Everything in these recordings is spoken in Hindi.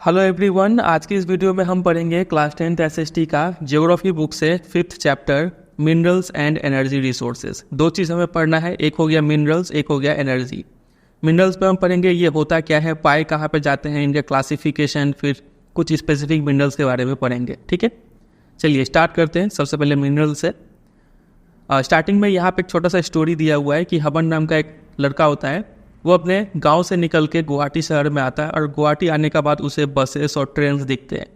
हेलो एवरीवन, आज की इस वीडियो में हम पढ़ेंगे क्लास 10th एसएसटी का ज्योग्राफी बुक से 5th chapter minerals and energy resources. दो चीज़ हमें पढ़ना है, एक हो गया मिनरल्स, एक हो गया एनर्जी। मिनरल्स पे हम पढ़ेंगे ये होता क्या है, पाए कहाँ पे जाते हैं, इनके क्लासिफिकेशन, फिर कुछ स्पेसिफिक मिनरल्स के बारे में पढ़ेंगे। ठीक है, चलिए स्टार्ट करते हैं। सबसे पहले मिनरल से स्टार्टिंग में यहाँ पे एक छोटा सा स्टोरी दिया हुआ है कि हबन नाम का एक लड़का होता है, वो अपने गांव से निकल के गुवाहाटी शहर में आता है और गुवाहाटी आने के बाद उसे बसेस और ट्रेन दिखते हैं।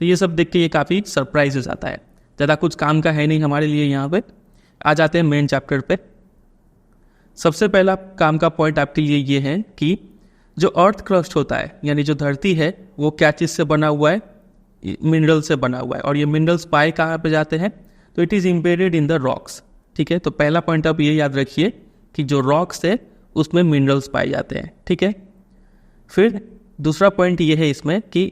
तो ये सब देख के ये काफ़ी सरप्राइज हो जाता है। ज़्यादा कुछ काम का है नहीं हमारे लिए। यहाँ पे आ जाते हैं मेन चैप्टर पे। सबसे पहला काम का पॉइंट आपके लिए ये है कि जो अर्थ क्रस्ट होता है, यानी जो धरती है, वो क्या चीज़ से बना हुआ है, मिनरल से बना हुआ है। और ये मिनरल्स पाए कहाँ पे जाते हैं, तो it is embedded in the rocks. ठीक है, तो पहला पॉइंट आप ये याद रखिए कि जो रॉक्स है उसमें मिनरल्स पाए जाते हैं। ठीक है, फिर दूसरा पॉइंट ये है इसमें कि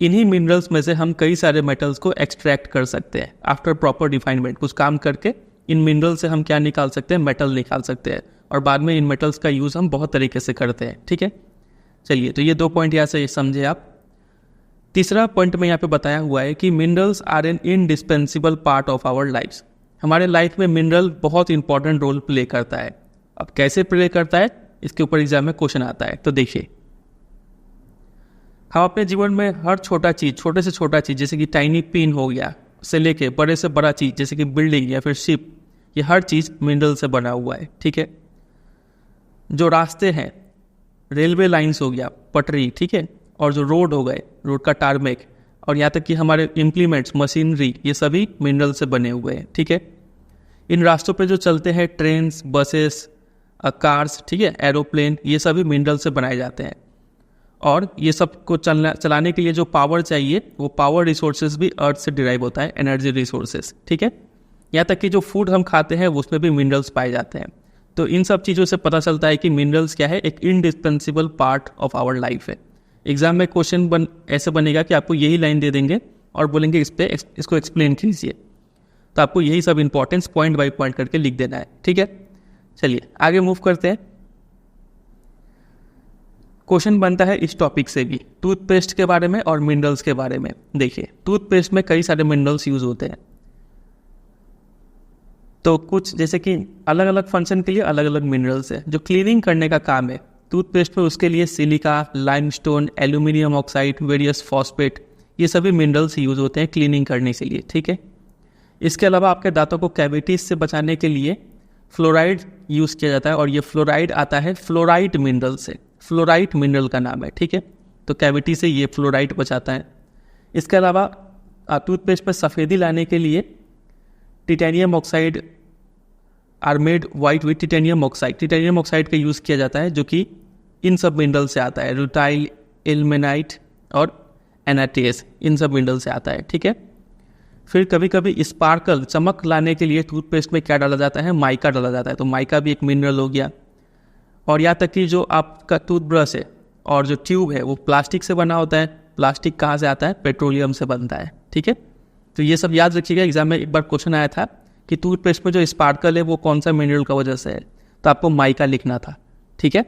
इन्हीं मिनरल्स में से हम कई सारे मेटल्स को एक्सट्रैक्ट कर सकते हैं आफ्टर प्रॉपर डिफाइनमेंट। कुछ काम करके इन मिनरल से हम क्या निकाल सकते हैं, मेटल निकाल सकते हैं, और बाद में इन मेटल्स का यूज़ हम बहुत तरीके से करते हैं। ठीक है, चलिए, तो ये दो पॉइंट यहाँ से समझे आप। तीसरा पॉइंट में यहाँ पे बताया हुआ है कि minerals are an indispensable part of our life. हमारे लाइफ में मिनरल बहुत इंपॉर्टेंट रोल प्ले करता है। अब कैसे प्ले करता है, इसके ऊपर एग्जाम में क्वेश्चन आता है। तो देखिए, हम अपने जीवन में हर छोटा चीज़, छोटे से छोटा चीज़ जैसे कि टाइनी पिन हो गया, से लेके बड़े से बड़ा चीज़ जैसे कि बिल्डिंग या फिर शिप, ये हर चीज़ मिनरल से बना हुआ है। ठीक है, जो रास्ते हैं, रेलवे लाइंस हो गया, पटरी, ठीक है, और जो रोड हो गए, रोड का टारमेक, और यहाँ तक कि हमारे इम्प्लीमेंट्स, मशीनरी, ये सभी मिनरल से बने हुए हैं। ठीक है, इन रास्तों पे जो चलते हैं, ट्रेन्स, बसेस, कार्स, ठीक है, एरोप्लेन, ये सभी मिनरल से बनाए जाते हैं। और ये सब को चलाने के लिए जो पावर चाहिए, वो पावर रिसोर्सेज भी अर्थ से डिराइव होता है, एनर्जी रिसोर्सेज। ठीक है, यहाँ तक कि जो फूड हम खाते हैं उसमें भी मिनरल्स पाए जाते हैं। तो इन सब चीज़ों से पता चलता है कि मिनरल्स क्या है, एक indispensable part of our life है। एग्जाम में क्वेश्चन ऐसे बनेगा कि आपको यही लाइन दे देंगे और बोलेंगे इसको एक्सप्लेन कीजिए। तो आपको यही सब इंपॉर्टेंस पॉइंट बाय पॉइंट करके लिख देना है। ठीक है, चलिए आगे मूव करते हैं। क्वेश्चन बनता है इस टॉपिक से भी, टूथपेस्ट के बारे में और मिनरल्स के बारे में। देखिए, टूथपेस्ट में कई सारे मिनरल्स यूज होते हैं। तो कुछ जैसे कि अलग अलग फंक्शन के लिए अलग अलग मिनरल्स है। जो क्लीनिंग करने का काम है टूथपेस्ट में, उसके लिए silica, limestone, aluminium oxide, various phosphate, ये सभी मिनरल्स यूज होते हैं क्लीनिंग करने के लिए। ठीक है, इसके अलावा आपके दांतों को कैविटीज से बचाने के लिए फ्लोराइड यूज़ किया जाता है, और ये फ्लोराइड आता है फ्लोराइट मिनरल से। फ्लोराइट मिनरल का नाम है। ठीक है, तो कैविटी से ये फ्लोराइड बचाता है। इसके अलावा टूथपेस्ट में सफ़ेदी लाने के लिए titanium oxide are made white with titanium oxide. Titanium oxide का यूज़ किया जाता है, जो कि इन सब मिनरल से आता है। रूटाइल, इल्मेनाइट और एनाटेस, इन सब मिनरल से आता है। ठीक है, फिर कभी कभी स्पार्कल, चमक लाने के लिए टूथपेस्ट में क्या डाला जाता है, माइका डाला जाता है। तो माइका भी एक मिनरल हो गया। और यहाँ तक कि जो आपका टूथब्रश है और जो ट्यूब है वो प्लास्टिक से बना होता है। प्लास्टिक कहाँ से आता है, पेट्रोलियम से बनता है। ठीक है, तो ये सब याद रखिएगा। एग्जाम में एक बार क्वेश्चन आया था कि टूथपेस्ट में जो स्पार्कल है वो कौन सा मिनरल का वजह से है, तो आपको माइका लिखना था। ठीक है,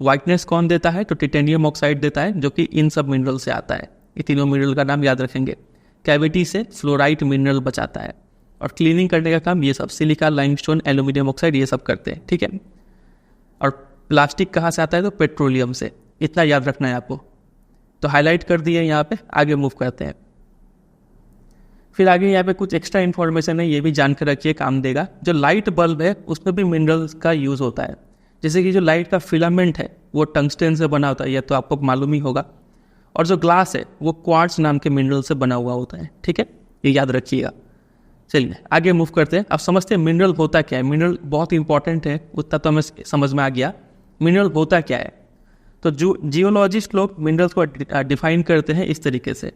वाइटनेस कौन देता है, तो टिटेनियम ऑक्साइड देता है, जो कि इन सब मिनरल से आता है। ये तीनों मिनरल का नाम याद रखेंगे। कैविटी से फ्लोराइट मिनरल बचाता है, और क्लीनिंग करने का काम ये सब सिलिका, लाइमस्टोन, एल्यूमिनियम ऑक्साइड, ये सब करते हैं। ठीक है, और प्लास्टिक कहाँ से आता है, तो पेट्रोलियम से। इतना याद रखना है आपको, तो हाईलाइट कर दिए यहाँ पे। आगे मूव करते हैं। फिर आगे यहाँ पे कुछ एक्स्ट्रा इन्फॉर्मेशन है, ये भी जान कर रखिए, काम देगा। जो लाइट बल्ब है उसमें भी मिनरल्स का यूज़ होता है। जैसे कि जो लाइट का फिलामेंट है वो टंगस्टन से बना होता है, यह तो आपको मालूम ही होगा। और जो ग्लास है वो क्वार्ट्ज नाम के मिनरल से बना हुआ होता है। ठीक है, ये याद रखिएगा। चलिए आगे मूव करते हैं। अब समझते हैं मिनरल होता क्या है। मिनरल बहुत इंपॉर्टेंट है, उतना तो हमें समझ में आ गया। मिनरल होता क्या है, तो जो जियोलॉजिस्ट लोग मिनरल्स को डिफाइन करते हैं इस तरीके से।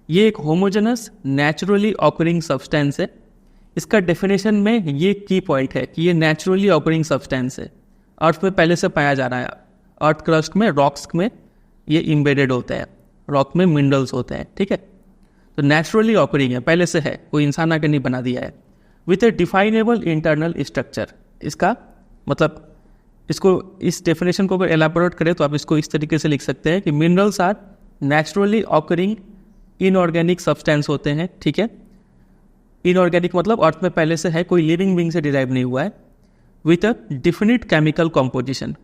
ये एक होमोजेनस नेचुरली ऑकरिंग सब्सटेंस है। इसका डेफिनेशन में ये की पॉइंट है कि ये नेचुरली ऑकरिंग सब्सटेंस है, अर्थ में पहले से पाया जा रहा है। अर्थ क्रस्ट में, रॉक्स में ये इम्बेडेड होते हैं, रॉक में मिनरल्स होते हैं। ठीक है, तो नेचुरली ऑकरिंग है, पहले से है, कोई इंसान आके नहीं बना दिया है। With A definable internal structure. इसका मतलब, इसको, इस डेफिनेशन को अगर एलाबोरेट करें तो आप इसको इस तरीके से लिख सकते हैं कि minerals are naturally occurring inorganic substance होते हैं, ठीक है। इनऑर्गेनिक मतलब अर्थ में पहले से है, कोई लिविंग बीइंग से डिराइव नहीं हुआ है, with a definite chemical composition,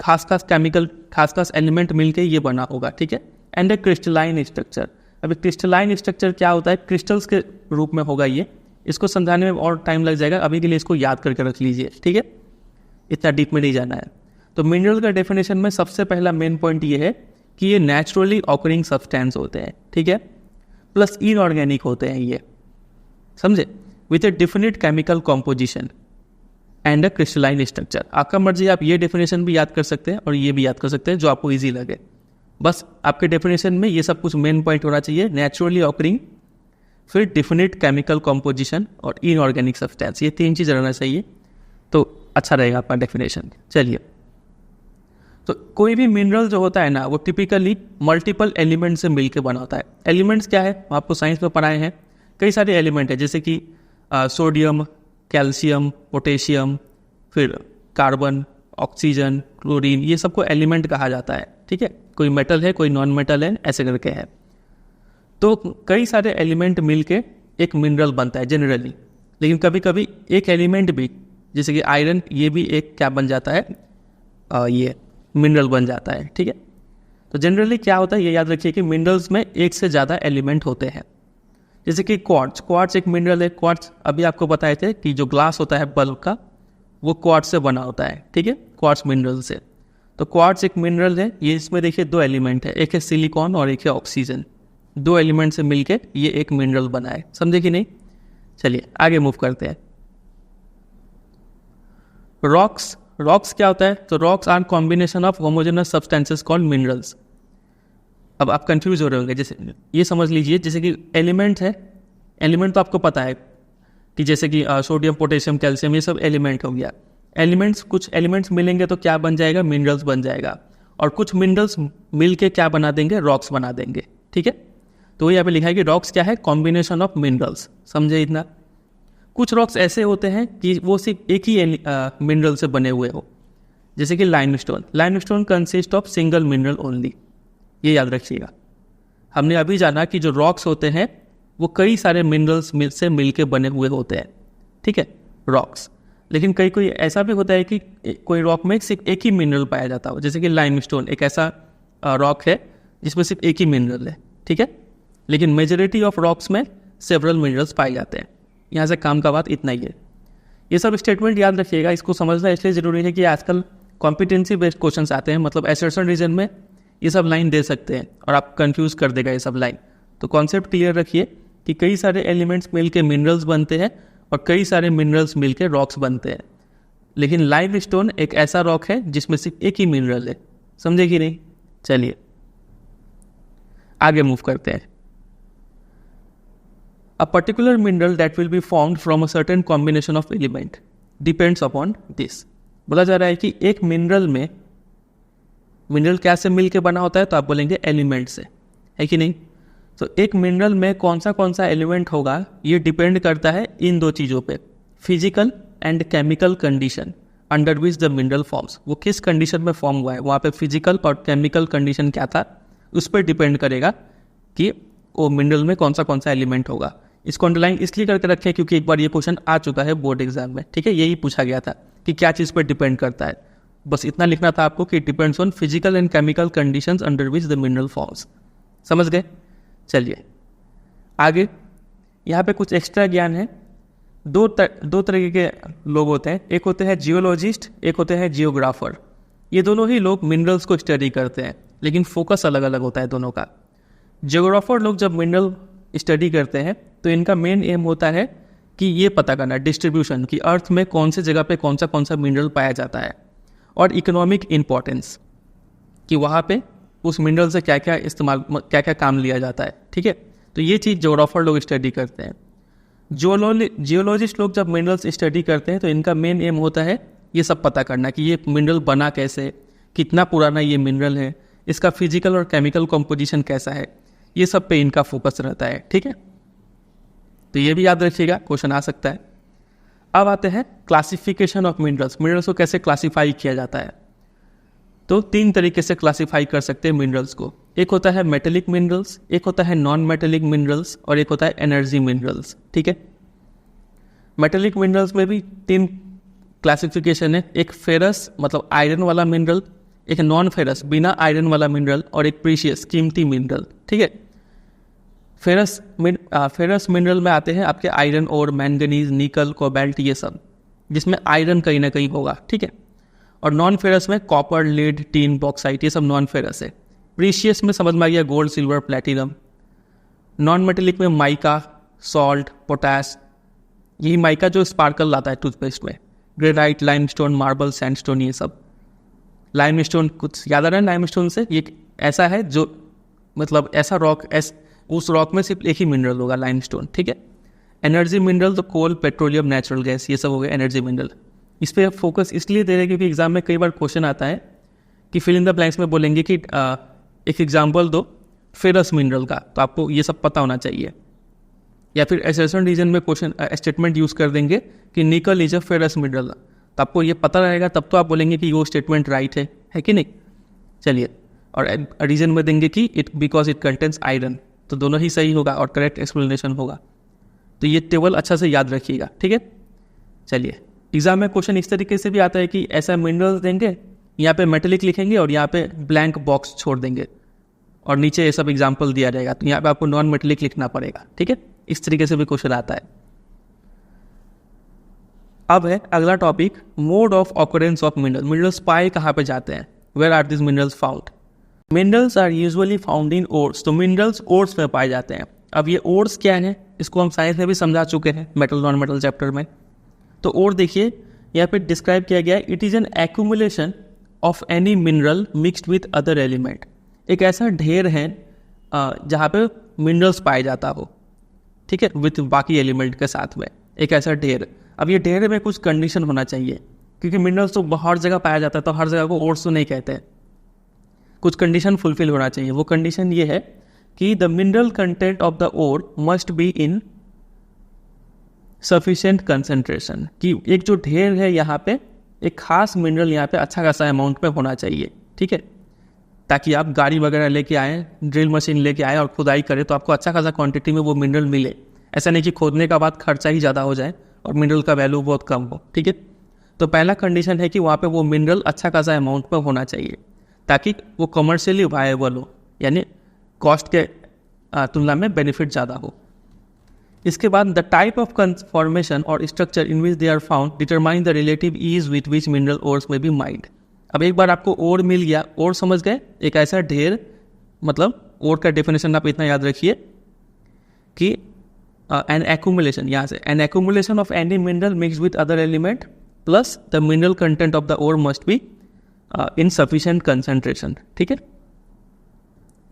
खास एलिमेंट मिलके ये बना होगा, ठीक है। And A crystalline structure. अभी क्रिस्टलाइन स्ट्रक्चर क्या होता है, क्रिस्टल्स के रूप में होगा ये, इसको समझाने में और टाइम लग जाएगा, अभी के लिए इसको याद करके रख लीजिए, ठीक है, इतना डीप में नहीं जाना है। तो मिनरल का डेफिनेशन में सबसे पहला मेन पॉइंट ये है कि ये नेचुरली ऑकरिंग सब्सटेंस होते हैं, ठीक है, प्लस इनऑर्गेनिक होते हैं ये, समझे, with A definite chemical composition and a crystalline structure. आपका मर्जी, आप ये डेफिनेशन भी याद कर सकते हैं और ये भी याद कर सकते हैं, जो आपको ईजी लगे। बस आपके डेफिनेशन में ये सब कुछ मेन पॉइंट होना चाहिए, नेचुरली ऑकरिंग, फिर डिफिनिट केमिकल कॉम्पोजिशन और इनऑर्गेनिक सब्सटेंस, ये 3 चीज़ रहना चाहिए, तो अच्छा रहेगा आपका डेफिनेशन। चलिए, तो कोई भी मिनरल जो होता है ना, वो टिपिकली मल्टीपल एलिमेंट से मिलकर बना होता है। एलिमेंट्स क्या है, आपको साइंस में पढ़ाए हैं, कई सारे एलिमेंट है, जैसे कि सोडियम, कैल्शियम, पोटेशियम, फिर कार्बन, ऑक्सीजन, क्लोरीन, ये सबको एलिमेंट कहा जाता है, ठीक है। कोई मेटल है, कोई नॉन मेटल है, ऐसे करके है। तो कई सारे एलिमेंट मिलके एक मिनरल बनता है जनरली, लेकिन कभी कभी एक एलिमेंट भी, जैसे कि आयरन, ये भी एक क्या बन जाता है, ये मिनरल बन जाता है, ठीक है। तो जनरली क्या होता है, ये याद रखिए कि मिनरल्स में एक से ज़्यादा एलिमेंट होते हैं। जैसे कि क्वार्ट्ज एक मिनरल है। क्वार्ट्ज अभी आपको बताए थे कि जो ग्लास होता है बल्ब का, वो क्वार्ट्ज से बना होता है, ठीक है, क्वार्ट्ज मिनरल से। तो क्वार्ट्ज एक मिनरल है, ये इसमें देखिए 2 एलिमेंट है, एक है सिलिकॉन और एक है ऑक्सीजन। 2 एलिमेंट से मिलके ये एक मिनरल बना है, समझे कि नहीं। चलिए आगे मूव करते हैं। रॉक्स क्या होता है, तो rocks are combination of homogeneous substances called minerals. अब आप कंफ्यूज हो रहे होंगे, जैसे ये समझ लीजिए, जैसे कि एलिमेंट है, एलिमेंट तो आपको पता है कि जैसे कि सोडियम, पोटेशियम, कैल्शियम, ये सब एलिमेंट हो गया। कुछ एलिमेंट्स मिलेंगे तो क्या बन जाएगा, मिनरल्स बन जाएगा, और कुछ मिनरल्स मिल के क्या बना देंगे, रॉक्स बना देंगे, ठीक है। तो यहाँ पे लिखा है कि रॉक्स क्या है, कॉम्बिनेशन ऑफ मिनरल्स, समझे इतना। कुछ रॉक्स ऐसे होते हैं कि वो सिर्फ एक ही मिनरल से बने हुए हो, जैसे कि limestone consist of single mineral only, ये याद रखिएगा। हमने अभी जाना कि जो रॉक्स होते हैं वो कई सारे मिनरल्स से मिलके बने हुए होते हैं, ठीक है, रॉक्स। लेकिन कोई ऐसा भी होता है कि कोई रॉक में सिर्फ एक ही मिनरल पाया जाता हो, जैसे कि लाइमस्टोन एक ऐसा रॉक है जिसमें सिर्फ एक ही मिनरल है, ठीक है। लेकिन मेजॉरिटी ऑफ रॉक्स में सेवरल मिनरल्स पाए जाते हैं। यहाँ से काम का बात इतना ही है। ये सब स्टेटमेंट याद रखिएगा, इसको समझना इसलिए ज़रूरी है कि आजकल कॉम्पिटेंसी बेस्ड क्वेश्चंस आते हैं, मतलब एसर्शन रीजन में ये सब लाइन दे सकते हैं और आप कंफ्यूज कर देगा ये सब लाइन। तो कॉन्सेप्ट क्लियर रखिए कि कई सारे एलिमेंट्स मिलके मिनरल्स बनते हैं और कई सारे मिनरल्स मिलके रॉक्स बनते हैं। लेकिन लाइमस्टोन एक ऐसा रॉक है जिसमें सिर्फ एक ही मिनरल है, समझे कि नहीं। चलिए आगे मूव करते हैं। A particular mineral that will be formed from a certain combination of element depends upon this। बोला जा रहा है कि एक मिनरल क्या से मिलके बना होता है, तो आप बोलेंगे एलिमेंट से, है कि नहीं। तो एक मिनरल में कौन सा एलिमेंट होगा, ये डिपेंड करता है इन 2 चीज़ों पे, physical and chemical condition under which the mineral forms. वो किस कंडीशन में फॉर्म हुआ है, वहाँ पे फिजिकल और केमिकल कंडीशन क्या था, उस पर डिपेंड करेगा कि वो मिनरल में कौन सा एलिमेंट होगा। इसको अंडरलाइन इसलिए करके रखें क्योंकि एक बार ये क्वेश्चन आ चुका है बोर्ड एग्जाम में, ठीक है। यही पूछा गया था कि क्या चीज़ पर डिपेंड करता है, बस इतना लिखना था आपको कि depends on physical and chemical conditions under which the mineral forms. समझ गए। चलिए आगे, यहाँ पे कुछ एक्स्ट्रा ज्ञान है। दो तरह के लोग होते हैं, एक होते हैं जियोलॉजिस्ट, एक होते हैं जियोग्राफर। ये दोनों ही लोग मिनरल्स को स्टडी करते हैं, लेकिन फोकस अलग अलग होता है दोनों का। जियोग्राफर लोग जब मिनरल स्टडी करते हैं तो इनका मेन एम होता है कि ये पता करना डिस्ट्रीब्यूशन, कि अर्थ में कौन से जगह पे कौन सा मिनरल पाया जाता है, और इकोनॉमिक इम्पोर्टेंस, कि वहाँ पे उस मिनरल से क्या क्या काम लिया जाता है, ठीक है। तो ये चीज़ जियोग्राफर लोग स्टडी करते हैं। जियोलॉजिस्ट लोग जब मिनरल्स स्टडी करते हैं तो इनका मेन एम होता है ये सब पता करना कि ये मिनरल बना कैसे, कितना पुराना ये मिनरल है, इसका फिजिकल और केमिकल कॉम्पोजिशन कैसा है, ये सब पे इनका फोकस रहता है, ठीक है। तो ये भी याद रखिएगा, क्वेश्चन आ सकता है। अब आते हैं क्लासिफिकेशन ऑफ मिनरल्स को कैसे क्लासीफाई किया जाता है। तो 3 तरीके से क्लासीफाई कर सकते हैं मिनरल्स को। एक होता है मेटेलिक मिनरल्स, एक होता है नॉन मेटेलिक मिनरल्स और एक होता है एनर्जी मिनरल्स। ठीक है, मेटेलिक मिनरल्स में भी 3 क्लासिफिकेशन है, एक फेरस मतलब आयरन वाला मिनरल, एक नॉन फेरस बिना आयरन वाला मिनरल और एक प्रीशियस कीमती मिनरल। ठीक है, फेरस मिनरल में आते हैं आपके आयरन और मैंगनीज, निकल, कोबाल्ट, ये सब जिसमें आयरन कहीं ना कहीं होगा। ठीक है, और नॉन फेरस में कॉपर, लीड, टीन, बॉक्साइट, ये सब नॉन फेरस है। प्रीशियस में समझ में आ गया gold, silver, platinum. Non metallic में माइका, सॉल्ट, पोटास, यही माइका जो स्पार्कल लाता है टूथपेस्ट में, ग्रेनाइट, लाइमस्टोन, मार्बल, सैंडस्टोन, ये सब। लाइमस्टोन कुछ याद आ रहा है लाइमस्टोन से, ये ऐसा है जो मतलब ऐसा रॉक, उस रॉक में सिर्फ एक ही मिनरल होगा, लाइमस्टोन। ठीक है, एनर्जी मिनरल तो कोल, पेट्रोलियम, नेचुरल गैस, ये सब हो गए एनर्जी मिनरल। इस पर फोकस इसलिए दे रहे हैं क्योंकि एग्जाम में कई बार क्वेश्चन आता है कि फिल इन द ब्लैंक्स में बोलेंगे कि एक एग्जाम्पल दो फेरस मिनरल का, तो आपको ये सब पता होना चाहिए। या फिर एसेशन रीजन में क्वेश्चन स्टेटमेंट यूज़ कर देंगे कि निकल इज अ फेरस मिनरल, तो आपको ये पता रहेगा, तब तो आप बोलेंगे कि वो स्टेटमेंट राइट है कि नहीं। चलिए, और रीजन में देंगे कि it because it contains iron, तो दोनों ही सही होगा और करेक्ट एक्सप्लेनेशन होगा। तो ये टेबल अच्छा से याद रखिएगा। ठीक है, चलिए, एग्जाम में क्वेश्चन इस तरीके से भी आता है कि ऐसा मिनरल्स देंगे, यहाँ पे मेटेलिक लिखेंगे और यहाँ पे ब्लैंक बॉक्स छोड़ देंगे और नीचे ये सब एग्जाम्पल दिया जाएगा, तो यहाँ पे आपको नॉन मेटेलिक लिखना पड़ेगा। ठीक है, इस तरीके से भी क्वेश्चन आता है। अब है अगला topic, mode of occurrence of mineral. Minerals पाए कहाँ पे जाते हैं, where are this minerals found. Minerals are usually found in ores, तो मिनरल्स ओर्स में पाए जाते हैं। अब ये ओर्स क्या है, इसको हम साइंस में भी समझा चुके हैं मेटल नॉन मेटल चैप्टर में। तो ओर देखिए यहाँ पे डिस्क्राइब किया गया है, it is an accumulation of any mineral mixed with other element. एक ऐसा ढेर है जहाँ पे मिनरल्स पाए जाता हो, ठीक है, विथ बाकी एलिमेंट के साथ में, एक ऐसा ढेर। अब ये ढेर में कुछ कंडीशन होना चाहिए, क्योंकि मिनरल्स तो हर जगह पाया जाता है, तो हर जगह को ओर्स तो नहीं कहते हैं, कुछ कंडीशन फुलफिल होना चाहिए। वो कंडीशन ये है कि the mineral content of the ore must be in sufficient concentration, कि एक जो ढेर है यहाँ पे, एक खास मिनरल यहाँ पे अच्छा खासा अमाउंट में होना चाहिए। ठीक है, ताकि आप गाड़ी वगैरह लेके आए, ड्रिल मशीन लेके आए और खुदाई करें तो आपको अच्छा खासा क्वांटिटी में वो मिनरल मिले। ऐसा नहीं कि खोदने का बाद खर्चा ही ज़्यादा हो जाए और मिनरल का वैल्यू बहुत कम हो। ठीक है, तो पहला कंडीशन है कि वहाँ पे वो मिनरल अच्छा खासा अमाउंट में होना चाहिए ताकि वो कमर्शियली वायबल हो, यानी कॉस्ट के तुलना में बेनिफिट ज़्यादा हो। इसके बाद द टाइप ऑफ फॉर्मेशन और structure in which they are found determine the relative ease with which mineral ores may be mined. अब एक बार आपको ओर मिल गया, ओर समझ गए, एक ऐसा ढेर, मतलब ओर का डेफिनेशन आप इतना याद रखिए कि एन एक्यूमुलेशन, यहाँ से an accumulation of any mineral mix with other element plus the mineral content of the ore must be in sufficient concentration. ठीक है,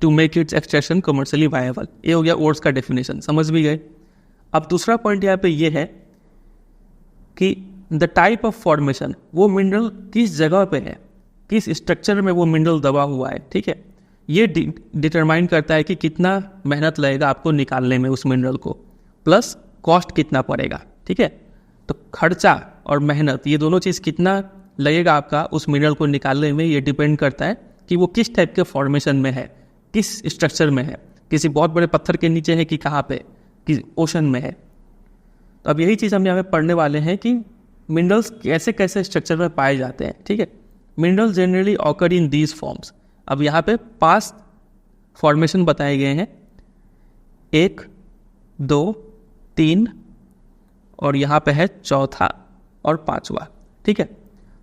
to make its extraction commercially viable. ये हो गया ओर्स का डेफिनेशन, समझ भी गए। अब दूसरा पॉइंट यहाँ पे ये है कि द टाइप ऑफ फॉर्मेशन, वो मिनरल किस जगह पे है, किस स्ट्रक्चर में वो मिनरल दबा हुआ है। ठीक है, ये डिटरमाइन करता है कि कितना मेहनत लगेगा आपको निकालने में उस मिनरल को, प्लस कॉस्ट कितना पड़ेगा। ठीक है, तो खर्चा और मेहनत, ये दोनों चीज़ कितना लगेगा आपका उस मिनरल को निकालने में, ये डिपेंड करता है कि वो किस टाइप के फॉर्मेशन में है, किस स्ट्रक्चर में है, किसी बहुत बड़े पत्थर के नीचे है कि कहाँ पे, कि ओशन में है। तो अब यही चीज़ हम यहाँ पे पढ़ने वाले हैं कि मिनरल्स कैसे कैसे स्ट्रक्चर में पाए जाते हैं। ठीक है, minerals generally occur in these forms. अब यहाँ पे 5 फॉर्मेशन बताए गए हैं, 1, 2, 3 और यहाँ पे है चौथा और 5वां। ठीक है,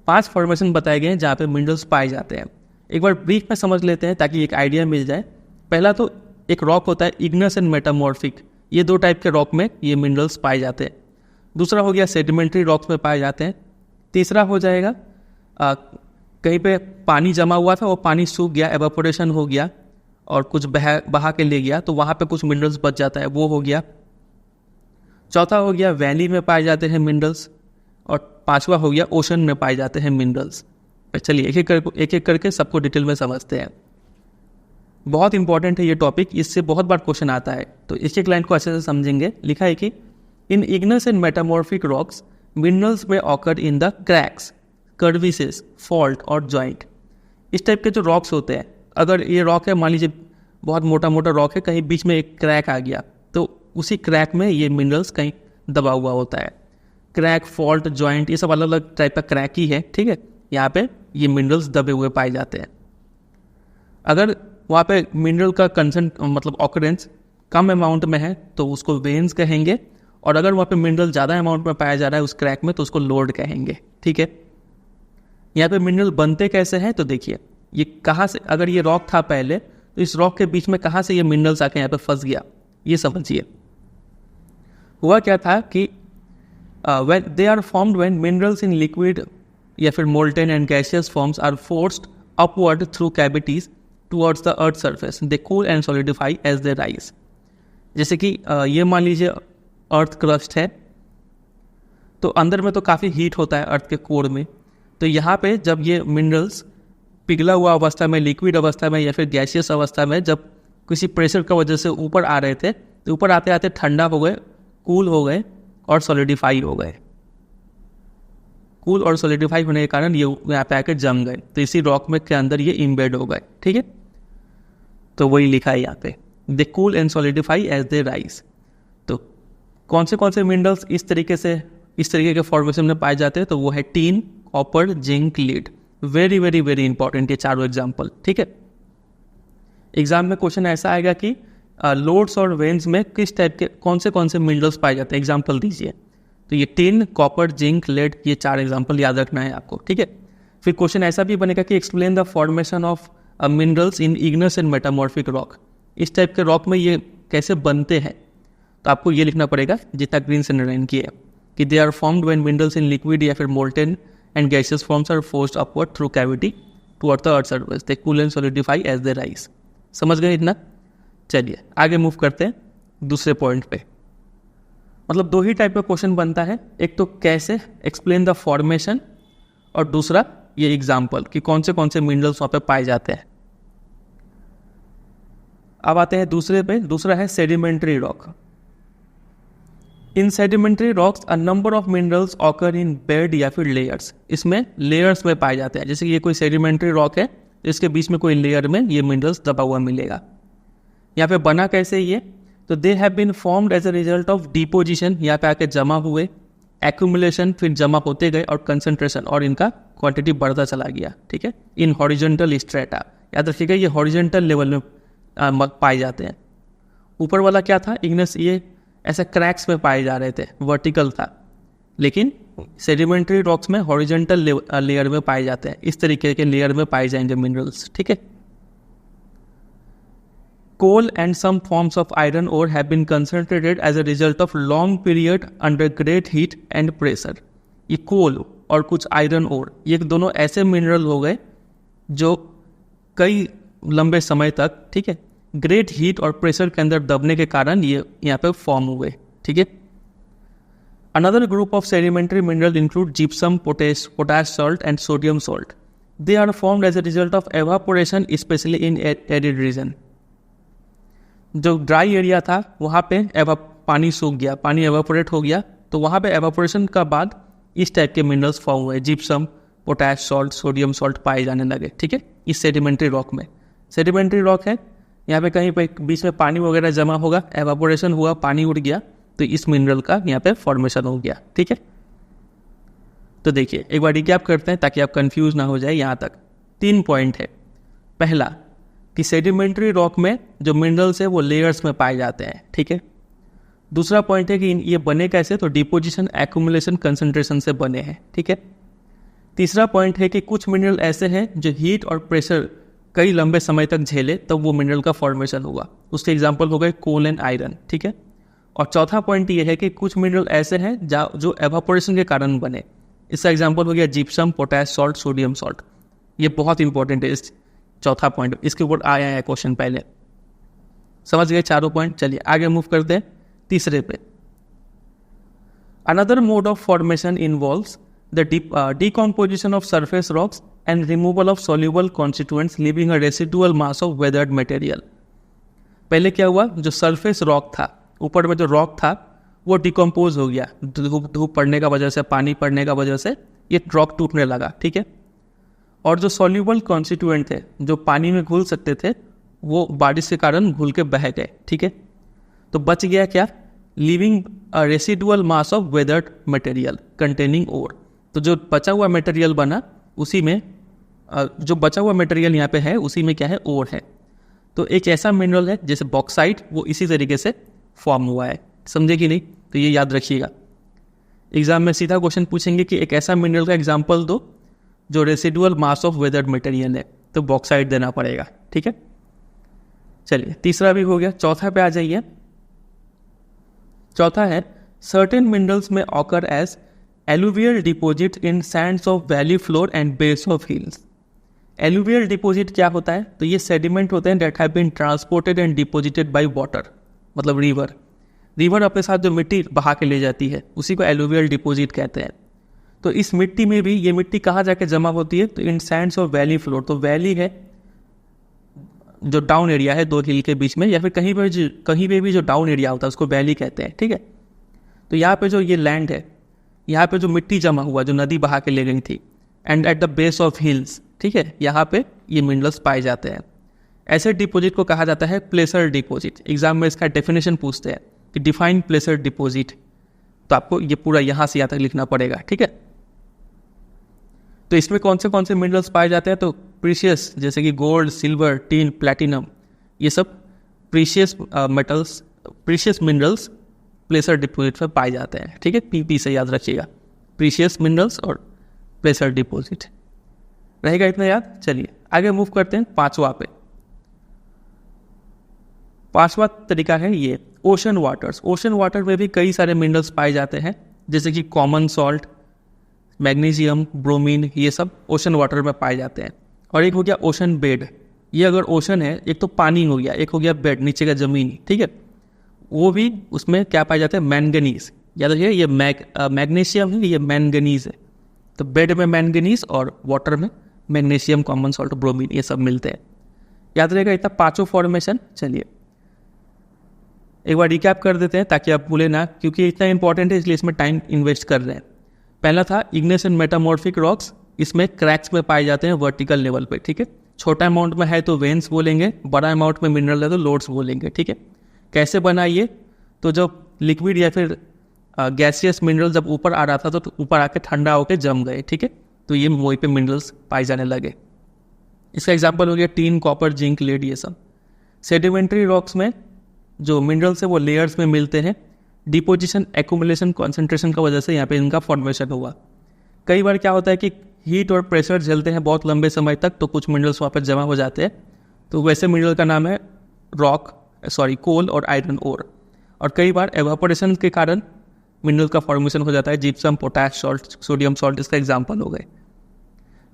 5 फॉर्मेशन बताए गए हैं जहाँ पे मिनरल्स पाए जाते हैं। एक बार ब्रीफ में समझ लेते हैं ताकि एक आइडिया मिल जाए। पहला तो एक रॉक होता है इग्नस एंड मेटामॉर्फिक, ये 2 टाइप के रॉक में ये मिनरल्स पाए जाते हैं। दूसरा हो गया सेडिमेंट्री रॉक्स में पाए जाते हैं। तीसरा हो जाएगा कहीं पे पानी जमा हुआ था, वो पानी सूख गया, एवापोरेशन हो गया और कुछ बहा के ले गया, तो वहाँ पे कुछ मिनरल्स बच जाता है, वो हो गया। चौथा हो गया वैली में पाए जाते हैं मिनरल्स, और 5वां हो गया ओशन में पाए जाते हैं मिनरल्स। चलिए एक एक करके सबको डिटेल में समझते हैं। बहुत इंपॉर्टेंट है ये टॉपिक, इससे बहुत बार क्वेश्चन आता है, तो इस एक लाइन को अच्छे से समझेंगे। लिखा है कि in igneous and metamorphic rocks minerals में occur in the cracks, crevices, fault और जॉइंट। इस टाइप के जो रॉक्स होते हैं, अगर ये रॉक है मान लीजिए बहुत मोटा मोटा रॉक है, कहीं बीच में एक क्रैक आ गया तो उसी क्रैक में ये मिनरल्स कहीं दबा हुआ होता है। क्रैक, फॉल्ट, जॉइंट, ये सब अलग अलग टाइप का क्रैक ही है, ठीक है। यहाँ पे ये मिनरल्स दबे हुए पाए जाते हैं। अगर वहाँ पे मिनरल का कंसेंट मतलब ऑकरेंस कम अमाउंट में है तो उसको वेन्स कहेंगे, और अगर वहाँ पे मिनरल ज़्यादा अमाउंट में पाया जा रहा है उस क्रैक में तो उसको लोड कहेंगे, ठीक है। यहाँ पे मिनरल बनते कैसे हैं तो देखिए, ये कहाँ से, अगर ये रॉक था पहले तो इस रॉक के बीच में कहाँ से ये मिनरल्स आके यहाँ पे फंस गया, ये समझिए। हुआ क्या था कि when they are formed when minerals in liquid या फिर molten and gaseous forms are forced upward through cavities towards the earth surface, they cool and solidify as they rise। जैसे कि ये मान लीजिए अर्थ क्रस्ट है, तो अंदर में तो काफ़ी हीट होता है अर्थ के कोर में, तो यहाँ पे जब ये मिनरल्स पिघला हुआ अवस्था में, लिक्विड अवस्था में या फिर गैसियस अवस्था में जब किसी प्रेशर की वजह से ऊपर आ रहे थे तो ऊपर आते आते ठंडा हो गए, कूल हो गए और सॉलिडिफाई हो गए। कूल और सॉलिडिफाई होने के कारण ये यहाँ पे आकर जम गए, तो इसी रॉक में के अंदर ये इम्बेड हो गए, ठीक है। तो वही लिखा है यहाँ पे, they cool and solidify as they rise. तो कौन से मिनरल्स इस तरीके के फॉर्मेशन में पाए जाते हैं, तो वो है tin, copper, zinc, lead. Very very very important ये चारों एग्जाम्पल, ठीक है। एग्जाम में क्वेश्चन ऐसा आएगा कि लोड्स और वेन्स में किस टाइप के कौन से मिनरल्स पाए जाते हैं, एग्जाम्पल दीजिए। तो ये टिन, कॉपर, जिंक, लेड, ये 4 एग्जाम्पल याद रखना है आपको, ठीक है। फिर क्वेश्चन ऐसा भी बनेगा कि explain the formation of minerals in igneous and metamorphic rock. इस टाइप के रॉक में ये कैसे बनते हैं, तो आपको ये लिखना पड़ेगा जितना ग्रीन से अंडरलाइन किया है कि they are formed when minerals in liquid या फिर molten and gaseous forms are forced upward through cavity toward the earth surface, they cool and solidify as they rise. समझ गए इतना? चलिए आगे मूव करते हैं दूसरे पॉइंट पे। मतलब 2 ही टाइप का क्वेश्चन बनता है, एक तो कैसे एक्सप्लेन द फॉर्मेशन, और दूसरा ये एग्जाम्पल कि कौन से मिनरल्स वहाँ पे पाए जाते हैं। अब आते हैं दूसरे पे, दूसरा है sedimentary rock. In sedimentary rocks a number of minerals occur in bed या फिर लेयर्स। इसमें लेयर्स में पाए जाते हैं, जैसे कि ये कोई सेडिमेंट्री रॉक है, इसके बीच में कोई लेयर में ये मिनरल्स दबा हुआ मिलेगा। यहाँ पे बना कैसे ये, तो they have been formed as a result of deposition, यहाँ पे आके जमा हुए, एक्यूमुलेशन, फिर जमा होते गए, और कंसंट्रेशन, और इनका क्वांटिटी बढ़ता चला गया, ठीक है। इन हॉरिजॉन्टल स्ट्रेटा, याद रखिएगा ये हॉरिजॉन्टल लेवल में पाए जाते हैं। ऊपर वाला क्या था, इग्नस, ये ऐसे क्रैक्स में पाए जा रहे थे, वर्टिकल था, लेकिन सेडिमेंट्री रॉक्स में हॉरिजॉन्टल लेयर में पाए जाते हैं। इस तरीके के लेयर में पाए जाएंगे मिनरल्स, ठीक है। Coal and some forms of iron ore have been concentrated as a result of long period under great heat and pressure। ये कोल और कुछ आयरन ओर, ये दोनों ऐसे मिनरल हो गए जो कई लंबे समय तक, ठीक है, ग्रेट हीट और प्रेशर के अंदर दबने के कारण ये यहाँ पे फॉर्म हुए, ठीक है। Another group of sedimentary mineral include gypsum, potash salt and sodium salt. They are formed as a result of evaporation, especially in arid region. जो ड्राई एरिया था वहाँ पे पानी सूख गया, पानी एवापोरेट हो गया, तो वहाँ पे एवापोरेशन का बाद इस टाइप के मिनरल्स फॉर्म हुए, gypsum, potash salt, sodium salt पाए जाने लगे, ठीक है, इस सेडिमेंट्री रॉक में। सेडिमेंट्री रॉक है, यहाँ पे कहीं पे बीच में पानी वगैरह जमा होगा, एवापोरेशन हुआ, पानी उड़ गया, तो इस मिनरल का यहाँ पे फॉर्मेशन हो गया, ठीक है। तो देखिए एक बार रिकैप करते हैं ताकि आप कंफ्यूज ना हो जाए। यहाँ तक 3 पॉइंट है। पहला कि सेडिमेंट्री रॉक में जो मिनरल्स है वो लेयर्स में पाए जाते हैं, ठीक है। दूसरा पॉइंट है कि ये बने कैसे, तो डिपोजिशन, एक्यूमुलेशन, कंसंट्रेशन से बने हैं, ठीक है। तीसरा पॉइंट है कि कुछ मिनरल ऐसे हैं जो हीट और प्रेशर कई लंबे समय तक झेले तब वो मिनरल का फॉर्मेशन हुआ, उसके एग्जाम्पल हो गए कोल एंड आयरन, ठीक है। और चौथा पॉइंट ये है कि कुछ मिनरल ऐसे हैं जो एवापोरेशन के कारण बने, इसका एग्जाम्पल हो गया gypsum, potash salt, sodium salt. ये बहुत इंपॉर्टेंट है, इस चौथा पॉइंट, इसके ऊपर आया है क्वेश्चन पहले। समझ गए चारों पॉइंट? चलिए आगे मूव करते हैं तीसरे पे। Another mode of formation involves the decomposition of surface rocks and removal of soluble constituents leaving a residual mass of weathered material। पहले क्या हुआ, जो सरफेस रॉक था, ऊपर में जो रॉक था वो डिकम्पोज हो गया, धूप पड़ने का वजह से, पानी पड़ने का वजह से ये रॉक टूटने लगा, ठीक है। और जो सॉल्यूबल कॉन्स्टिट्यूएंट थे जो पानी में घुल सकते थे वो बारिश के कारण घुल के बह गए, ठीक है। तो बच गया क्या, living residual mass of weathered material containing ore. तो जो बचा हुआ मटेरियल बना उसी में जो बचा हुआ मटेरियल यहाँ पे है उसी में क्या है, ओर है। तो एक ऐसा मिनरल है जैसे बॉक्साइट, वो इसी तरीके से फॉर्म हुआ है, समझे कि नहीं। तो ये याद रखिएगा, एग्जाम में सीधा क्वेश्चन पूछेंगे कि एक ऐसा मिनरल का एग्जाम्पल दो जो residual mass of weathered material है, तो बॉक्साइट देना पड़ेगा, ठीक है। चलिए तीसरा भी हो गया, चौथा पे आ जाइए। चौथा है सर्टेन मिनरल्स में occur as alluvial deposit in sands of valley floor and base of hills. Alluvial deposit क्या होता है, तो ये सेडिमेंट होते हैं that have been transported and deposited by water, मतलब रिवर अपने साथ जो मिट्टी बहा के ले जाती है उसी को एलुवियल डिपॉजिट कहते हैं। तो इस मिट्टी में भी, ये मिट्टी कहाँ जाके जमा होती है, तो इन सैंड्स ऑफ वैली फ्लोर। तो वैली है जो डाउन एरिया है दो हिल के बीच में, या फिर कहीं पे भी जो डाउन एरिया होता है उसको वैली कहते हैं, ठीक है। तो यहाँ पे जो ये लैंड है, यहाँ पे जो मिट्टी जमा हुआ जो नदी बहा के ले गई थी, and at the base of hills, ठीक है, यहाँ पे ये मिनरल्स पाए जाते हैं। ऐसे डिपॉजिट को कहा जाता है प्लेसर डिपॉजिट। एग्जाम में इसका डेफिनेशन पूछते हैं कि डिफाइन प्लेसर डिपॉजिट, तो आपको ये पूरा यहाँ से यहाँ तक लिखना पड़ेगा, ठीक है। तो इसमें कौन से मिनरल्स पाए जाते हैं, तो प्रीशियस जैसे कि गोल्ड, सिल्वर, टिन, प्लैटिनम, ये सब precious metals, precious minerals प्लेसर deposit में पाए जाते हैं, ठीक है। पीपी से याद रखिएगा, प्रीशियस मिनरल्स और प्लेसर डिपॉजिट, रहेगा इतना याद। चलिए आगे मूव करते हैं पांचवा पे। पांचवा तरीका है ये ओशन वाटर्स। ओशन वाटर में भी कई सारे मिनरल्स पाए जाते हैं, जैसे कि कॉमन सॉल्ट, मैग्नीशियम, ब्रोमीन, ये सब ओशन वाटर में पाए जाते हैं। और एक हो गया ओशन बेड। ये अगर ओशन है, एक तो पानी हो गया, एक हो गया बेड, नीचे का जमीन, ठीक है। वो भी उसमें क्या पाए जाते हैं, मैंगनीज। याद रखिए ये मैग्नीशियम है, ये मैंगनीज है। तो बेड में मैंगनीज और वाटर में मैग्नीशियम, कॉमन सॉल्ट, ब्रोमीन, ये सब मिलते हैं। याद रहेगा इतना पांचों फॉर्मेशन। चलिए एक बार रिकैप कर देते हैं ताकि आप भूले ना, क्योंकि इतना इंपॉर्टेंट है इसलिए इसमें टाइम इन्वेस्ट कर रहे हैं। पहला था इग्नेस एंड मेटामॉर्फिक रॉक्स। इसमें क्रैक्स में पाए जाते हैं वर्टिकल लेवल पे, ठीक है। छोटा अमाउंट में है तो वेन्स बोलेंगे, बड़ा अमाउंट में मिनरल है तो लोड्स बोलेंगे, ठीक है। कैसे बना ये, तो जब लिक्विड या फिर गैसियस मिनरल जब ऊपर आ रहा था तो ऊपर आके ठंडा होकर जम गए, ठीक है। तो ये वहीं पे मिनरल्स पाए जाने लगे। इसका एग्जाम्पल हो गया टीन, कॉपर, जिंक, लेड, ये सब। सेडिमेंट्री रॉक्स में जो मिनरल्स है वो लेयर्स में मिलते हैं। डिपोजिशन, एक्यूमुलेशन, कॉन्सेंट्रेशन का वजह से यहाँ पे इनका फॉर्मेशन हुआ। कई बार क्या होता है कि हीट और प्रेशर झेलते हैं बहुत लंबे समय तक, तो कुछ मिनरल्स वहाँ पर जमा हो जाते हैं। तो वैसे मिनरल का नाम है कोल और आयरन ओर। और कई बार एवापोरेशन के कारण मिनरल का फॉर्मेशन हो जाता है, gypsum, potash salt, sodium salt, इसका एग्जाम्पल हो गए।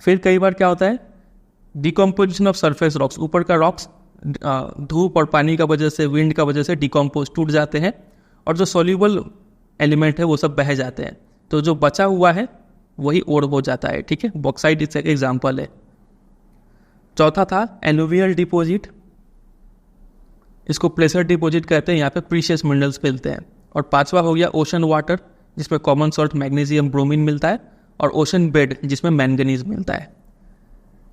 फिर कई बार क्या होता है, डिकम्पोजिशन ऑफ सरफेस रॉक्स। ऊपर का रॉक्स धूप और पानी का वजह से, विंड का वजह से डिकम्पोज, टूट जाते हैं, और जो सोल्यूबल एलिमेंट है वो सब बह जाते हैं। तो जो बचा हुआ है वही ओर हो जाता है, ठीक है। बॉक्साइट इसका एग्जाम्पल है। चौथा था एलुवियल डिपॉजिट। इसको प्लेसर डिपॉजिट कहते हैं, यहाँ पे प्रीशियस मिनरल्स मिलते हैं। और पांचवा हो गया ओशन वाटर, जिसमें कॉमन सॉल्ट, मैग्नीशियम, ब्रोमीन मिलता है। और ओशन बेड, जिसमें मैंगनीज मिलता है।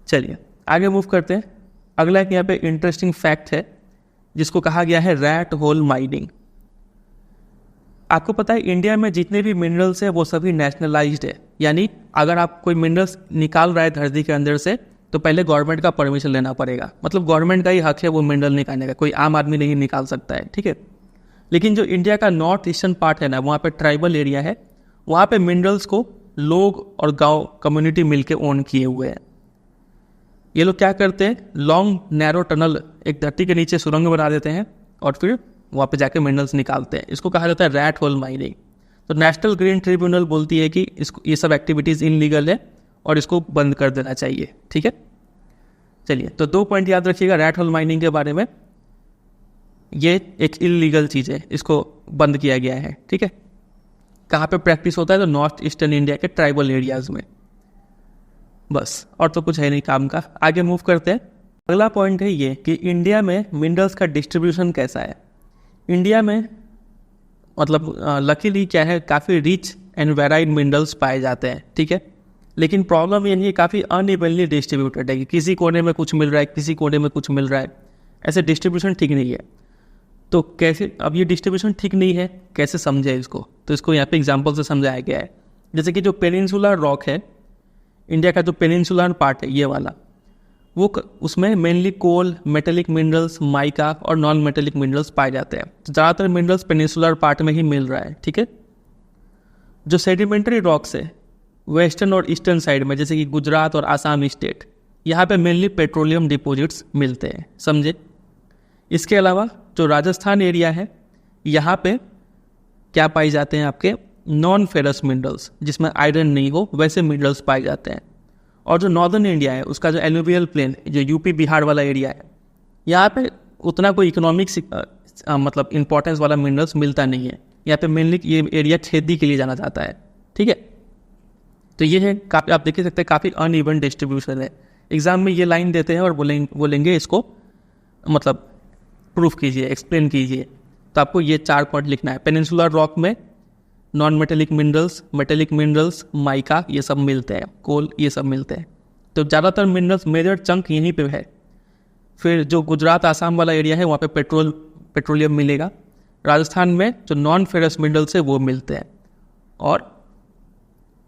चलिए आगे मूव करते हैं। अगला एक यहाँ पे इंटरेस्टिंग फैक्ट है जिसको कहा गया है रैट होल माइनिंग। आपको पता है इंडिया में जितने भी मिनरल्स है वो सभी नेशनलाइज्ड है, यानी अगर आप कोई मिनरल्स निकाल रहा है धरती के अंदर से तो पहले गवर्नमेंट का परमिशन लेना पड़ेगा। मतलब गवर्नमेंट का ही हक है वो मिनरल निकालने का, कोई आम आदमी नहीं निकाल सकता है, ठीक है। लेकिन जो इंडिया का नॉर्थ ईस्टर्न पार्ट है ना, वहाँ पे ट्राइबल एरिया है, वहाँ पे मिनरल्स को लोग और गांव कम्युनिटी मिलके ओन किए हुए हैं। ये लोग क्या करते हैं, लॉन्ग नैरो टनल एक धरती के नीचे सुरंग बना देते हैं और फिर वहाँ पे जाके मिनरल्स निकालते हैं। इसको कहा जाता है रैट होल माइनिंग। तो नेशनल ग्रीन ट्रिब्यूनल बोलती है कि इसको, ये सब एक्टिविटीज़ इनलीगल है और इसको बंद कर देना चाहिए, ठीक है। चलिए तो 2 पॉइंट याद रखिएगा रैट होल माइनिंग के बारे में। ये एक इलीगल चीज़ है, इसको बंद किया गया है, ठीक है। कहाँ पे प्रैक्टिस होता है, तो नॉर्थ ईस्टर्न इंडिया के ट्राइबल एरियाज़ में, बस। और तो कुछ है नहीं काम का। आगे मूव करते हैं। अगला पॉइंट है ये कि इंडिया में मिनरल्स का डिस्ट्रीब्यूशन कैसा है। इंडिया में मतलब लकीली क्या है, काफ़ी रिच एंड वेराइड मिनरल्स पाए जाते हैं, ठीक है। लेकिन प्रॉब्लम ये है काफ़ी अनइवनली डिस्ट्रीब्यूटेड है कि किसी कोने में कुछ मिल रहा है, किसी कोने में कुछ मिल रहा है। ऐसे डिस्ट्रीब्यूशन ठीक नहीं है। तो कैसे, अब ये डिस्ट्रीब्यूशन ठीक नहीं है, कैसे समझे इसको? तो इसको यहाँ पे एग्जाम्पल से समझाया गया है। जैसे कि जो पेनिनसुलर रॉक है, इंडिया का जो पेनिनसुलर पार्ट है ये वाला, उसमें मेनली कोल, मेटेलिक मिनरल्स, माइका और नॉन मेटेलिक मिनरल्स पाए जाते हैं। तो ज़्यादातर मिनरल्स पेनिनसुलर पार्ट में ही मिल रहा है, ठीक है। जो सेडिमेंट्री रॉक्स है वेस्टर्न और ईस्टर्न साइड में, जैसे कि गुजरात और आसाम स्टेट, यहाँ पे मेनली पेट्रोलियम डिपॉजिट्स मिलते हैं, समझे। इसके अलावा जो राजस्थान एरिया है, यहाँ पे क्या पाए जाते हैं? आपके नॉन फेरस मिनरल्स, जिसमें आयरन नहीं हो वैसे मिनरल्स पाए जाते हैं। और जो नॉर्दर्न इंडिया है, उसका जो एलुवियल प्लेन, जो यूपी बिहार वाला एरिया है, यहाँ पे उतना कोई इकोनॉमिक मतलब इंपॉर्टेंस वाला मिनरल्स मिलता नहीं है। यहाँ पे मेनली ये एरिया खेती के लिए जाना जाता है, ठीक है। तो ये है काफ़ी, आप देख सकते हैं काफ़ी अनइवन डिस्ट्रीब्यूशन है। एग्जाम में ये लाइन देते हैं और बोलेंगे इसको मतलब प्रूफ कीजिए, एक्सप्लेन कीजिए। तो आपको ये 4 पॉइंट लिखना है। पेनिनसुलर रॉक में non metallic minerals, metallic minerals, mica ये सब मिलते हैं, कोल ये सब मिलते हैं। तो ज़्यादातर मिनरल्स मेजर चंक यहीं पे है। फिर जो गुजरात आसाम वाला एरिया है, वहाँ पे पेट्रोलियम मिलेगा। राजस्थान में जो नॉन फेरस मिनरल्स है वो मिलते हैं। और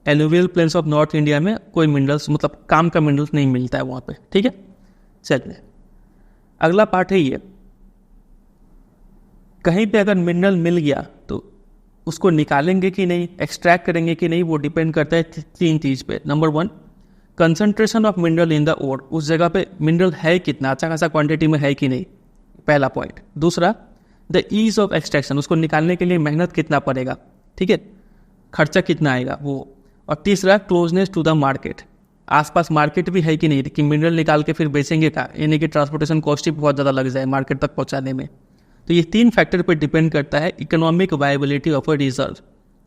alluvial plains of north India में कोई मिनरल्स, मतलब काम का मिनरल्स नहीं मिलता है वहाँ पे, ठीक है। चलिए अगला पार्ट है ये, कहीं पे अगर मिनरल मिल गया तो उसको निकालेंगे कि नहीं, एक्सट्रैक्ट करेंगे कि नहीं, वो डिपेंड करता है 3 चीज़ पे। Number 1, concentration of mineral in the ore, उस जगह पे मिनरल है कितना, अच्छा खासा क्वांटिटी में है कि नहीं, पहला पॉइंट। दूसरा, द ईज ऑफ एक्सट्रैक्शन, उसको निकालने के लिए मेहनत कितना पड़ेगा, ठीक है, खर्चा कितना आएगा वो। और तीसरा, क्लोजनेस टू द मार्केट, आसपास मार्केट भी है कि नहीं, कि मिनरल निकाल के फिर बेचेंगे का, यानी कि ट्रांसपोर्टेशन कॉस्ट ही बहुत ज़्यादा लग जाए मार्केट तक पहुँचाने में। तो ये 3 फैक्टर पर डिपेंड करता है economic viability of a reserve.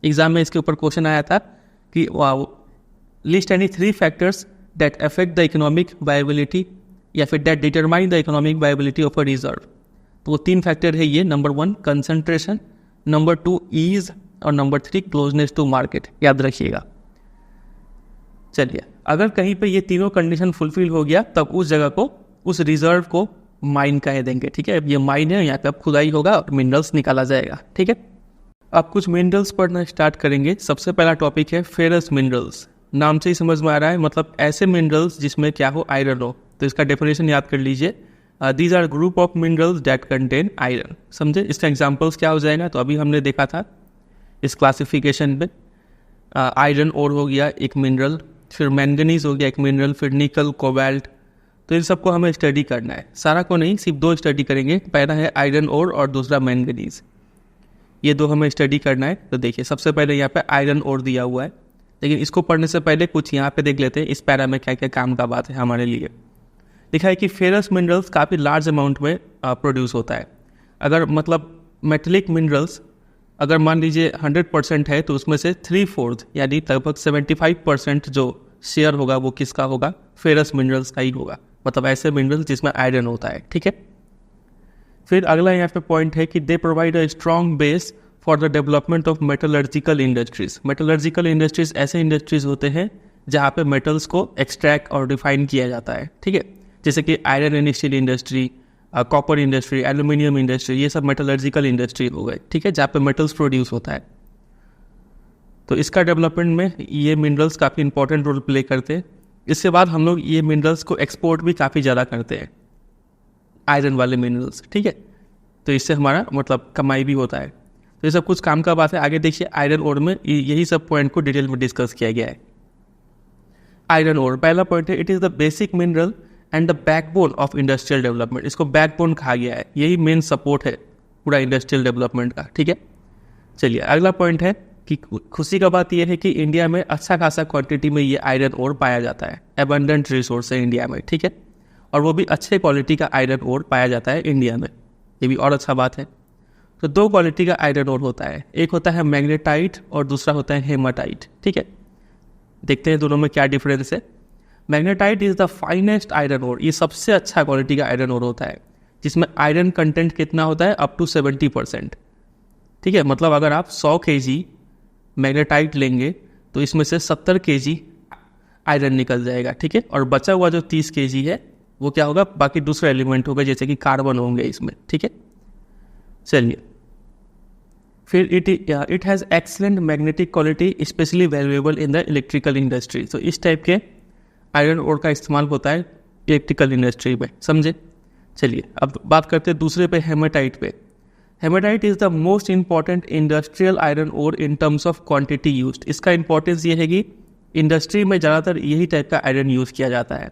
Exam में इसके ऊपर क्वेश्चन आया था कि list any 3 factors that affect the economic viability या फिर that determine the economic viability of a reserve. तो वो 3 फैक्टर है ये, नंबर 1 कंसंट्रेशन, नंबर 2 ईज और नंबर 3 क्लोजनेस टू मार्केट, याद रखिएगा। चलिए अगर कहीं पे ये तीनों कंडीशन फुलफिल हो गया तब उस जगह को, उस रिजर्व को माइन कह देंगे, ठीक है। अब ये माइन है, यहाँ पे अब खुदाई होगा और मिनरल्स निकाला जाएगा, ठीक है। अब कुछ मिनरल्स पढ़ना स्टार्ट करेंगे। सबसे पहला टॉपिक है फेरस मिनरल्स। नाम से ही समझ में आ रहा है, मतलब ऐसे मिनरल्स जिसमें क्या हो, आयरन हो। तो इसका डेफिनेशन याद कर लीजिए, these are group of minerals that contain iron, समझे। इसका एग्जाम्पल्स क्या हो जाएगा, तो अभी हमने देखा था इस क्लासिफिकेशन में, आयरन ओर हो गया एक मिनरल, फिर मैंगनीज हो गया एक मिनरल, फिर निकल, कोबाल्ट। तो इन सबको हमें स्टडी करना है, सारा को नहीं, सिर्फ 2 स्टडी करेंगे। पहला है आयरन ओर और दूसरा मैंगनीज, ये 2 हमें स्टडी करना है। तो देखिए सबसे पहले यहाँ पे आयरन ओर दिया हुआ है, लेकिन इसको पढ़ने से पहले कुछ यहाँ पे देख लेते हैं इस पैरा में क्या क्या काम का बात है हमारे लिए। लिखा है कि फेरस मिनरल्स काफ़ी लार्ज अमाउंट में प्रोड्यूस होता है। अगर मतलब मेटेलिक मिनरल्स अगर मान लीजिए 100% है, तो उसमें से 3/4 यानी लगभग 75% जो शेयर होगा वो किसका होगा, फेरस मिनरल्स का ही होगा। मतलब ऐसे मिनरल्स जिसमें आयरन होता है, ठीक है। फिर अगला यहाँ पे पॉइंट है कि they provide a strong base for the development of metallurgical industries. Metallurgical industries ऐसे इंडस्ट्रीज होते हैं जहाँ पे मेटल्स को एक्सट्रैक्ट और रिफाइन किया जाता है, ठीक है। जैसे कि iron and steel industry, copper industry, aluminium industry, ये सब मेटलर्जिकल इंडस्ट्री हो गए, ठीक है, जहाँ पे मेटल्स प्रोड्यूस होता है। तो इसका डेवलपमेंट में ये मिनरल्स काफ़ी इंपॉर्टेंट रोल प्ले करते हैं। इसके बाद हम लोग ये मिनरल्स को एक्सपोर्ट भी काफ़ी ज़्यादा करते हैं, आयरन वाले मिनरल्स, ठीक है। तो इससे हमारा मतलब कमाई भी होता है। तो ये सब कुछ काम का बात है। आगे देखिए आयरन ओर में यही सब पॉइंट को डिटेल में डिस्कस किया गया है। आयरन ओर पहला पॉइंट है, it is the basic mineral and the backbone of industrial development. इसको बैकबोन कहा गया है, यही मेन सपोर्ट है पूरा इंडस्ट्रियल डेवलपमेंट का, ठीक है। चलिए अगला पॉइंट है कि खुशी का बात यह है कि इंडिया में अच्छा खासा क्वांटिटी में ये आयरन ओर पाया जाता है। एबंडेंट रिसोर्स है इंडिया में, ठीक है, और वो भी अच्छे क्वालिटी का आयरन ओर पाया जाता है इंडिया में, ये भी और अच्छा बात है। तो 2 क्वालिटी का आयरन ओर होता है, एक होता है मैग्नेटाइट और दूसरा होता है हेमाटाइट, ठीक है। देखते हैं दोनों में क्या डिफरेंस है। Magnetite is the finest iron ore, ये सबसे अच्छा क्वालिटी का आयरन ओर होता है, जिसमें आयरन कंटेंट कितना होता है, अप टू 70%, ठीक है। मतलब अगर आप 100 kg मैग्नेटाइट लेंगे तो इसमें से 70 kg आयरन निकल जाएगा, ठीक है। और बचा हुआ जो 30 kg है वो क्या होगा, बाकी दूसरा एलिमेंट होगा जैसे कि कार्बन होंगे इसमें, ठीक है। चलिए, फिर it has excellent magnetic quality specially valuable in the electrical industry. तो इस टाइप के आयरन ओर का इस्तेमाल होता है इलेक्ट्रिकल इंडस्ट्री में, समझे। चलिए अब बात करते हैं दूसरे पे, हेमेटाइट पे। Hematite is the most important industrial iron ore in terms of quantity used. इसका इंपॉर्टेंस ये है कि इंडस्ट्री में ज़्यादातर यही टाइप का आयरन यूज़ किया जाता है।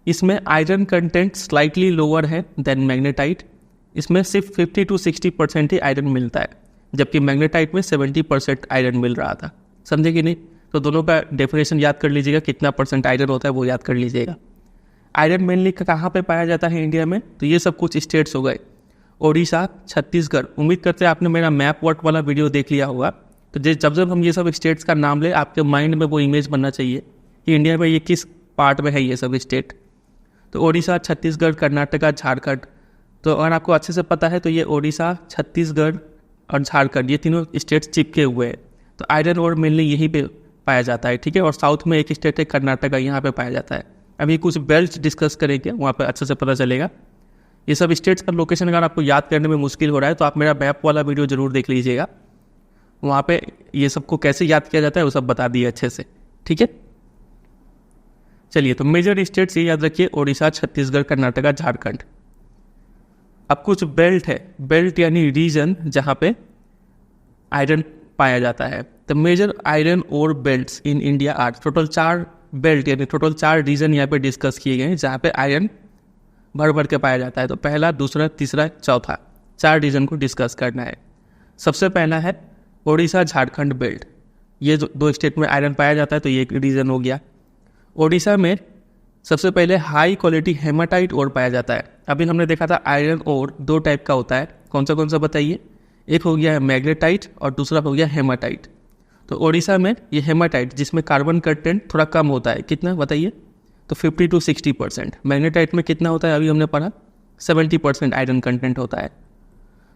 इसमें आयरन कंटेंट स्लाइटली लोअर है देन मैग्नेटाइट। इसमें सिर्फ 50 to 60% ही आयरन मिलता है, जबकि मैग्नेटाइट में 70% आयरन मिल रहा था, समझे कि नहीं। तो दोनों का डेफिनेशन याद कर लीजिएगा, कितना परसेंट आयरन होता है वो याद कर लीजिएगा। आयरन मेनली कहाँ पे पाया जाता है इंडिया में, तो ये सब कुछ स्टेट्स हो गए, ओडिशा, छत्तीसगढ़। उम्मीद करते हैं आपने मेरा मैप वर्क वाला वीडियो देख लिया होगा। तो जब हम ये सब स्टेट्स का नाम ले, आपके माइंड में वो इमेज बनना चाहिए कि इंडिया में ये किस पार्ट में है ये सब स्टेट। तो ओडिशा, छत्तीसगढ़, कर्नाटका, झारखंड। तो अगर आपको अच्छे से पता है तो ये ओडिशा, छत्तीसगढ़ और झारखंड, ये तीनों स्टेट्स चिपके हुए हैं। तो आयरन ओर मेनली यहीं पे पाया जाता है, ठीक है। और साउथ में एक स्टेट है कर्नाटका, यहाँ पे पाया जाता है। अभी कुछ बेल्ट डिस्कस करेंगे, वहाँ पे अच्छे से पता चलेगा। ये सब स्टेट्स का लोकेशन अगर आपको याद करने में मुश्किल हो रहा है तो आप मेरा मैप वाला वीडियो जरूर देख लीजिएगा, वहाँ पे ये सबको कैसे याद किया जाता है वो सब बता दिए अच्छे से, ठीक है। चलिए, तो मेजर स्टेट्स ये याद रखिए, ओडिशा, छत्तीसगढ़, कर्नाटका, झारखंड। अब कुछ बेल्ट है, बेल्ट यानी रीजन जहाँ पे आयरन पाया जाता है। The major iron ore belts in India are, total 4 belt यानी टोटल 4 रीजन यहाँ पे डिस्कस किए गए हैं जहाँ पे आयरन भर भर के पाया जाता है। तो पहला, दूसरा, तीसरा, चौथा, 4 रीजन को डिस्कस करना है। सबसे पहला है ओडिशा झारखंड बेल्ट। ये जो 2 स्टेट में आयरन पाया जाता है, तो ये एक रीजन हो गया। ओडिशा में सबसे पहले हाई क्वालिटी हेमाटाइट ओर पाया जाता है। अभी हमने देखा था आयरन ओर 2 टाइप का होता है, कौन सा बताइए। एक हो गया मैग्नेटाइट और दूसरा हो गया हेमाटाइट। तो ओडिशा में ये हेमाटाइट जिसमें कार्बन कंटेंट थोड़ा कम होता है, कितना बताइए, तो 50 to 60%। मैग्नेटाइट में कितना होता है, अभी हमने पढ़ा 70% आयरन कंटेंट होता है।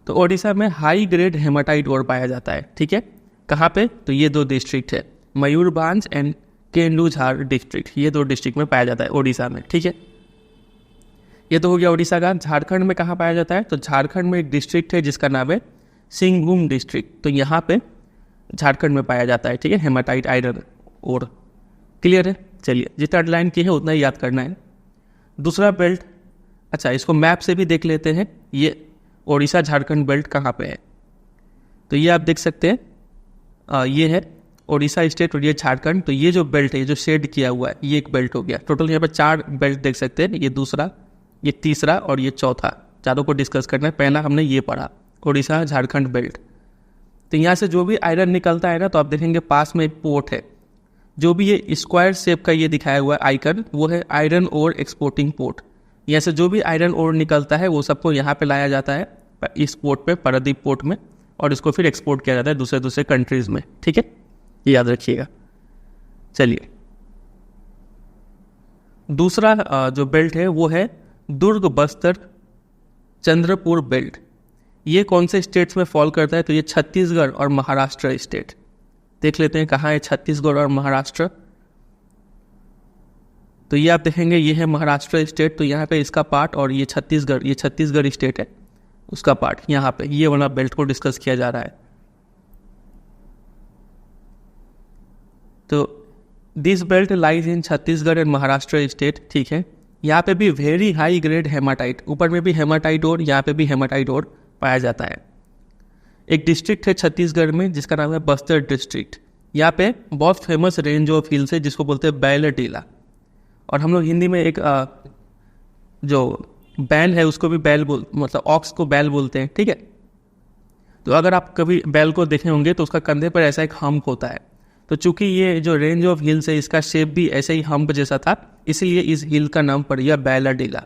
तो ओडिशा में हाई ग्रेड हेमाटाइट ओर पाया जाता है, ठीक है। कहाँ पे, तो ये 2 डिस्ट्रिक्ट है, मयूरभंज एंड केंदुझार डिस्ट्रिक्ट, ये 2 डिस्ट्रिक्ट में पाया जाता है ओडिशा में, ठीक है। ये तो हो गया ओडिशा का। झारखंड में कहाँ पाया जाता है, तो झारखंड में एक डिस्ट्रिक्ट है जिसका नाम है सिंहभूम डिस्ट्रिक्ट। तो यहाँ पे झारखंड में पाया जाता है, ठीक है, हेमाटाइट आयरन ओर। क्लियर है। चलिए, जितना लाइन की है उतना ही याद करना है। दूसरा बेल्ट, अच्छा इसको मैप से भी देख लेते हैं, ये ओडिशा झारखंड बेल्ट कहाँ पे है। तो ये आप देख सकते हैं, ये है ओडिशा स्टेट और ये झारखंड। तो ये जो बेल्ट है, ये जो शेड किया हुआ है, ये एक बेल्ट हो गया। टोटल यहाँ पे 4 बेल्ट देख सकते हैं, ये दूसरा, ये तीसरा और ये चौथा। चारों को डिस्कस करना है। पहला हमने ये पढ़ा, ओडिशा झारखंड बेल्ट। तो यहाँ से जो भी आयरन निकलता है ना, तो आप देखेंगे पास में एक पोर्ट है, जो भी ये स्क्वायर शेप का ये दिखाया हुआ है आइकन, वो है आयरन ओर एक्सपोर्टिंग पोर्ट। यहाँ से जो भी आयरन ओर निकलता है वो सबको यहाँ पे लाया जाता है इस पोर्ट पे, पारादीप पोर्ट में, और इसको फिर एक्सपोर्ट किया जाता है दूसरे कंट्रीज में, ठीक है, ये याद रखिएगा। चलिए, दूसरा जो बेल्ट है वो है दुर्ग बस्तर चंद्रपुर बेल्ट। ये कौन से स्टेट्स में फॉल करता है, तो ये छत्तीसगढ़ और महाराष्ट्र स्टेट। देख लेते हैं कहाँ है छत्तीसगढ़ और महाराष्ट्र। तो ये आप देखेंगे, ये है महाराष्ट्र स्टेट। तो यहाँ पे इसका पार्ट, और ये छत्तीसगढ़ स्टेट है, उसका पार्ट यहाँ पे, ये वाला बेल्ट को डिस्कस किया जा रहा है। तो this belt lies in Chhattisgarh and Maharashtra state, ठीक है। यहाँ पे भी वेरी हाई ग्रेड हेमाटाइट, ऊपर में भी हेमाटाइट और यहाँ पे भी हेमाटाइट और पाया जाता है। एक डिस्ट्रिक्ट है छत्तीसगढ़ में जिसका नाम है बस्तर डिस्ट्रिक्ट। यहाँ पे बहुत फेमस रेंज ऑफ हिल्स है जिसको बोलते हैं बैलडीला, और हम लोग हिंदी में एक जो बैल है उसको भी मतलब ऑक्स को बैल बोलते हैं, ठीक है। तो अगर आप कभी बैल को देखे होंगे तो उसका कंधे पर ऐसा एक हम्प होता है। तो चूंकि ये जो रेंज ऑफ हिल्स है इसका शेप भी ऐसे ही हम्प जैसा था, इसीलिए इस हिल का नाम पड़ गया बैलडीला,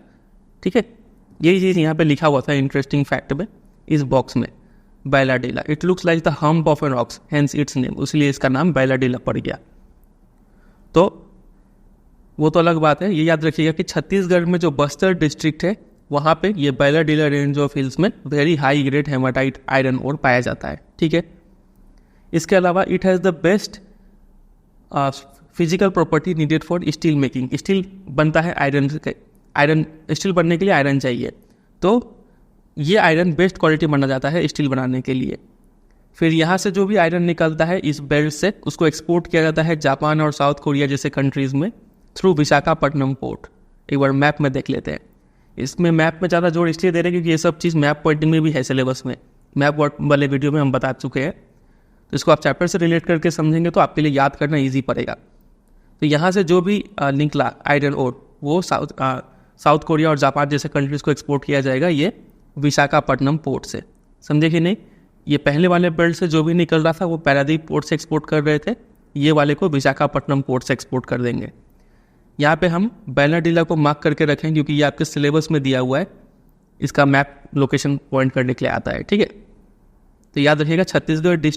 ठीक है। यही चीज़ यहाँ पे लिखा हुआ था इंटरेस्टिंग फैक्ट में, इस बॉक्स में, Bailadila. It looks like the hump of an ox, hence it's name, इसलिए इसका नाम बैलाडीला पड़ गया। तो वो तो अलग बात है, ये याद रखिएगा कि छत्तीसगढ़ में जो बस्तर डिस्ट्रिक्ट है वहाँ पे ये बैलाडीला रेंज ऑफ हिल्स में very high grade hematite iron ore पाया जाता है, ठीक है। इसके अलावा it has the best physical property needed for steel making. Steel बनता है आयरन आयरन, स्टील बनने के लिए आयरन चाहिए, तो ये आयरन बेस्ट क्वालिटी माना जाता है स्टील बनाने के लिए। फिर यहाँ से जो भी आयरन निकलता है इस बेल्ट से, उसको एक्सपोर्ट किया जाता है जापान और साउथ कोरिया जैसे कंट्रीज़ में थ्रू विशाखापट्टनम पोर्ट। एक बार मैप में देख लेते हैं। इसमें मैप में ज़्यादा जोर इसलिए दे रहे हैं क्योंकि ये सब चीज़ मैप पॉइंटिंग में भी है सिलेबस में, मैप वाले वीडियो में हम बता चुके हैं। तो इसको आप चैप्टर से रिलेट करके समझेंगे तो आपके लिए याद करना ईजी पड़ेगा। तो यहाँ से जो भी निकला आयरन ओर वो साउथ कोरिया और जापान जैसे कंट्रीज़ को एक्सपोर्ट किया जाएगा ये विशाखापट्टनम पोर्ट से। समझे कि नहीं? ये पहले वाले बेल्ट से जो भी निकल रहा था वो पारादीप पोर्ट से एक्सपोर्ट कर रहे थे, ये वाले को विशाखापट्टनम पोर्ट से एक्सपोर्ट कर देंगे। यहाँ पे हम बैलाडीला को मार्क करके रखें क्योंकि ये आपके सिलेबस में दिया हुआ है, इसका मैप लोकेशन पॉइंट करने के लिए आता है, ठीक है। तो याद रखिएगा छत्तीसगढ़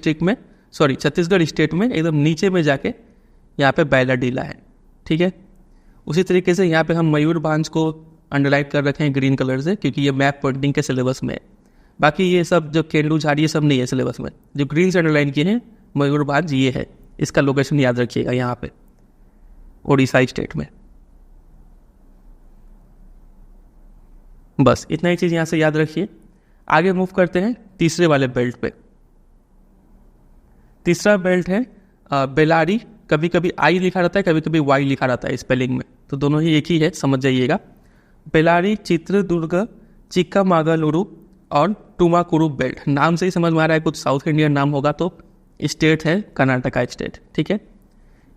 स्टेट में एकदम नीचे में जाके यहाँ पे बैलाडीला है, ठीक है। उसी तरीके से यहाँ पे हम मयूरभांज को अंडरलाइन कर रखे हैं ग्रीन कलर से क्योंकि ये मैप पॉइंटिंग के सिलेबस में है। बाकी ये सब जो केंदू झाड़ी ये सब नहीं है सिलेबस में, जो ग्रीन से अंडरलाइन किए हैं मयूरभांज ये है, इसका लोकेशन याद रखिएगा यहाँ पे उड़ीसा स्टेट में। बस इतना ही चीज़ यहाँ से याद रखिए। आगे मूव करते हैं तीसरे वाले बेल्ट पे। तीसरा बेल्ट है बेलारी, कभी कभी आई लिखा रहता है, कभी कभी वाई लिखा रहता है स्पेलिंग में, तो दोनों ही एक ही है, समझ जाइएगा। बेलारी, चित्रदुर्ग, चिक्कामागलुरु और टुमाकुरु बेल्ट, नाम से ही समझ में आ रहा है कुछ साउथ इंडियन नाम होगा, तो स्टेट है कर्नाटका स्टेट, ठीक है।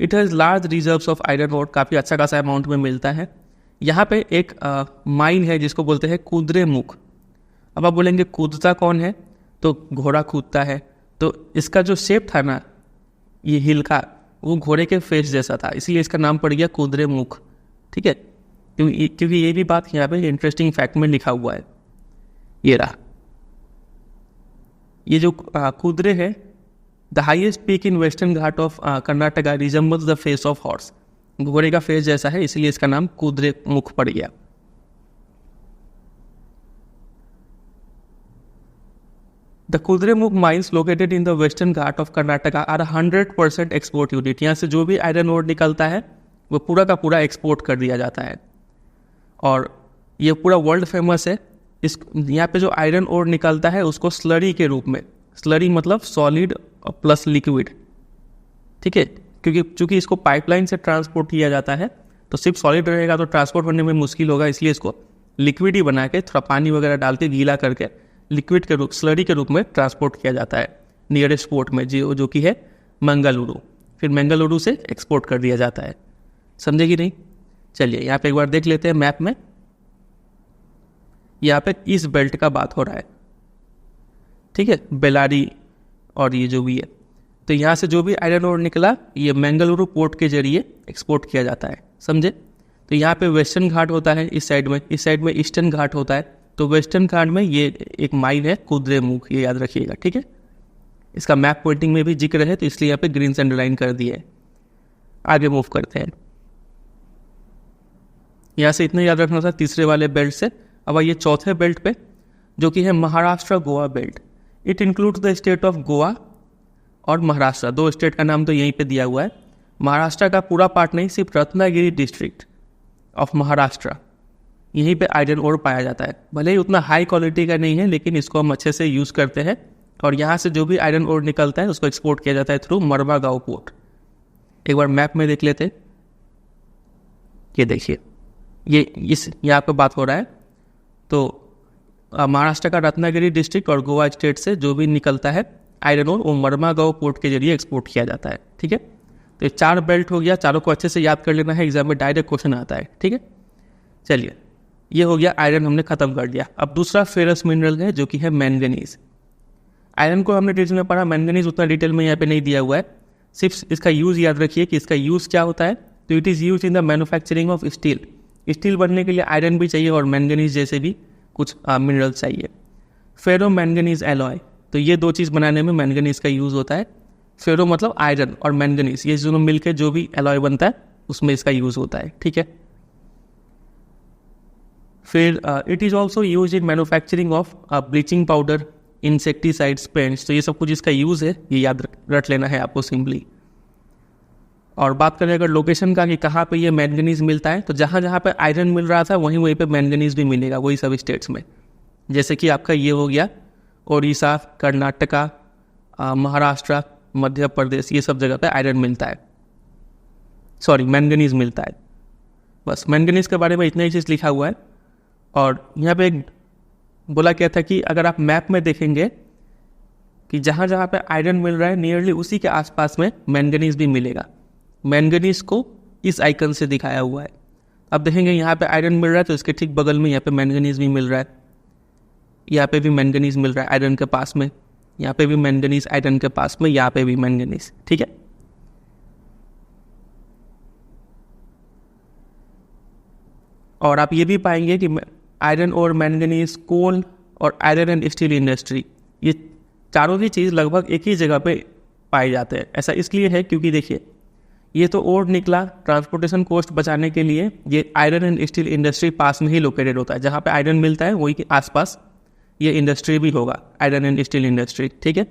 It has large reserves of iron ore, काफ़ी अच्छा खासा अमाउंट में मिलता है। यहाँ पे एक माइन है जिसको बोलते हैं कुद्रेमुख। अब आप बोलेंगे कूदता कौन है, तो घोड़ा कूदता है, तो इसका जो शेप था ना ये हिल का, वो घोड़े के फेस जैसा था, इसलिए इसका नाम पड़ गया कुद्रेमुख, ठीक है। क्योंकि ये भी बात यहाँ पे इंटरेस्टिंग फैक्ट में लिखा हुआ है, ये रहा। ये जो कुद्रे है, the highest peak in western घाट of Karnataka resembles the face of horse, घोड़े का फेस जैसा है इसलिए इसका नाम कुद्रेमुख पड़ गया। The Kudremukh mines located in the western घाट of Karnataka are 100% export unit. यहाँ से जो भी आयरन ओर निकलता है वो पूरा का पूरा एक्सपोर्ट कर दिया जाता है और ये पूरा वर्ल्ड फेमस है। इस यहाँ पे जो आयरन ओर निकलता है उसको स्लरी के रूप में, स्लरी मतलब सॉलिड प्लस लिक्विड, ठीक है, क्योंकि चूंकि इसको पाइपलाइन से ट्रांसपोर्ट किया जाता है तो सिर्फ सॉलिड रहेगा तो ट्रांसपोर्ट करने में मुश्किल होगा, इसलिए इसको लिक्विड ही बना के थोड़ा पानी वगैरह डाल के गीला करके लिक्विड के रूप, स्लरी के रूप में ट्रांसपोर्ट किया जाता है नियरेस्ट पोर्ट में जो कि है मंगलुरु। फिर मंगलुरु से एक्सपोर्ट कर दिया जाता है। समझे कि नहीं? चलिए यहाँ पे एक बार देख लेते हैं मैप में। यहाँ पे इस बेल्ट का बात हो रहा है, ठीक है, बेलारी और ये जो भी है। तो यहाँ से जो भी आयरन ओर निकला ये मंगलुरु पोर्ट के जरिए एक्सपोर्ट किया जाता है। समझे? तो यहाँ पे वेस्टर्न घाट होता है इस साइड में ईस्टर्न घाट होता है। तो वेस्टर्न घाट में ये एक माइन है कुद्रेमुख, ये याद रखिएगा, ठीक है। इसका मैप पॉइंटिंग में भी जिक्र है तो इसलिए यहाँ पे ग्रीन से अंडरलाइन कर दिए है। आगे मूव करते हैं। यहाँ से इतना याद रखना था तीसरे वाले बेल्ट से। अब आइए चौथे बेल्ट पे जो कि है Maharashtra Goa belt. It includes the state of Goa और महाराष्ट्र, दो स्टेट का नाम तो यहीं पे दिया हुआ है। महाराष्ट्र का पूरा पार्ट नहीं, सिर्फ रत्नागिरी डिस्ट्रिक्ट ऑफ महाराष्ट्र, यहीं पे आयरन ओर पाया जाता है। भले ही उतना हाई क्वालिटी का नहीं है लेकिन इसको हम अच्छे से यूज़ करते हैं और यहाँ से जो भी आयरन ओर निकलता है उसको एक्सपोर्ट किया जाता है थ्रू मरवागांव पोर्ट। एक बार मैप में देख लेते हैं। ये देखिए, ये इस यहाँ पे बात हो रहा है। तो महाराष्ट्र का रत्नागिरी डिस्ट्रिक्ट और गोवा स्टेट से जो भी निकलता है आयरन ओर वो मरवागांव पोर्ट के जरिए एक्सपोर्ट किया जाता है, ठीक है। तो ये 4 बेल्ट हो गया, चारों को अच्छे से याद कर लेना है, एग्जाम में डायरेक्ट क्वेश्चन आता है, ठीक है। चलिए, ये हो गया आयरन, हमने खत्म कर दिया। अब दूसरा फेरस मिनरल है जो कि है मैंगनीज। आयरन को हमने डिटेल में पढ़ा, मैंगनीज उतना डिटेल में यहाँ पे नहीं दिया हुआ है, सिर्फ इसका यूज़ याद रखिए कि इसका यूज़ क्या होता है। तो it is use in the manufacturing of steel. Steel बनने के लिए आयरन भी चाहिए और मैंगनीज जैसे भी कुछ मिनरल चाहिए। फेरो मैंगनीज एलॉय, तो ये 2 चीज़ बनाने में मैंगनीज का यूज़ होता है। फेरो मतलब आयरन और मैंगनीज, ये दोनों मिलकर जो भी एलॉय बनता है उसमें इसका यूज़ होता है, ठीक है। फिर it is also use in manufacturing of bleaching powder, insecticides, paints. तो ये सब कुछ इसका यूज़ है, ये याद रख लेना है आपको सिंपली। और बात करें अगर लोकेशन का कि कहाँ पे ये मैंगनीज मिलता है, तो जहाँ जहाँ पे आयरन मिल रहा था वहीं वहीं पे मैंगनीज भी मिलेगा, वही सब स्टेट्स में। जैसे कि आपका ये हो गया उड़ीसा, कर्नाटका, महाराष्ट्र, मध्य प्रदेश, ये सब जगह पे आयरन मिलता है, सॉरी मैंगनीज मिलता है। बस मैंगनीज के बारे में इतना ही चीज़ लिखा हुआ है। और यहाँ पे एक बोला क्या था कि अगर आप मैप में देखेंगे कि जहाँ जहाँ पे आयरन मिल रहा है नियरली उसी के आसपास में मैंगनीज भी मिलेगा। मैंगनीज को इस आइकन से दिखाया हुआ है। अब देखेंगे यहाँ पे आयरन मिल रहा है तो इसके ठीक बगल में यहाँ पे मैंगनीज भी मिल रहा है, यहाँ पे भी मैंगनीज मिल रहा है आयरन के पास में, यहाँ पे भी मैंगनीज आयरन के पास में, यहाँ पे भी मैंगनीज। ठीक है, और आप ये भी पाएंगे कि आयरन और मैंगनीज, कोल और आयरन एंड स्टील इंडस्ट्री, ये चारों ही चीज़ लगभग एक ही जगह पे पाए जाते हैं। ऐसा इसलिए है क्योंकि देखिए ये तो और निकला, ट्रांसपोर्टेशन कॉस्ट बचाने के लिए ये आयरन एंड स्टील इंडस्ट्री पास में ही लोकेटेड होता है। जहाँ पे आयरन मिलता है वही के आसपास ये इंडस्ट्री भी होगा, आयरन एंड स्टील इंडस्ट्री। ठीक है,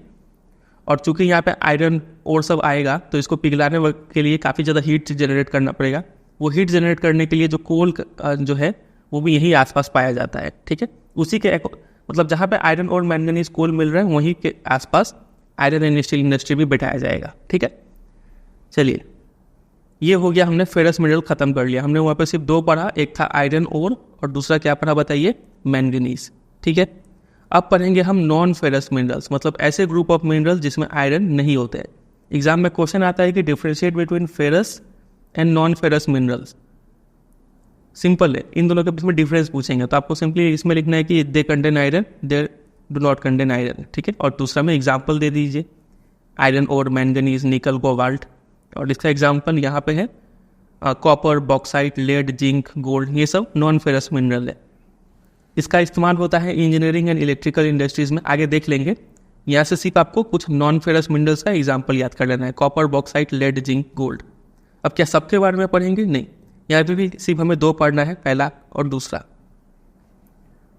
और चूंकि यहाँ पे आयरन और सब आएगा तो इसको पिघलाने के लिए काफ़ी ज़्यादा हीट जनरेट करना पड़ेगा। वो हीट जनरेट करने के लिए जो कोल जो है वो भी यही आसपास पाया जाता है। ठीक है, उसी के मतलब जहाँ पे आयरन और मैंगनीज कोल मिल रहा है वहीं के आसपास आयरन एंड स्टील इंडस्ट्री भी बैठाया जाएगा। ठीक है, चलिए ये हो गया, हमने फेरस मिनरल खत्म कर लिया। हमने वहाँ पे सिर्फ दो पढ़ा, एक था आयरन और दूसरा क्या पढ़ा बताइए, मैंगनीज। ठीक है, अब पढ़ेंगे हम नॉन फेरस मिनरल्स, मतलब ऐसे ग्रुप ऑफ मिनरल्स जिसमें आयरन नहीं होते हैं। एग्जाम में क्वेश्चन आता है कि differentiate between ferrous and non ferrous minerals. Simple है, इन दोनों के बीच में डिफरेंस पूछेंगे तो आपको सिंपली इसमें लिखना है कि they contain iron, they do not contain iron. ठीक है, और दूसरा में एग्जाम्पल दे दीजिए, आयरन और मैंगनीज, निकल, कोबाल्ट, और इसका एग्जाम्पल यहाँ पे है copper, bauxite, lead, zinc, gold, ये सब नॉन फेरस मिनरल है। इसका इस्तेमाल होता है इंजीनियरिंग एंड इलेक्ट्रिकल इंडस्ट्रीज में, आगे देख लेंगे। यहाँ से सिर्फ आपको कुछ नॉन फेरस मिनरल्स का एग्जाम्पल याद कर लेना है, copper, bauxite, lead, zinc, gold. अब क्या सबके बारे में पढ़ेंगे? नहीं, यहाँ पे भी सिर्फ हमें दो पढ़ना है, पहला और दूसरा,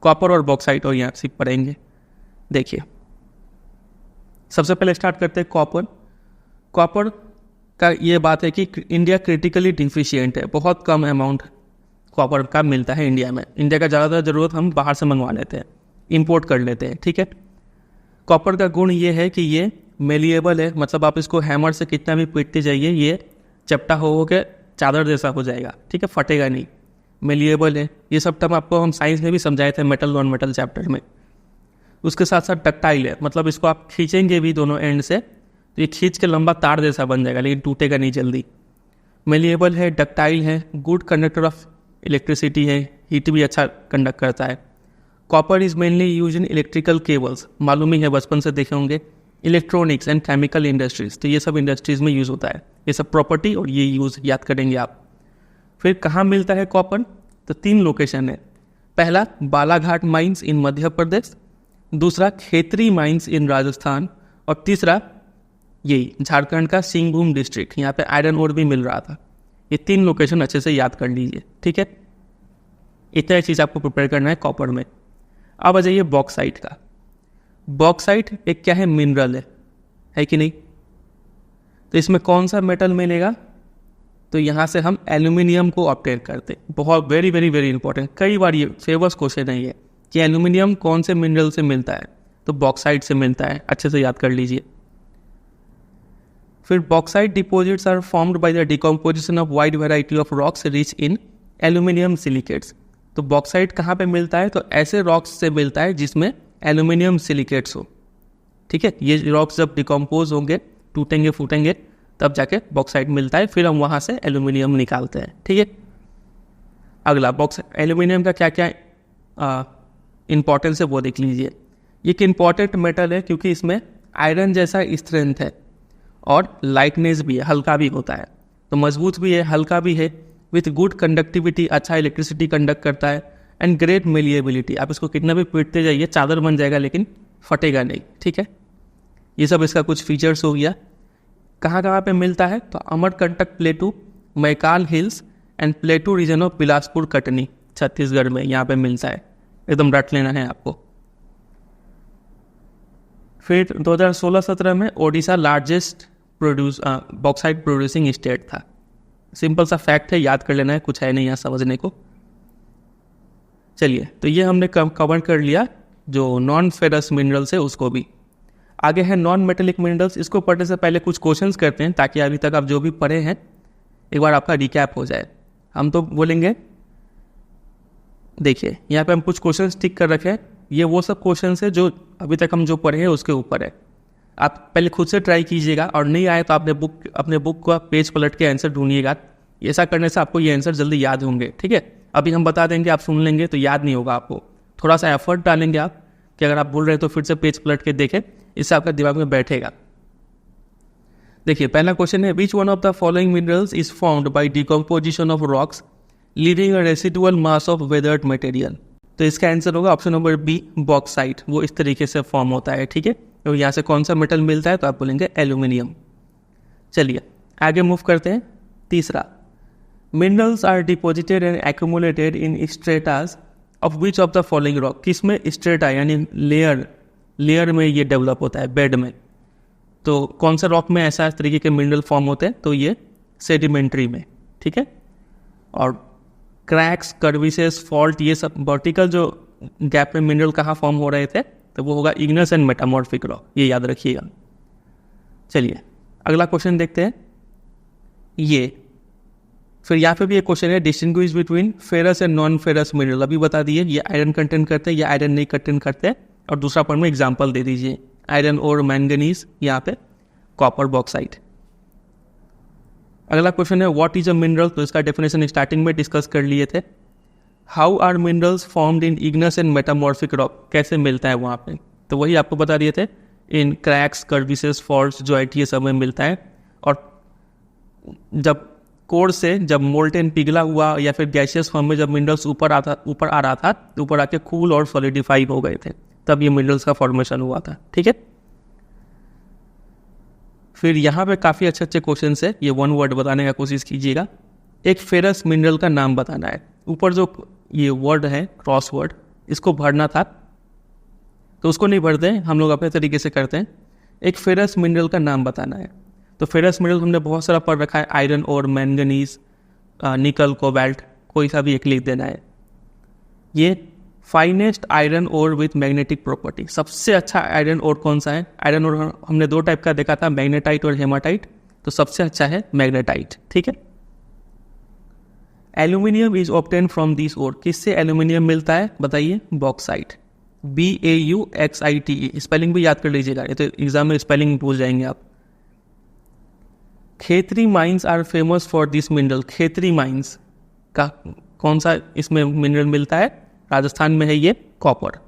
कॉपर और बॉक्साइट, और यहाँ सिर्फ पढ़ेंगे। देखिए सबसे पहले स्टार्ट करते हैं कॉपर। कॉपर का ये बात है कि इंडिया क्रिटिकली डिफिशियंट है, बहुत कम अमाउंट कॉपर का मिलता है इंडिया में। इंडिया का ज़्यादातर ज़रूरत हम बाहर से मंगवा लेते हैं, इंपोर्ट कर लेते हैं। ठीक है, कॉपर का गुण ये है कि ये मेलिएबल है, मतलब आप इसको हैमर से कितना भी पीटते जाइए ये चपटा हो के चादर जैसा हो जाएगा। ठीक है, फटेगा नहीं, मेलिएबल है। ये सब टर्म आपको हम साइंस में भी समझाए थे मेटल नॉन मेटल चैप्टर में। उसके साथ साथ डक्टाइल है, मतलब इसको आप खींचेंगे भी दोनों एंड से तो ये खींच के लंबा तार जैसा बन जाएगा, लेकिन टूटेगा नहीं जल्दी। मेलिएबल है, डक्टाइल है, गुड कंडक्टर ऑफ इलेक्ट्रिसिटी है, हीट भी अच्छा कंडक्ट करता है। Copper is mainly use in electrical cables, मालूम ही है, बचपन से देखे होंगे। इलेक्ट्रॉनिक्स एंड केमिकल इंडस्ट्रीज, तो ये सब इंडस्ट्रीज में यूज़ होता है। ये सब प्रॉपर्टी और ये यूज़ याद करेंगे आप। फिर कहाँ मिलता है कॉपर? तो 3 लोकेशन है। पहला बालाघाट माइंस इन मध्य प्रदेश, दूसरा खेतरी माइंस इन राजस्थान, और तीसरा यही झारखंड का सिंहभूम डिस्ट्रिक्ट, यहाँ पे आयरन ओर भी मिल रहा था। ये 3 लोकेशन अच्छे से याद कर लीजिए। ठीक है, इतना चीज़ आपको प्रिपेयर करना है कॉपर में। अब आ जाइए बॉक्साइट का। बॉक्साइट एक क्या है, मिनरल है कि नहीं? तो इसमें कौन सा मेटल मिलेगा? तो यहाँ से हम एल्यूमिनियम को ऑब्टेन करते, बहुत वेरी वेरी वेरी इंपॉर्टेंट। कई बार ये फेमस क्वेश्चन है ये कि एल्यूमिनियम कौन से मिनरल से मिलता है, तो बॉक्साइट से मिलता है, अच्छे से याद कर लीजिए। फिर bauxite deposits are formed by the decomposition of wide variety of rocks rich in aluminium silicates. तो बॉक्साइट कहाँ पे मिलता है? तो ऐसे रॉक्स से मिलता है जिसमें एल्यूमिनियम सिलिकेट्स हो। ठीक है, ये रॉक्स जब डिकम्पोज होंगे, टूटेंगे फूटेंगे, तब जाके बॉक्साइट मिलता है, फिर हम वहाँ से एल्यूमिनियम निकालते हैं। ठीक है, अगला एल्यूमिनियम का क्या क्या इंपॉर्टेंस है वो देख लीजिए। ये एक इम्पॉर्टेंट मेटल है क्योंकि इसमें आयरन जैसा स्ट्रेंथ है और लाइटनेस भी है, हल्का भी होता है, तो मजबूत भी है, हल्का भी है, विथ गुड कंडक्टिविटी, अच्छा इलेक्ट्रिसिटी कंडक्ट करता है, एंड ग्रेट मेलिएबिलिटी। आप इसको कितना भी पीटते जाइए चादर बन जाएगा लेकिन फटेगा नहीं। ठीक है, ये सब इसका कुछ फीचर्स हो गया। कहाँ कहाँ पे मिलता है? तो Amarkantak plateau, Maikal hills and plateau region of Bilaspur Katni, Chhattisgarh में यहाँ पे मिलता है, एकदम रट लेना है आपको। फिर 2016-17 में Odisha largest bauxite producing state था। सिंपल सा फैक्ट है, याद कर लेना है, कुछ है नहीं यहाँ समझने को। चलिए, तो ये हमने कवर कर लिया जो नॉन फेरस मिनरल्स है उसको भी। आगे है नॉन मेटेलिक मिनरल्स। इसको पढ़ने से पहले कुछ क्वेश्चंस करते हैं ताकि अभी तक आप जो भी पढ़े हैं एक बार आपका रिकैप हो जाए। हम तो बोलेंगे, देखिए यहाँ पे हम कुछ क्वेश्चंस टिक कर रखे हैं, ये वो सब क्वेश्चंस है जो अभी तक हम जो पढ़े हैं उसके ऊपर है। आप पहले खुद से ट्राई कीजिएगा और नहीं आए तो अपने बुक का पेज पलट के आंसर ढूंढिएगा। ऐसा करने से आपको ये आंसर जल्दी याद होंगे, ठीक है। अभी हम बता देंगे, आप सुन लेंगे तो याद नहीं होगा आपको। थोड़ा सा एफर्ट डालेंगे आप कि अगर आप भूल रहे हैं तो फिर से पेज पलट के देखें, इससे आपका दिमाग में बैठेगा। देखिए पहला क्वेश्चन है, which one of the following minerals is formed by decomposition of rocks leaving a residual mass of weathered material. तो इसका आंसर होगा ऑप्शन नंबर बी, बॉक्साइट। वो इस तरीके से फॉर्म होता है, ठीक है। तो यहाँ से कौन सा मेटल मिलता है तो आप बोलेंगे एल्यूमिनियम। चलिए आगे मूव करते हैं। तीसरा, minerals are deposited and accumulated in stratas of which of the following rock. किसमें? स्ट्रेटा यानी लेयर में ये डेवलप होता है, बेड में। तो कौन सा रॉक में ऐसा तरीके के मिनरल फॉर्म होते हैं? तो ये सेडिमेंट्री में, ठीक है। और क्रैक्स, कर्विसेस, फॉल्ट, ये सब वर्टिकल जो गैप में मिनरल कहाँ फॉर्म हो रहे थे तो वो होगा इग्नस एंड मेटामॉर्फिक रॉक, ये याद रखिएगा। चलिए अगला क्वेश्चन देखते हैं। ये फिर यहाँ पे भी एक क्वेश्चन है, distinguish between ferrous and non ferrous mineral. अभी बता दिए ये आयरन कंटेंट करते हैं या आयरन नहीं कंटेंट करते हैं, और दूसरा पॉइंट में एग्जाम्पल दे दीजिए, आयरन और मैंगनीज, यहाँ पे कॉपर, बॉक्साइट। अगला क्वेश्चन है, व्हाट इज अ मिनरल। तो इसका डेफिनेशन स्टार्टिंग में डिस्कस कर लिए थे। How are minerals formed in igneous and metamorphic rock, कैसे मिलता है वहाँ पे, तो वही आपको बता दिए थे। इन क्रैक्स, कर्विसेस, फॉल्ट्स, जॉइंट, ये सब में मिलता है। और जब कोर से जब मोल्टेन पिघला हुआ या फिर गैसियस फॉर्म में जब मिनरल्स ऊपर आ रहा था तो ऊपर आके कूल और सॉलिडिफाई हो गए थे, तब ये मिनरल्स का फॉर्मेशन हुआ था, ठीक है। फिर यहाँ पे काफ़ी अच्छे अच्छे क्वेश्चन है, ये वन वर्ड बताने का कोशिश कीजिएगा। एक फेरस मिनरल का नाम बताना है। ऊपर जो ये वर्ड है क्रॉस वर्ड, इसको भरना था तो उसको नहीं भरते हैं, हम लोग अपने तरीके से करते हैं। एक फेरस मिनरल का नाम बताना है। तो फेरस मिनरल हमने बहुत सारा पढ़ रखा है, आयरन और मैंगनीज, निकल, कोबाल्ट, कोई सा भी एक लिख देना है। ये finest iron ore with magnetic property, सबसे अच्छा आयरन ओर कौन सा है? आयरन ओर हमने दो टाइप का देखा था, मैग्नेटाइट और हेमाटाइट, तो सबसे अच्छा है मैग्नेटाइट, ठीक है। Aluminium is obtain from this ore, किससे एल्यूमिनियम मिलता है बताइए? बॉक्साइट, BAUXITE, स्पेलिंग भी याद कर लीजिएगा, ये तो एग्जाम में स्पेलिंग भूल जाएंगे आप। Khetri mines are famous for this mineral, Khetri mines का कौन सा इसमें मिनरल मिलता है? राजस्थान में है ये कॉपर।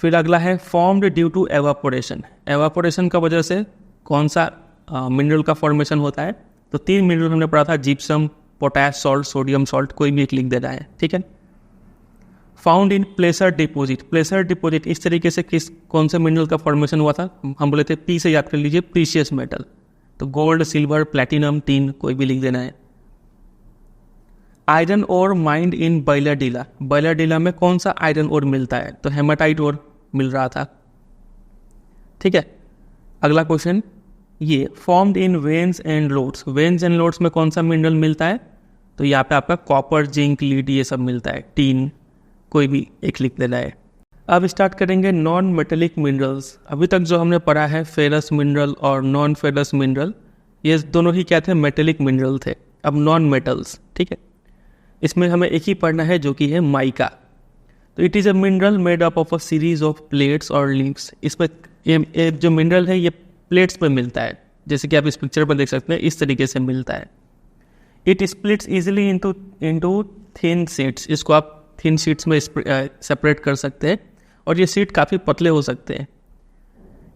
फिर अगला है formed due to evaporation, evaporation का वजह से कौन सा मिनरल का फॉर्मेशन होता है? तो 3 मिनरल हमने पढ़ा था, gypsum, potash salt, sodium salt, कोई भी एक लिख देना है, ठीक है। फाउंड इन प्लेसर डिपोजिट, प्लेसर डिपोजिट इस तरीके से कौन से मिनरल का फॉर्मेशन हुआ था? हम बोले थे पी से याद कर लीजिए, प्रीशियस मेटल, तो गोल्ड, सिल्वर, प्लैटिनम, टिन, कोई भी लिख देना है। Iron ore mined in Bailadila, Bailadila में कौन सा आयरन ओर मिलता है? तो हेमाटाइट ओर मिल रहा था, ठीक है। अगला क्वेश्चन, ये formed in veins and loads, veins and loads में कौन सा मिनरल मिलता है? तो यहाँ पे आपका कॉपर, जिंक, लीड, ये सब मिलता है, टीन, कोई भी एक लिख देना है। अब स्टार्ट करेंगे नॉन मेटेलिक मिनरल्स। अभी तक जो हमने पढ़ा है फेरस मिनरल और नॉन फेरस मिनरल, ये दोनों ही क्या थे? मेटेलिक मिनरल थे। अब नॉन मेटल्स, ठीक है, इसमें हमें एक ही पढ़ना है जो कि है माइका। तो it is a mineral made up of a series of plates और लीव्स। इसमें ये जो मिनरल है ये प्लेट्स पे मिलता है, जैसे कि आप इस पिक्चर पर देख सकते हैं, इस तरीके से मिलता है। It splits easily into thin sheets, इसको आप थिन शीट्स में सेपरेट कर सकते हैं, और ये शीट काफ़ी पतले हो सकते हैं।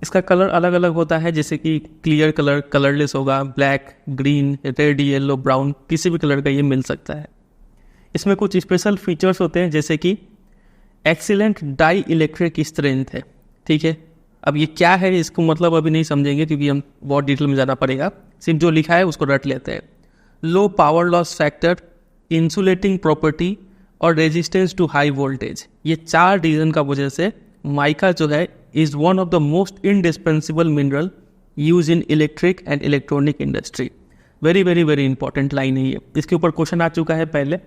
इसका कलर अलग अलग होता है, जैसे कि क्लियर कलर, कलरलेस होगा, black, green, red, yellow, brown, किसी भी कलर का ये मिल सकता है। इसमें कुछ स्पेशल फीचर्स होते हैं, जैसे कि एक्सीलेंट डाई इलेक्ट्रिक स्ट्रेंथ है, ठीक है। अब ये क्या है इसको मतलब अभी नहीं समझेंगे क्योंकि हम बहुत डिटेल में जाना पड़ेगा, सिर्फ जो लिखा है उसको रट लेते हैं। Low power loss factor, insulating property और रेजिस्टेंस टू हाई वोल्टेज, ये 4 रीजन का वजह से माइका जो है is one of the most indispensable mineral use in electric and electronic industry. Very very very important line है ये। इसके ऊपर क्वेश्चन आ चुका है पहले,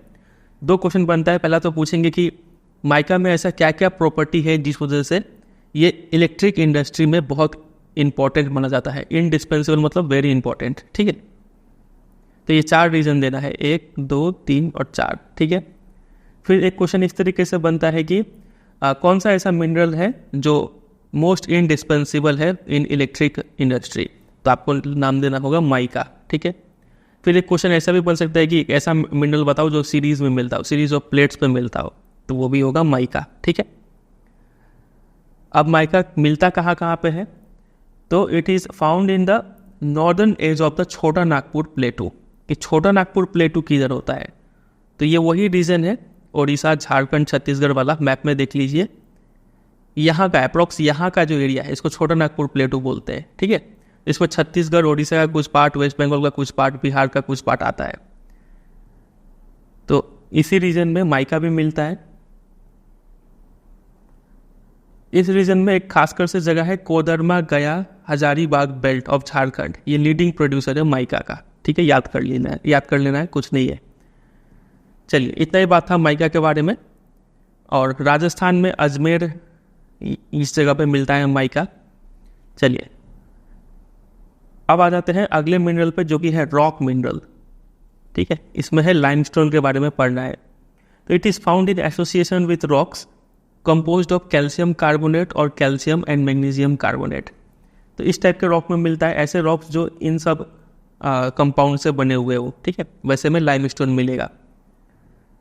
2 क्वेश्चन बनता है। पहला तो पूछेंगे कि माइका में ऐसा क्या क्या प्रॉपर्टी है जिस वजह से ये इलेक्ट्रिक इंडस्ट्री में बहुत इंपॉर्टेंट माना जाता है। इनडिस्पेंसिबल मतलब वेरी इंपॉर्टेंट, ठीक है। तो ये 4 रीजन देना है, 1, 2, 3 और 4, ठीक है। फिर एक क्वेश्चन इस तरीके से बनता है कि कौन सा ऐसा मिनरल है जो मोस्ट इनडिस्पेंसिबल है इन इलेक्ट्रिक इंडस्ट्री, तो आपको नाम देना होगा माइका, ठीक है। फिर एक क्वेश्चन ऐसा भी बन सकता है कि एक ऐसा मिनरल बताओ जो सीरीज में मिलता हो, सीरीज ऑफ प्लेट्स पे मिलता हो, तो वो भी होगा माइका, ठीक है। अब माइका मिलता कहाँ कहाँ पे है, तो it is found in the northern edge of the Chota Nagpur प्लेटू। कि छोटा नागपुर प्लेटू किधर होता है, तो ये वही रीजन है उड़ीसा, झारखंड, छत्तीसगढ़ वाला, मैप में देख लीजिए। यहाँ का अप्रॉक्स, यहाँ का जो एरिया है इसको छोटा नागपुर प्लेटू बोलते हैं, ठीक है। इसमें छत्तीसगढ़, उड़ीसा का कुछ पार्ट, वेस्ट बंगाल का कुछ पार्ट, बिहार का कुछ पार्ट आता है। तो इसी रीजन में माइका भी मिलता है। इस रीजन में एक खासकर से जगह है कोदरमा, गया, हजारीबाग बेल्ट ऑफ झारखंड। ये लीडिंग प्रोड्यूसर है माइका का, ठीक है। याद कर लेना है, कुछ नहीं है। चलिए, इतना ही बात था माइका के बारे में। और राजस्थान में अजमेर इस जगह पे मिलता है माइका। चलिए, अब आ जाते हैं अगले मिनरल पे, जो कि है रॉक मिनरल, ठीक है। इसमें है लाइमस्टोन के बारे में पढ़ना है। तो it is found in association with rocks composed of calcium carbonate और कैल्शियम एंड मैग्नीशियम कार्बोनेट। तो इस टाइप के रॉक में मिलता है, ऐसे रॉक्स जो इन सब कंपाउंड से बने हुए हो, ठीक है। वैसे में लाइमस्टोन मिलेगा।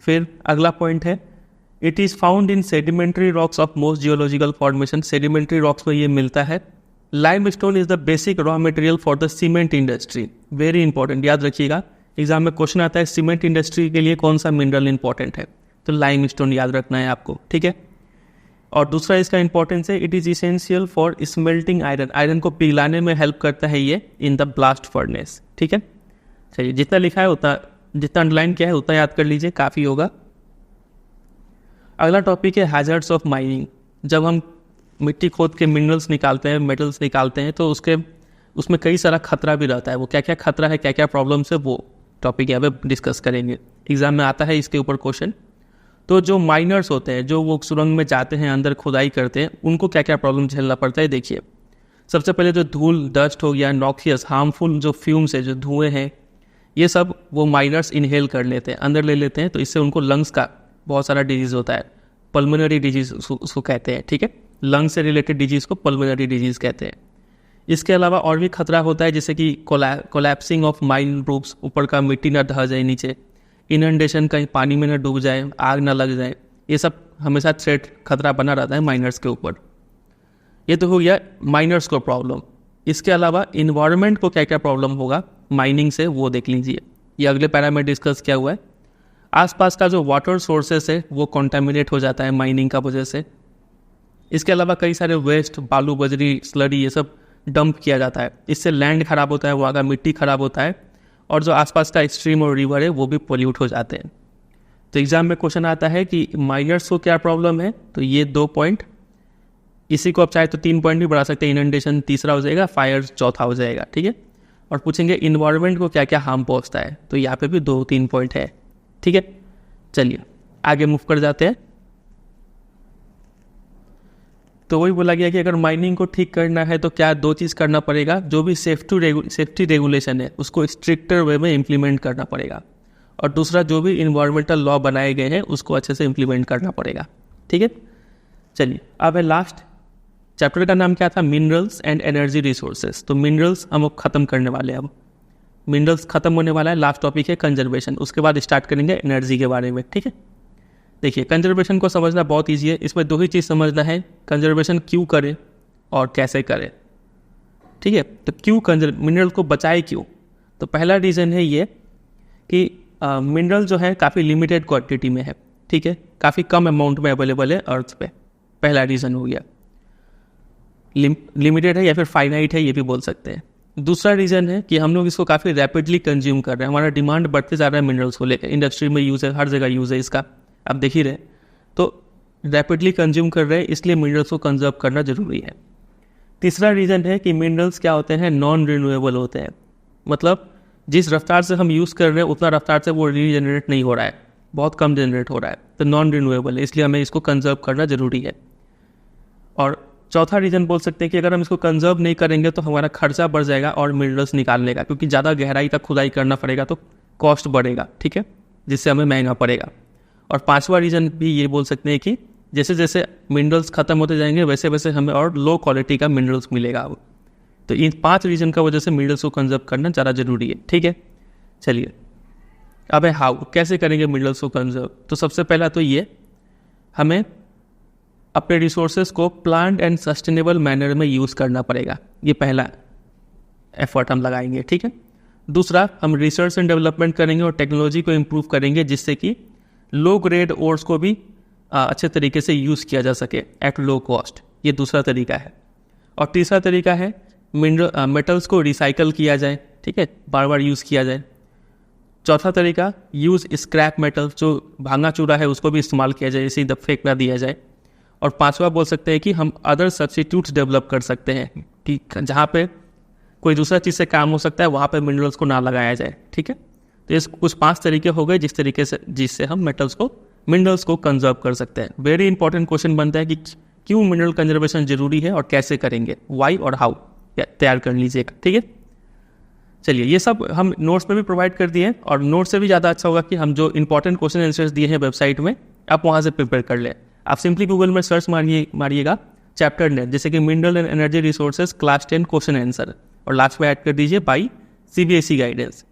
फिर अगला पॉइंट है, it is found in sedimentary rocks of most geological formation. Sedimentary rocks में ये मिलता है। Limestone is the basic raw material for the cement industry. Very important, याद रखिएगा, एग्जाम में क्वेश्चन आता है सीमेंट इंडस्ट्री के लिए कौन सा मिनरल इंपॉर्टेंट है, तो लाइमस्टोन याद रखना है आपको, ठीक है। और दूसरा इसका इंपॉर्टेंस है, it is essential for smelting iron. Iron को पिघलाने में हेल्प करता है ये इन द ब्लास्ट फर्नेस, ठीक है। चलिए, जितना लिखा है उतना, जितना अंडरलाइन किया है उतना याद कर लीजिए, काफ़ी होगा। अगला टॉपिक है हैजर्ड्स ऑफ माइनिंग। जब हम मिट्टी खोद के मिनरल्स निकालते हैं, मेटल्स निकालते हैं, तो उसमें कई सारा खतरा भी रहता है। वो क्या क्या खतरा है, क्या क्या प्रॉब्लम्स है, वो टॉपिक यहाँ पे डिस्कस करेंगे। एग्जाम में आता है इसके ऊपर क्वेश्चन। तो जो माइनर्स होते हैं, जो वो सुरंग में जाते हैं, अंदर खुदाई करते हैं, उनको क्या क्या प्रॉब्लम झेलना पड़ता है, देखिए। सबसे पहले जो धूल, डस्ट हो गया, नॉक्सियस, हार्मफुल जो फ्यूम्स है, जो धुएँ हैं, ये सब वो माइनर्स इनहेल कर लेते हैं, अंदर ले लेते हैं। तो इससे उनको लंग्स का बहुत सारा डिजीज़ होता है, पल्मोनरी डिजीज़ उसको कहते हैं, ठीक है। लंग से रिलेटेड डिजीज़ को पल्मोनरी डिजीज़ कहते हैं। इसके अलावा और भी खतरा होता है, जैसे कि कोलैप्सिंग ऑफ माइन रूफ्स, ऊपर का मिट्टी ना ढह जाए नीचे, इनंडेशन, कहीं पानी में ना डूब जाए, आग ना लग जाए, ये सब हमेशा थ्रेट, खतरा बना रहता है माइनर्स के ऊपर। ये तो हो गया माइनर्स को प्रॉब्लम। इसके अलावा इन्वायरमेंट को क्या क्या प्रॉब्लम होगा माइनिंग से, वो देख लीजिए। ये अगले पैरा में डिस्कस किया हुआ है। आसपास का जो वाटर सोर्सेस है वो कॉन्टामिनेट हो जाता है माइनिंग का वजह से। इसके अलावा कई सारे वेस्ट, बालू, बजरी, स्लरी, ये सब डंप किया जाता है। इससे लैंड खराब होता है, वहाँ का मिट्टी खराब होता है, और जो आसपास का स्ट्रीम और रिवर है वो भी पोल्यूट हो जाते हैं। तो एग्जाम में क्वेश्चन आता है कि माइनर्स को क्या प्रॉब्लम है, तो ये 2 पॉइंट। इसी को आप चाहे तो 3 पॉइंट भी बढ़ा सकते हैं। इनंडेशन तीसरा हो जाएगा, फायर चौथा हो जाएगा, ठीक है। और पूछेंगे इन्वायरमेंट को क्या क्या हार्म पहुँचता है, तो यहाँ पे भी 2-3 पॉइंट है, ठीक है। चलिए आगे मूव कर जाते हैं। तो वही बोला गया कि अगर माइनिंग को ठीक करना है तो क्या 2 चीज़ करना पड़ेगा। जो भी सेफ्टी रेगुलेशन है उसको स्ट्रिक्टर वे में इम्प्लीमेंट करना पड़ेगा, और दूसरा जो भी इन्वायरमेंटल लॉ बनाए गए हैं उसको अच्छे से इम्प्लीमेंट करना पड़ेगा, ठीक है। चलिए, अब है लास्ट चैप्टर का नाम क्या था, मिनरल्स एंड एनर्जी रिसोर्सेज। तो मिनरल्स हम लोग खत्म करने वाले हैं। अब मिनरल्स खत्म होने वाला है, लास्ट टॉपिक है कंजर्वेशन। उसके बाद स्टार्ट करेंगे एनर्जी के बारे में, ठीक है। देखिए, कंजर्वेशन को समझना बहुत ईजी है। इसमें 2 ही चीज़ समझना है, कंजर्वेशन क्यों करें और कैसे करें, ठीक है। तो क्यों मिनरल को बचाए क्यों, तो पहला रीज़न है ये कि मिनरल जो है काफ़ी लिमिटेड क्वांटिटी में है, ठीक है, काफ़ी कम अमाउंट में अवेलेबल है अर्थ पे। पहला रीज़न हो गया, लिमिटेड है या फिर फाइनाइट है, ये भी बोल सकते हैं। दूसरा रीज़न है कि हम लोग इसको काफ़ी रैपिडली कंज्यूम कर रहे हैं, हमारा डिमांड बढ़ते जा रहा है मिनरल्स को लेकर। इंडस्ट्री में यूज़ है, हर जगह यूज़ है इसका, आप देख ही रहे। तो रैपिडली कंज्यूम कर रहे हैं, इसलिए मिनरल्स को कंजर्व करना जरूरी है। तीसरा रीज़न है कि मिनरल्स क्या होते हैं, नॉन रिन्यूएबल होते हैं। मतलब जिस रफ्तार से हम यूज़ कर रहे हैं उतना रफ्तार से वो रीजनरेट नहीं हो रहा है, बहुत कम जनरेट हो रहा है, तो नॉन रिन्यूएबल है, इसलिए हमें इसको कंजर्व करना ज़रूरी है। और चौथा रीज़न बोल सकते हैं कि अगर हम इसको कंजर्व नहीं करेंगे तो हमारा खर्चा बढ़ जाएगा और मिनरल्स निकालने का, क्योंकि ज़्यादा गहराई तक खुदाई करना पड़ेगा तो कॉस्ट बढ़ेगा, ठीक है, जिससे हमें महंगा पड़ेगा। और पांचवा रीज़न भी ये बोल सकते हैं कि जैसे जैसे मिनरल्स ख़त्म होते जाएंगे वैसे वैसे हमें और लो क्वालिटी का मिनरल्स मिलेगा अब। तो इन 5 रीज़न का वजह से मिनरल्स को कंजर्व करना ज़्यादा ज़रूरी है, ठीक है। चलिए अब है हाउ, कैसे करेंगे मिनरल्स को कंजर्व। तो सबसे पहला तो ये, हमें अपने रिसोर्सेज को प्लान्ड एंड सस्टेनेबल मैनर में यूज़ करना पड़ेगा, ये पहला एफर्ट हम लगाएंगे, ठीक है। दूसरा, हम रिसर्च एंड डेवलपमेंट करेंगे और टेक्नोलॉजी को इम्प्रूव करेंगे जिससे कि लो ग्रेड ओर्स को भी अच्छे तरीके से यूज़ किया जा सके एट लो कॉस्ट, ये दूसरा तरीका है। और तीसरा तरीका है मेटल्स को रिसाइकल किया जाए, ठीक है, बार बार यूज़ किया जाए। चौथा तरीका, यूज़ स्क्रैप मेटल, जो भांगा चूरा है उसको भी इस्तेमाल किया जाए, इसी दफ़े फेंक ना दिया जाए। और पांचवा बोल सकते हैं कि हम अदर सब्स्टिट्यूट्स डेवलप कर सकते हैं कि जहाँ पे कोई दूसरा चीज़ से काम हो सकता है वहाँ पे मिनरल्स को ना लगाया जाए, ठीक है। तो ये कुछ 5 तरीके हो गए जिससे हम मिनरल्स को कंजर्व कर सकते हैं। वेरी इंपॉर्टेंट क्वेश्चन बनता है कि क्यों मिनरल कंजर्वेशन जरूरी है और कैसे करेंगे, वाई और हाउ, तैयार कर लीजिएगा, ठीक है। चलिए ये सब हम नोट्स में भी प्रोवाइड कर दिए हैं, और नोट्स से भी ज़्यादा अच्छा होगा कि हम जो इंपॉर्टेंट क्वेश्चन आंसर्स दिए हैं वेबसाइट में आप वहाँ से प्रिपेयर कर लें। आप सिंपली गूगल में सर्च मारिएगा चैप्टर नेट, जैसे कि mineral and energy resources class 10 question answer, और लास्ट में ऐड कर दीजिए बाई CBSE गाइडेंस।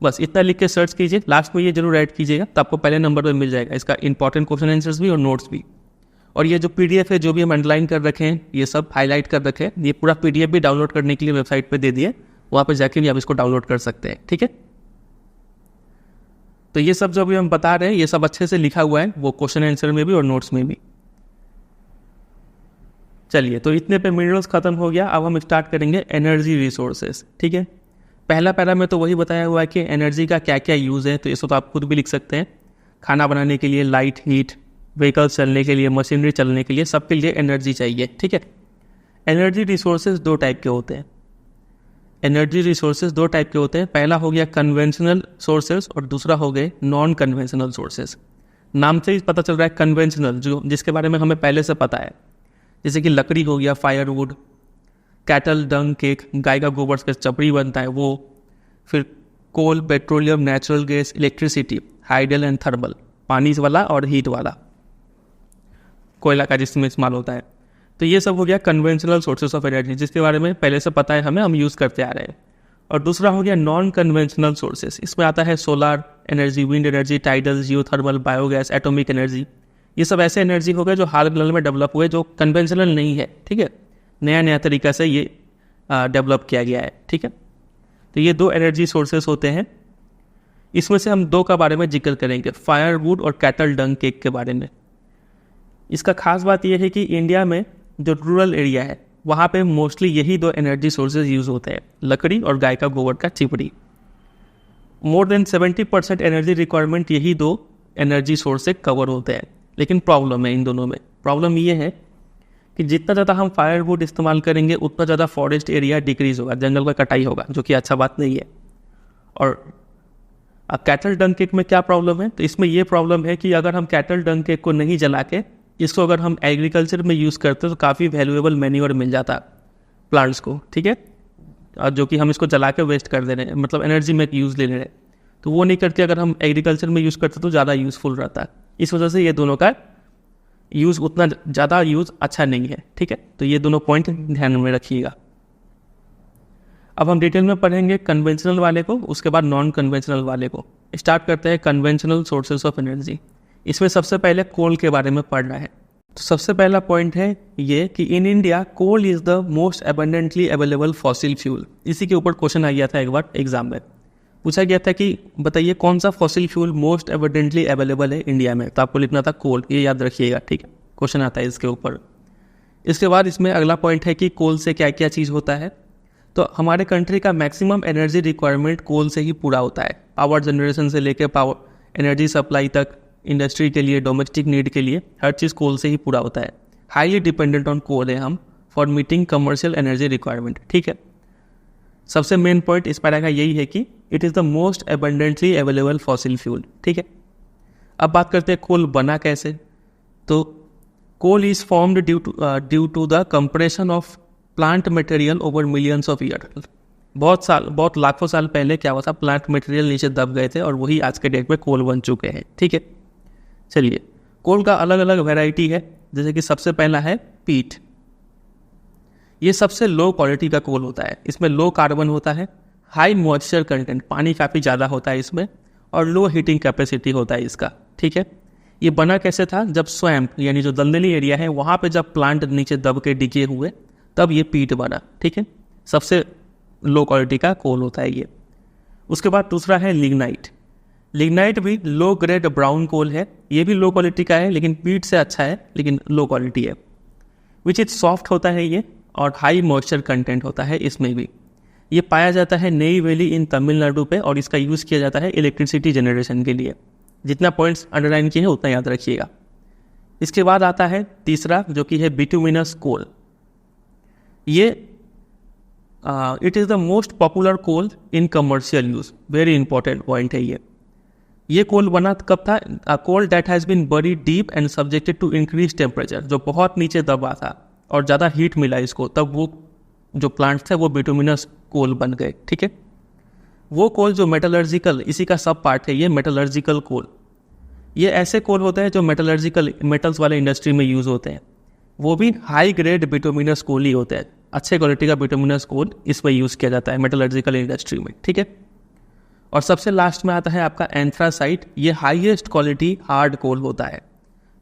बस इतना लिख के सर्च कीजिए, लास्ट में ये जरूर ऐड कीजिएगा, तो आपको पहले नंबर पर मिल जाएगा इसका इंपॉर्टेंट क्वेश्चन आंसर्स भी और नोट्स भी। और ये जो PDF है, जो भी हम अंडरलाइन कर रखे हैं, ये सब हाईलाइट कर रखे हैं, ये पूरा PDF भी डाउनलोड करने के लिए वेबसाइट पे दे दिए, वहाँ पे जाके भी आप इसको डाउनलोड कर सकते हैं, ठीक है। तो ये सब जो भी हम बता रहे हैं ये सब अच्छे से लिखा हुआ है, वो क्वेश्चन आंसर में भी और नोट्स में भी। चलिए, तो इतने पे मिनरल्स खत्म हो गया। अब हम स्टार्ट करेंगे एनर्जी रिसोर्सेज, ठीक है। पहला पैरा में तो वही बताया हुआ है कि एनर्जी का क्या क्या यूज़ है, तो इसको तो आप खुद भी लिख सकते हैं। खाना बनाने के लिए, लाइट हीट, व्हीकल्स चलने के लिए, मशीनरी चलने के लिए, सबके लिए एनर्जी चाहिए, ठीक है। एनर्जी रिसोर्सेज 2 टाइप के होते हैं। पहला हो गया कन्वेंशनल सोर्सेज और दूसरा हो गए नॉन कन्वेंशनल सोर्सेज। नाम से ही पता चल रहा है कन्वेंशनल, जिसके बारे में हमें पहले से पता है, जैसे कि लकड़ी हो गया, फायरवुड, कैटल डंग केक, गाय का गोबर से चपड़ी बनता है वो, फिर coal, petroleum, natural gas, electricity, hydel and thermal, पानी वाला और हीट वाला, कोयला का जिसमें इस्तेमाल होता है। तो ये सब हो गया कन्वेंशनल सोर्सेस ऑफ एनर्जी, जिसके बारे में पहले से पता है हमें, हम यूज़ करते आ रहे हैं। और दूसरा हो गया नॉन कन्वेंशनल सोर्सेस, इसमें आता है solar energy, wind energy, tidal, geothermal, biogas, atomic energy. ये सब ऐसे एनर्जी हो गए जो हाल फिलहाल में डेवलप हुए, जो कन्वेंशनल नहीं है, ठीक है, नया तरीका से ये डेवलप किया गया है, ठीक है। तो ये 2 एनर्जी सोर्सेस होते हैं। इसमें से हम 2 का बारे में जिक्र करेंगे, फायरवुड और कैटल डंग केक के बारे में। इसका खास बात यह है कि इंडिया में जो रूरल एरिया है वहाँ पे मोस्टली यही 2 एनर्जी सोर्सेज यूज़ होते हैं, लकड़ी और गाय का गोबर का चिपड़ी। मोर देन 70% एनर्जी रिक्वायरमेंट यही 2 एनर्जी सोर्स से कवर होते हैं। लेकिन प्रॉब्लम है इन दोनों में, प्रॉब्लम ये है कि जितना ज़्यादा हम फायरवुड इस्तेमाल करेंगे उतना ज़्यादा फॉरेस्ट एरिया डिक्रीज होगा, जंगल का कटाई होगा, जो कि अच्छा बात नहीं है। और कैटल डंग केक में क्या प्रॉब्लम है, तो इसमें ये प्रॉब्लम है कि अगर हम कैटल डंग केक को नहीं जला के इसको अगर हम एग्रीकल्चर में यूज़ करते तो काफ़ी वैल्यूएबल मैन्योर मिल जाता प्लांट्स को, ठीक है, और जो कि हम इसको जला के वेस्ट कर दे रहे हैं, मतलब एनर्जी में यूज़ ले रहे हैं। तो वो नहीं करके अगर हम एग्रीकल्चर में यूज़ करते तो ज़्यादा यूज़फुल रहता है। इस वजह से ये दोनों का यूज़ उतना ज़्यादा यूज़ अच्छा नहीं है, ठीक है। तो ये दोनों पॉइंट ध्यान में रखिएगा। अब हम डिटेल में पढ़ेंगे कन्वेंशनल वाले को, उसके बाद नॉन कन्वेंशनल वाले को। स्टार्ट करते हैं कन्वेंशनल सोर्सेज ऑफ एनर्जी। इसमें सबसे पहले कोल के बारे में पढ़ना है। तो सबसे पहला पॉइंट है ये कि in India coal is the most abundantly available fossil fuel. इसी के ऊपर क्वेश्चन आ गया था एक बार एग्जाम में, पूछा गया था कि बताइए कौन सा fossil fuel most abundantly available है इंडिया में, तो आपको लिखना था कोल, ये याद रखिएगा, ठीक है, क्वेश्चन आता है इसके ऊपर। इसके बाद इसमें अगला पॉइंट है कि कोल से क्या क्या चीज़ होता है। तो हमारे कंट्री का मैक्सिमम एनर्जी रिक्वायरमेंट कोल से ही पूरा होता है, पावर जनरेशन से लेकर पावर एनर्जी सप्लाई तक, इंडस्ट्री के लिए, डोमेस्टिक नीड के लिए, हर चीज़ कोल से ही पूरा होता है। हाईली डिपेंडेंट ऑन कोल है हम for meeting commercial energy requirement. ठीक है, सबसे मेन पॉइंट इस पैरा का यही है कि it is the most abundantly available fossil fuel. ठीक है, अब बात करते हैं कोल बना कैसे। तो coal is formed due to the compression of plant material over millions of year. बहुत लाखों साल पहले क्या हुआ था, प्लांट मटेरियल नीचे दब गए थे और वही आज के डेट में कोल बन चुके हैं। ठीक है, चलिए, कोल का अलग अलग वैरायटी है। जैसे कि सबसे पहला है पीट। ये सबसे लो क्वालिटी का कोल होता है। इसमें लो कार्बन होता है, हाई मॉइस्चर कंटेंट, पानी काफ़ी ज़्यादा होता है इसमें, और लो हीटिंग कैपेसिटी होता है इसका। ठीक है, ये बना कैसे था, जब स्वैम्प यानी जो दलदली एरिया है वहाँ पे जब प्लांट नीचे दब के डिके हुए तब ये पीट बना। ठीक है, सबसे लो क्वालिटी का कोल होता है ये। उसके बाद दूसरा है लिग्नाइट। लिग्नाइट भी लो ग्रेड ब्राउन कोल है, ये भी लो क्वालिटी का है लेकिन पीट से अच्छा है, लेकिन लो क्वालिटी है। विच इज सॉफ्ट होता है ये, और हाई मॉइस्चर कंटेंट होता है इसमें भी। ये पाया जाता है नई वैली इन तमिलनाडु पे, और इसका यूज़ किया जाता है इलेक्ट्रिसिटी जनरेशन के लिए। जितना पॉइंट्स अंडरलाइन किए हैं उतना याद रखिएगा। इसके बाद आता है तीसरा, जो कि है बिटुमिनस कोल। ये it is the most popular coal in commercial use. Very important point है ये कोल बना कब था, coal that has been buried deep and subjected to increase temperature. जो बहुत नीचे दबा था और ज़्यादा हीट मिला इसको, तब वो जो प्लांट्स थे वो बिटुमिनस कोल बन गए। ठीक है, वो कोल जो मेटलर्जिकल, इसी का सब पार्ट है ये मेटलर्जिकल कोल। ये ऐसे कोल होते हैं जो मेटलर्जिकल मेटल्स वाले इंडस्ट्री में यूज़ होते हैं, वो भी हाई ग्रेड बिटुमिनस कोल ही होते हैं। अच्छे क्वालिटी का बिटुमिनस कोल इसमें यूज़ किया जाता है मेटलर्जिकल इंडस्ट्री में। ठीक है, और सबसे लास्ट में आता है आपका एंथ्रासाइट। ये हाईएस्ट क्वालिटी हार्ड कोल होता है,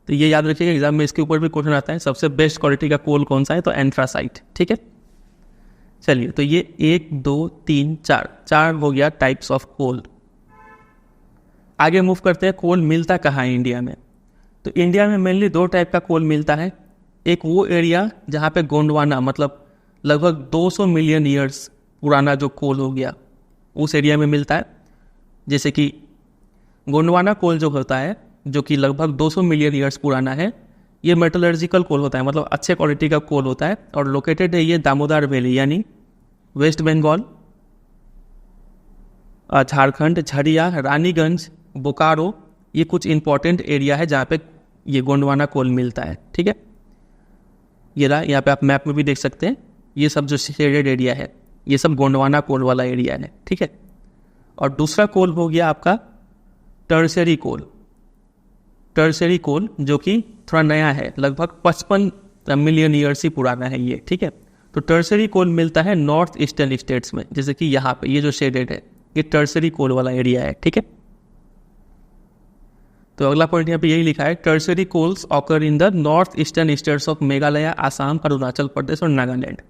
तो ये याद रखिएगा, एग्जाम में इसके ऊपर भी क्वेश्चन आता है, सबसे बेस्ट क्वालिटी का कोल कौन सा है, तो एंथ्रासाइट। ठीक है, चलिए, तो ये 1 2 3 4 हो गया टाइप्स ऑफ कोल। आगे मूव करते हैं, कोल मिलता कहाँ है इंडिया में। तो इंडिया में मेनली 2 टाइप का कोल मिलता है। एक वो एरिया जहाँ पे गोंडवाना, मतलब लगभग 200 मिलियन ईयर्स पुराना जो कोल हो गया, उस एरिया में मिलता है। जैसे कि गोंडवाना कोल जो होता है, जो कि लगभग 200 मिलियन ईयर्स पुराना है, ये मेटलर्जिकल कोल होता है, मतलब अच्छे क्वालिटी का कोल होता है, और लोकेटेड है ये दामोदर वैली यानी वेस्ट बंगाल, झारखंड, झरिया, रानीगंज, बोकारो, ये कुछ इंपॉर्टेंट एरिया है जहाँ पे ये गोंडवाना कोल मिलता है। ठीक है, ये रहा, यहाँ पे आप मैप में भी देख सकते हैं, ये सब जो शेडेड एरिया है ये सब गोंडवाना कोल वाला एरिया है। ठीक है, और दूसरा कोल हो गया आपका टर्शरी कोल। टर्शरी कोल जो कि थोड़ा नया है, लगभग 55 मिलियन ईयर्स ही पुराना है ये। ठीक है, तो टर्शरी कोल मिलता है नॉर्थ ईस्टर्न स्टेट्स में, जैसे कि यहाँ पे ये जो शेडेड है ये टर्शरी कोल वाला एरिया है। ठीक है, तो अगला पॉइंट यहाँ पे यही लिखा है, tertiary coals occur in the north eastern states of Meghalaya, Assam, Arunachal Pradesh और नागालैंड।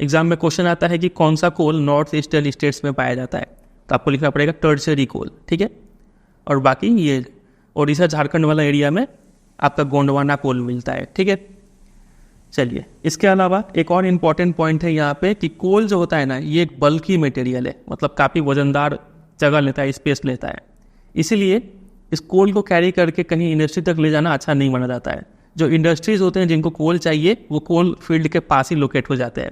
एग्जाम में क्वेश्चन आता है कि कौन सा कोल नॉर्थ ईस्टर्न स्टेट्स में पाया जाता है, तो आपको लिखना पड़ेगा टर्शरी कोल। ठीक है, और बाकी ये उड़ीसा, झारखंड वाला एरिया में आपका गोंडवाना कोल मिलता है। ठीक है, चलिए, इसके अलावा एक और इम्पॉर्टेंट पॉइंट है यहाँ पे कि कोल जो होता है ना, ये एक बल्की मटेरियल है, मतलब काफ़ी वजनदार जगह लेता है, स्पेस लेता है। इसीलिए इस कोल को कैरी करके कहीं इंडस्ट्री तक ले जाना अच्छा नहीं माना जाता है। जो इंडस्ट्रीज़ होते हैं जिनको कोल चाहिए, वो कोल फील्ड के पास ही लोकेट हो जाते हैं।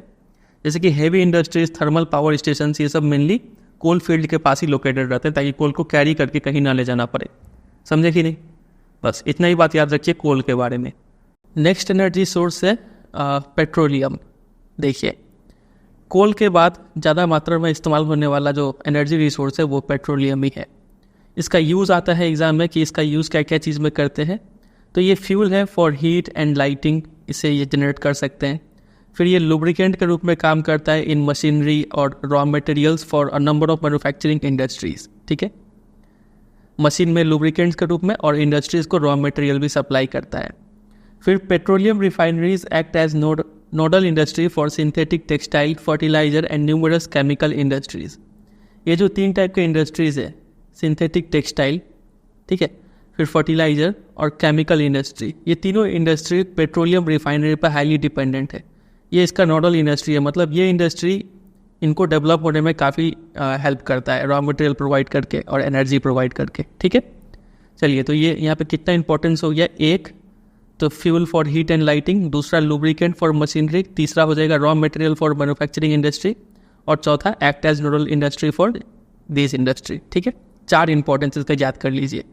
जैसे कि heavy industries, thermal power station, ये सब मेनली कोल फील्ड के पास ही लोकेटेड रहते हैं, ताकि कोल को कैरी करके कहीं ना ले जाना पड़े। समझे कि नहीं? बस इतना ही बात याद रखिए कोल के बारे में। नेक्स्ट एनर्जी सोर्स है पेट्रोलियम। देखिए, कोल के बाद ज़्यादा मात्रा में इस्तेमाल होने वाला जो एनर्जी रिसोर्स है वो पेट्रोलियम ही है। इसका यूज़ आता है एग्जाम में कि इसका यूज़ क्या क्या चीज़ में करते हैं। तो ये फ्यूल है फॉर हीट एंड लाइटिंग, इसे ये जनरेट कर सकते हैं। फिर ये लुब्रिकेंट के रूप में काम करता है इन मशीनरी और raw materials for a number of manufacturing industries. ठीक है, मशीन में लुब्रिकेंट्स के रूप में और इंडस्ट्रीज़ को रॉ मटेरियल भी सप्लाई करता है। फिर petroleum refineries act as nodal industry for synthetic textile, fertiliser and numerous chemical industries. ये जो 3 टाइप के इंडस्ट्रीज़ है, सिंथेटिक टेक्सटाइल, ठीक है, फिर फर्टिलाइजर और केमिकल इंडस्ट्री, ये तीनों इंडस्ट्री पेट्रोलियम रिफाइनरी पर हाईली डिपेंडेंट है। ये इसका नोडल इंडस्ट्री है, मतलब ये इंडस्ट्री इनको डेवलप होने में काफ़ी हेल्प करता है, रॉ मटेरियल प्रोवाइड करके और एनर्जी प्रोवाइड करके। ठीक है, चलिए, तो ये यहाँ पे कितना इंपॉर्टेंस हो गया, एक तो fuel for heat and lighting, दूसरा लुब्रिकेंट फॉर मशीनरी, तीसरा हो जाएगा raw material for manufacturing industry, और चौथा act as nodal industry for this industry. ठीक है, 4 इंपॉर्टेंस इसका याद कर लीजिए।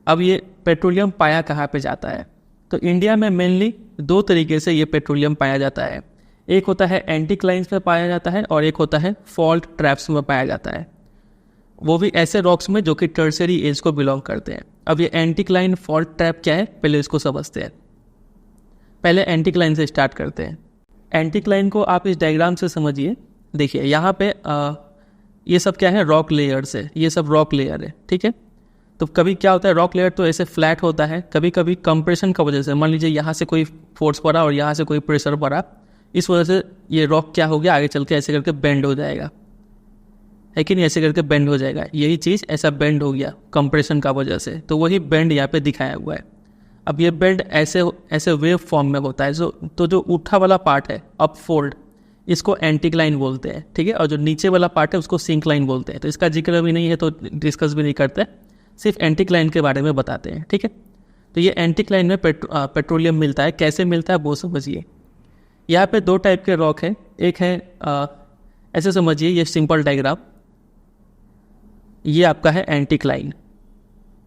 अब ये पेट्रोलियम पाया कहाँ पे जाता है, तो इंडिया में मेनली 2 तरीके से ये पेट्रोलियम पाया जाता है। एक होता है एंटीक्लाइन्स में पाया जाता है और एक होता है फॉल्ट ट्रैप्स में पाया जाता है, वो भी ऐसे रॉक्स में जो कि टर्शियरी एज को बिलोंग करते हैं। अब ये एंटीक्लाइन फॉल्ट ट्रैप क्या है, पहले इसको समझते हैं। पहले एंटीक्लाइन से स्टार्ट करते हैं। एंटीक्लाइन को आप इस डायग्राम से समझिए। देखिए यहाँ पे ये सब क्या है, रॉक लेयर्स है, ये सब रॉक लेयर है। ठीक है, तो कभी क्या होता है, रॉक लेयर तो ऐसे फ्लैट होता है, कभी कभी कंप्रेशन की वजह से, मान लीजिए यहाँ से कोई फोर्स पड़ा और यहाँ से कोई प्रेशर पड़ा, इस वजह से ये रॉक क्या हो गया, आगे चल के ऐसे करके बेंड हो जाएगा, है कि नहीं, ऐसे करके बेंड हो जाएगा। यही चीज़ ऐसा बेंड हो गया कंप्रेशन का वजह से, तो वही बेंड यहाँ पे दिखाया हुआ है। अब ये बेंड ऐसे वेव फॉर्म में होता है। तो जो ऊठा वाला पार्ट है अप फोल्ड, इसको एंटीक्लाइन बोलते हैं। ठीक है, और जो नीचे वाला पार्ट है उसको सिंक्लाइन बोलते हैं। तो इसका जिक्र भी नहीं है तो डिस्कस भी नहीं करते, सिर्फ एंटीक्लाइन के बारे में बताते हैं। ठीक है, तो ये एंटीक्लाइन में पेट्रोलियम मिलता है। कैसे मिलता है वो समझिए। यहाँ पे 2 टाइप के रॉक हैं। एक है ऐसे समझिए, ये सिंपल डायग्राम, ये आपका है एंटीक्लाइन,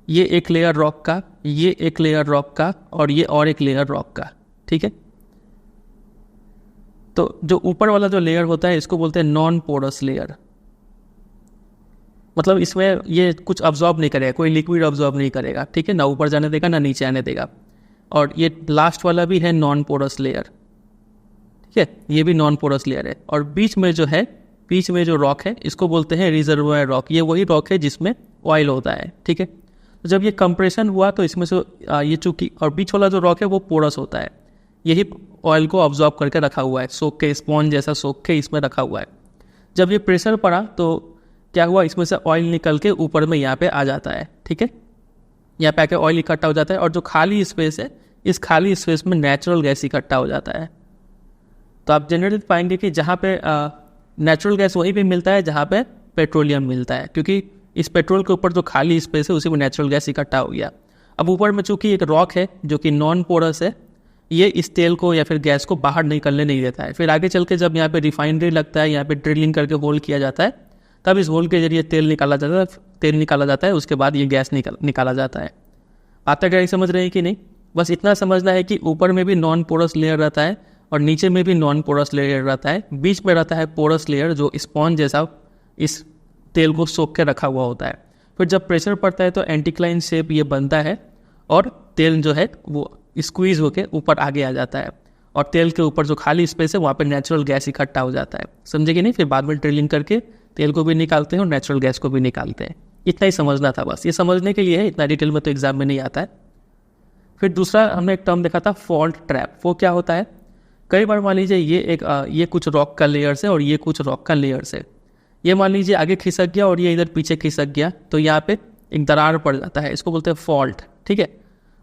ये एक लेयर रॉक का, ये एक लेयर रॉक का, और ये और एक लेयर रॉक का। ठीक है, तो जो ऊपर वाला जो लेयर होता है इसको बोलते हैं नॉन पोरस लेयर। मतलब इसमें ये कुछ अब्जॉर्ब नहीं करेगा, कोई लिक्विड अब्जॉर्ब नहीं करेगा। ठीक है, ना ऊपर जाने देगा ना नीचे आने देगा। और ये लास्ट वाला भी है नॉन पोरस लेयर। ठीक है, ये भी नॉन पोरस लेयर है। और बीच में जो रॉक है इसको बोलते हैं रिजर्वोयर रॉक। ये वही रॉक है जिसमें ऑयल होता है। ठीक है, तो जब ये कंप्रेशन हुआ तो इसमें से ये चूंकि, और बीच वाला जो रॉक है वो पोरस होता है, यही ऑयल को ऑब्जॉर्ब करके रखा हुआ है, सोख के, स्पॉन्ज जैसा सोख के इसमें रखा हुआ है। जब ये प्रेशर पड़ा तो क्या हुआ, इसमें से ऑयल निकल के ऊपर में यहाँ पे आ जाता है। ठीक है, यहाँ पे आके ऑयल इकट्ठा हो जाता है, और जो खाली स्पेस है, इस खाली स्पेस में नेचुरल गैस इकट्ठा हो जाता है। तो आप जनरली पाएंगे कि जहाँ पे नेचुरल गैस वहीं पे मिलता है जहाँ पे पेट्रोलियम मिलता है, क्योंकि इस पेट्रोल के ऊपर जो खाली स्पेस है उसी में नेचुरल गैस इकट्ठा हो गया। अब ऊपर में चूंकि एक रॉक है जो कि नॉन पोरस है, ये इस तेल को या फिर गैस को बाहर निकलने नहीं देता है। फिर आगे चल के जब यहाँ पे रिफाइनरी लगता है, यहाँ पे ड्रिलिंग करके होल किया जाता है, तब इस होल के जरिए तेल निकाला जाता है। उसके बाद ये गैस निकाला जाता है। आता क्या समझ रहे हैं कि नहीं? बस इतना समझना है कि ऊपर में भी नॉन पोरस लेयर रहता है और नीचे में भी नॉन पोरस लेयर रहता है। बीच में रहता है पोरस लेयर जो स्पॉन्ज जैसा इस तेल को सोख के रखा हुआ होता है। फिर जब प्रेशर पड़ता है तो एंटीक्लाइन शेप ये बनता है और तेल जो है वो स्क्वीज होके ऊपर आगे आ जाता है, और तेल के ऊपर जो खाली स्पेस है वहाँ पे नेचुरल गैस इकट्ठा हो जाता है। समझे कि नहीं? फिर बाद में ड्रिलिंग करके तेल को भी निकालते हैं और नेचुरल गैस को भी निकालते हैं। इतना ही समझना था बस, ये समझने के लिए है, इतना डिटेल में तो एग्जाम में नहीं आता है। फिर दूसरा हमने एक टर्म देखा था फॉल्ट ट्रैप। वो क्या होता है? कई बार मान लीजिए ये कुछ रॉक का लेयर्स है और ये कुछ रॉक का लेयर्स है। ये मान लीजिए आगे खिसक गया और ये इधर पीछे खिसक गया, तो यहाँ पे एक दरार पड़ जाता है, इसको बोलते हैं फॉल्ट। ठीक है,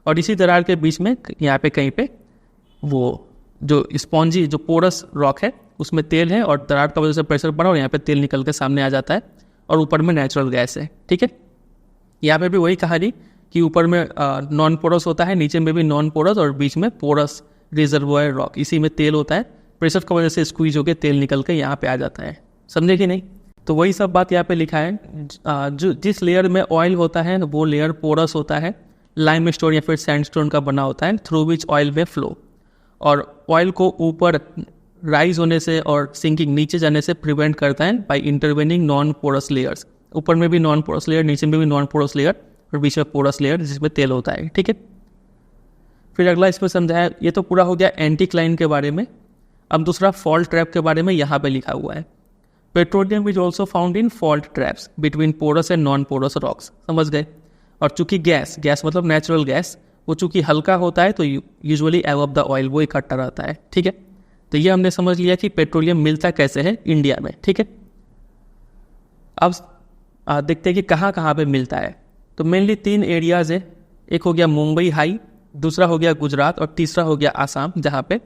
और इसी दरार के बीच में यहाँ पे कहीं पे वो जो स्पॉन्जी जो पोरस रॉक है उसमें तेल है, और दरार का वजह से प्रेशर पड़ा और यहाँ पे तेल निकल के सामने आ जाता है, और ऊपर में नेचुरल गैस है। ठीक है, यहाँ पे भी वही कहानी कि ऊपर में नॉन पोरस होता है, नीचे में भी नॉन पोरस, और बीच में पोरस रिजर्वोयर रॉक, इसी में तेल होता है। प्रेशर की वजह से स्क्वीज होकर तेल निकल के यहाँ पे आ जाता है। समझे कि नहीं? तो वही सब बात यहाँ पे लिखा है। जो जिस लेयर में ऑयल होता है वो लेयर पोरस होता है, लाइमस्टोन या फिर सैंडस्टोन का बना होता है, थ्रू विच ऑयल में फ्लो, और ऑयल को ऊपर राइज होने से और सिंकिंग नीचे जाने से प्रिवेंट करता है by intervening non porous layers. ऊपर में भी नॉन पोरस लेयर, नीचे में भी नॉन पोरस लेयर, और बीच में पोरस लेयर जिसमें तेल होता है। ठीक है, फिर अगला इसमें समझाया। ये तो पूरा हो गया एंटीक्लाइन के बारे में। अब दूसरा फॉल्ट ट्रैप के बारे में यहाँ पे लिखा हुआ है, petroleum is also found in fault traps between porous and non porous rocks. समझ गए? और चूंकि गैस मतलब नेचुरल गैस, वो चूंकि हल्का होता है तो यूजुअली अबव द ऑयल वो इकट्ठा रहता है। ठीक है, तो ये हमने समझ लिया कि पेट्रोलियम मिलता कैसे है इंडिया में। ठीक है, अब देखते हैं कि कहाँ कहाँ पे मिलता है। तो मेनली 3 एरियाज है। एक हो गया मुंबई हाई, दूसरा हो गया गुजरात, और तीसरा हो गया आसाम, जहाँ पे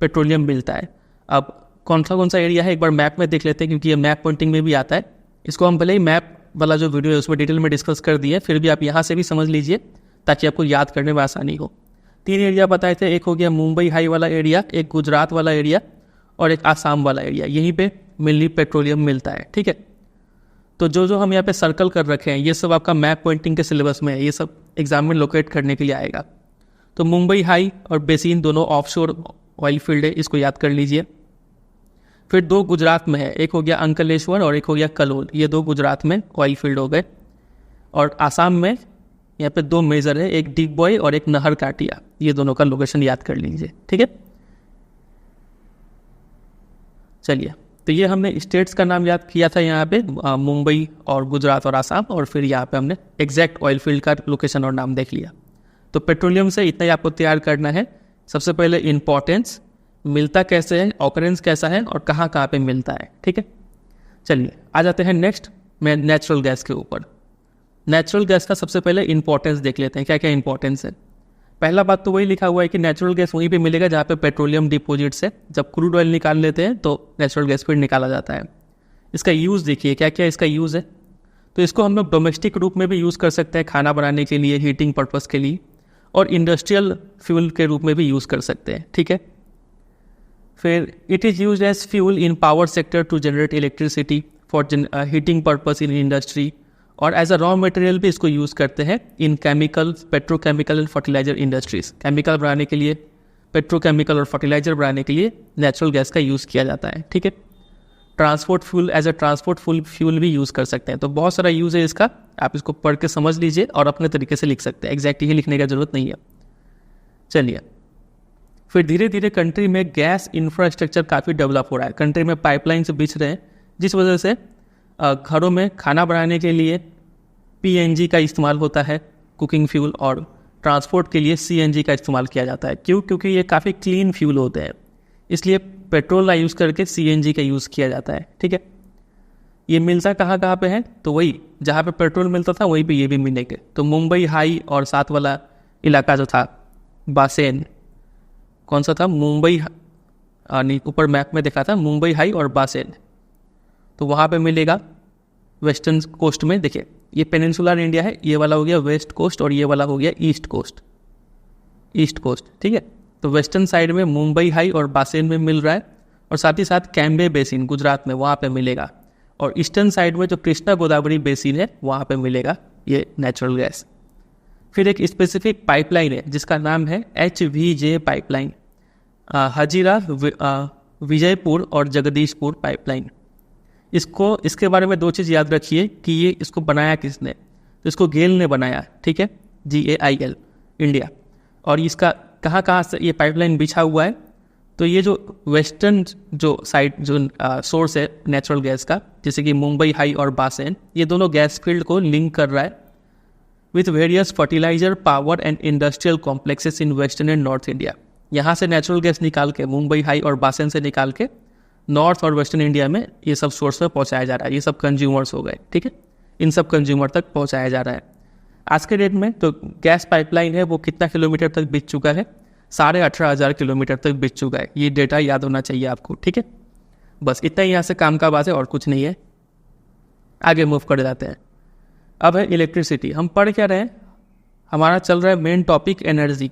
पेट्रोलियम मिलता है। अब कौन सा एरिया है एक बार मैप में देख लेते हैं, क्योंकि ये मैप पॉइंटिंग में भी आता है। इसको हम भले ही मैप वाला जो वीडियो है उसमें डिटेल में डिस्कस कर दिया है, फिर भी आप यहाँ से भी समझ लीजिए ताकि आपको याद करने में आसानी हो। 3 एरिया बताए थे, एक हो गया मुंबई हाई वाला एरिया, एक गुजरात वाला एरिया और एक आसाम वाला एरिया। यहीं पे मेनली पेट्रोलियम मिलता है, ठीक है। तो जो हम यहाँ पे सर्कल कर रखे हैं ये सब आपका मैप पॉइंटिंग के सिलेबस में है, ये सब एग्जाम में लोकेट करने के लिए आएगा। तो मुंबई हाई और बेसिन दोनों ऑफशोर ऑयल फील्ड है, इसको याद कर लीजिए। फिर 2 गुजरात में है, एक हो गया अंकलेश्वर और एक हो गया कलोल, ये 2 गुजरात में ऑयल फील्ड हो गए। और आसाम में यहाँ पे 2 मेजर है, एक डिगबॉय और एक नहर काटिया, ये दोनों का लोकेशन याद कर लीजिए, ठीक है। चलिए, तो ये हमने स्टेट्स का नाम याद किया था यहाँ पे, मुंबई और गुजरात और आसाम, और फिर यहाँ पे हमने एग्जैक्ट ऑयल फील्ड का लोकेशन और नाम देख लिया। तो पेट्रोलियम से इतना ही आपको तैयार करना है। सबसे पहले इंपॉर्टेंस, मिलता कैसे है, ऑकरेंस कैसा है और कहाँ कहाँ पे मिलता है, ठीक है। चलिए आ जाते हैं नेक्स्ट में नेचुरल गैस के ऊपर। नेचुरल गैस का सबसे पहले इंपॉर्टेंस देख लेते हैं, क्या क्या इंपॉर्टेंस है। पहला बात तो वही लिखा हुआ है कि नेचुरल गैस वहीं पे मिलेगा जहाँ पे पेट्रोलियम डिपोजिट से जब क्रूड ऑयल निकाल लेते हैं तो नेचुरल गैस फिर निकाला जाता है। इसका यूज़ देखिए, क्या क्या इसका यूज़ है। तो इसको हम लोग डोमेस्टिक रूप में भी यूज़ कर सकते हैं, खाना बनाने के लिए, हीटिंग पर्पज़ के लिए, और इंडस्ट्रियल फ्यूल के रूप में भी यूज़ कर सकते हैं, ठीक है। फिर it is use as fuel in power sector to generate electricity for heating purpose in industry, और एज अ रॉ मटेरियल भी इसको यूज़ करते हैं in chemical, petrochemical and fertiliser industries. Chemical बनाने के लिए, पेट्रोकेमिकल और फर्टिलाइजर बनाने के लिए नेचुरल गैस का यूज़ किया जाता है, ठीक है। Transport fuel, as a transport fuel भी यूज़ कर सकते हैं। तो बहुत सारा यूज़ है इसका, आप इसको पढ़ के समझ लीजिए और अपने तरीके से लिख सकते हैं, एग्जैक्ट ही लिखने की ज़रूरत नहीं है। चलिए, फिर धीरे धीरे कंट्री में गैस इंफ्रास्ट्रक्चर काफ़ी डेवलप हो रहा है, कंट्री में पाइपलाइन्स बिछ रहे हैं, जिस वजह से घरों में खाना बनाने के लिए पीएनजी का इस्तेमाल होता है कुकिंग फ्यूल, और ट्रांसपोर्ट के लिए सीएनजी का इस्तेमाल किया जाता है। क्यों? क्योंकि ये काफ़ी क्लीन फ्यूल होते हैं, इसलिए पेट्रोल का यूज़ करके सीएनजी का यूज़ किया जाता है, ठीक है। ये मिलता कहाँ कहाँ पे है? तो वही जहाँ पे पेट्रोल मिलता था वहीं पे ये भी मिलेंगे। तो मुंबई हाई और साथ वाला इलाका जो था बासेन, कौन सा था? मुंबई, नहीं ऊपर मैप में देखा था मुंबई हाई और बासेन, तो वहाँ पे मिलेगा वेस्टर्न कोस्ट में। देखिए ये पेनिनसुलर इंडिया है, ये वाला हो गया वेस्ट कोस्ट और ये वाला हो गया ईस्ट कोस्ट, ठीक है। तो वेस्टर्न साइड में मुंबई हाई और बासेन में मिल रहा है, और साथ ही साथ कैम्बे बेसिन गुजरात में वहाँ पे मिलेगा, और ईस्टर्न साइड में जो कृष्णा गोदावरी बेसिन है वहाँ पे मिलेगा ये नेचुरल गैस। फिर एक स्पेसिफिक पाइपलाइन है जिसका नाम है HVJ पाइपलाइन, हजीरा विजयपुर और जगदीशपुर पाइपलाइन। इसके बारे में 2 चीज़ याद रखिए कि ये इसको बनाया किसने, तो इसको गेल ने बनाया, ठीक है, GAIL इंडिया। और इसका कहाँ कहाँ से ये पाइपलाइन बिछा हुआ है, तो ये जो वेस्टर्न जो साइड जो सोर्स है नेचुरल गैस का, जैसे कि मुंबई हाई और बासेन, ये दोनों गैस फील्ड को लिंक कर रहा है with various fertiliser, power and industrial complexes in western and north India. यहाँ से नेचुरल गैस निकाल के, मुंबई हाई और बासेन से निकाल के नॉर्थ और वेस्टर्न इंडिया में ये सब सोर्स में पहुँचाया जा रहा है। ये सब कंज्यूमर्स हो गए, ठीक है, इन सब कंज्यूमर तक पहुँचाया जा रहा है। आज के डेट में तो गैस पाइपलाइन है वो कितना किलोमीटर तक बिछ चुका है? 18,500 किलोमीटर तक बिछ चुका है। ये डेटा याद होना चाहिए आपको, ठीक है। बस इतना ही यहाँ से काम का बात है और कुछ नहीं है। आगे मूव कर जाते हैं। अब है इलेक्ट्रिसिटी। हम पढ़ क्या रहे हैं? हमारा चल रहा है main topic energy.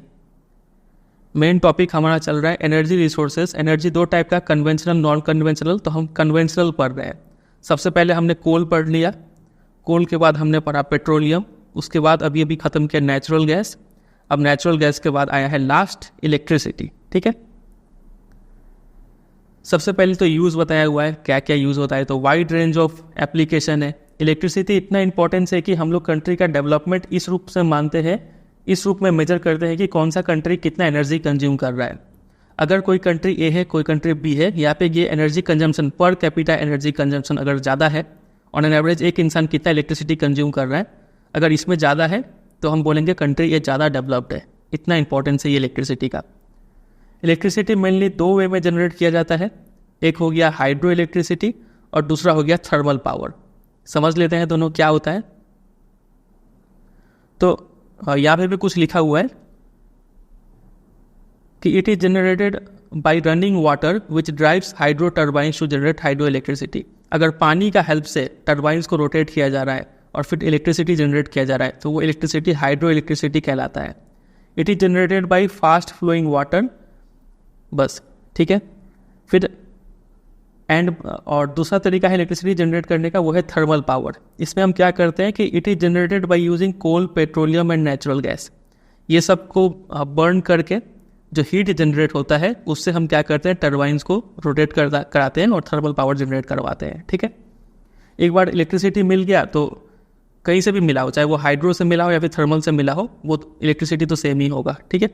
Main topic हमारा चल रहा है एनर्जी रिसोर्सेज। एनर्जी 2 टाइप का, कन्वेंशनल, नॉन कन्वेंशनल। तो हम कन्वेंशनल पढ़ रहे हैं। सबसे पहले हमने कोल पढ़ लिया, कोल के बाद हमने पढ़ा पेट्रोलियम, उसके बाद अभी अभी ख़त्म किया नेचुरल गैस। अब नेचुरल गैस के बाद आया है लास्ट इलेक्ट्रिसिटी, ठीक है। सबसे पहले तो यूज़ बताया हुआ है, क्या क्या यूज़ होता है। तो वाइड रेंज ऑफ एप्लीकेशन है। इलेक्ट्रिसिटी इतना इंपॉर्टेंस है कि हम लोग कंट्री का डेवलपमेंट इस रूप से मानते हैं, इस रूप में मेजर करते हैं कि कौन सा कंट्री कितना एनर्जी कंज्यूम कर रहा है। अगर कोई कंट्री ए है, कोई कंट्री बी है, यहाँ पे ये energy consumption, per capita energy consumption अगर ज़्यादा है, ऑन एन एवरेज एक इंसान कितना इलेक्ट्रिसिटी कंज्यूम कर रहा है, अगर इसमें ज़्यादा है तो हम बोलेंगे कंट्री ये ज़्यादा डेवलप्ड है। इतना इंपॉर्टेंस है ये इलेक्ट्रिसिटी का। इलेक्ट्रिसिटी मेनली 2 वे में जनरेट किया जाता है। एक हो गया हाइड्रो इलेक्ट्रिसिटी और दूसरा हो गया थर्मल पावर। समझ लेते हैं दोनों क्या होता है। तो यहाँ पे भी कुछ लिखा हुआ है कि it is generated by running water which drives hydro turbines to generate hydro electricity. अगर पानी का हेल्प से टर्बाइंस को रोटेट किया जा रहा है और फिर इलेक्ट्रिसिटी जनरेट किया जा रहा है, तो वो इलेक्ट्रिसिटी हाइड्रो इलेक्ट्रिसिटी कहलाता है। It is generated by fast flowing water, बस, ठीक है। फिर और दूसरा तरीका है इलेक्ट्रिसिटी जनरेट करने का, वो है थर्मल पावर। इसमें हम क्या करते हैं कि it is generated by using coal, petroleum and natural gas. ये सब को बर्न करके जो हीट जनरेट होता है उससे हम क्या करते हैं, टरबाइन्स को रोटेट कराते हैं और थर्मल पावर जनरेट करवाते हैं, ठीक है। एक बार इलेक्ट्रिसिटी मिल गया तो कहीं से भी मिला हो, चाहे वो हाइड्रो से मिला हो या फिर थर्मल से मिला हो, वो इलेक्ट्रिसिटी तो सेम ही होगा, ठीक है।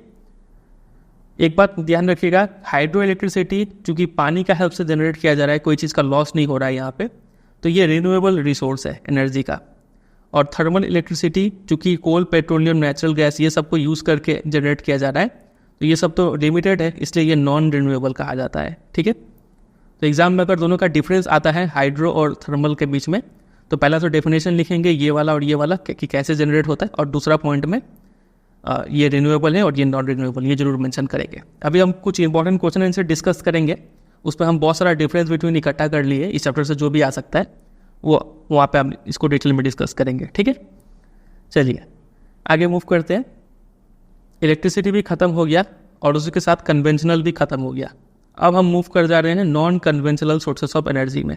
एक बात ध्यान रखिएगा, हाइड्रो इलेक्ट्रिसिटी चूंकि पानी का हेल्प से जनरेट किया जा रहा है, कोई चीज़ का लॉस नहीं हो रहा है यहाँ पे, तो ये रिन्यूएबल रिसोर्स है एनर्जी का। और थर्मल इलेक्ट्रिसिटी चूंकि कोल, पेट्रोलियम, नेचुरल गैस ये सब को यूज़ करके जनरेट किया जा रहा है, तो ये सब तो लिमिटेड है, इसलिए ये नॉन रिन्यूएबल कहा जाता है, ठीक है। तो एग्जाम में अगर दोनों का डिफरेंस आता है हाइड्रो और थर्मल के बीच में, तो पहला तो डेफिनेशन लिखेंगे ये वाला और ये वाला कि कैसे जनरेट होता है, और दूसरा पॉइंट में ये रिन्यूएबल है और ये नॉन रिन्यूएबल, ये जरूर मेंशन करेंगे। अभी हम कुछ इंपॉर्टेंट क्वेश्चन आंसर डिस्कस करेंगे, उस पर हम बहुत सारा डिफरेंस बिटवीन इकट्ठा कर लिए, इस चैप्टर से जो भी आ सकता है वो वहाँ पे हम इसको डिटेल में डिस्कस करेंगे, ठीक है। चलिए आगे मूव करते हैं। इलेक्ट्रिसिटी भी ख़त्म हो गया और उसके साथ कन्वेंशनल भी ख़त्म हो गया। अब हम मूव कर जा रहे हैं non conventional sources of energy में।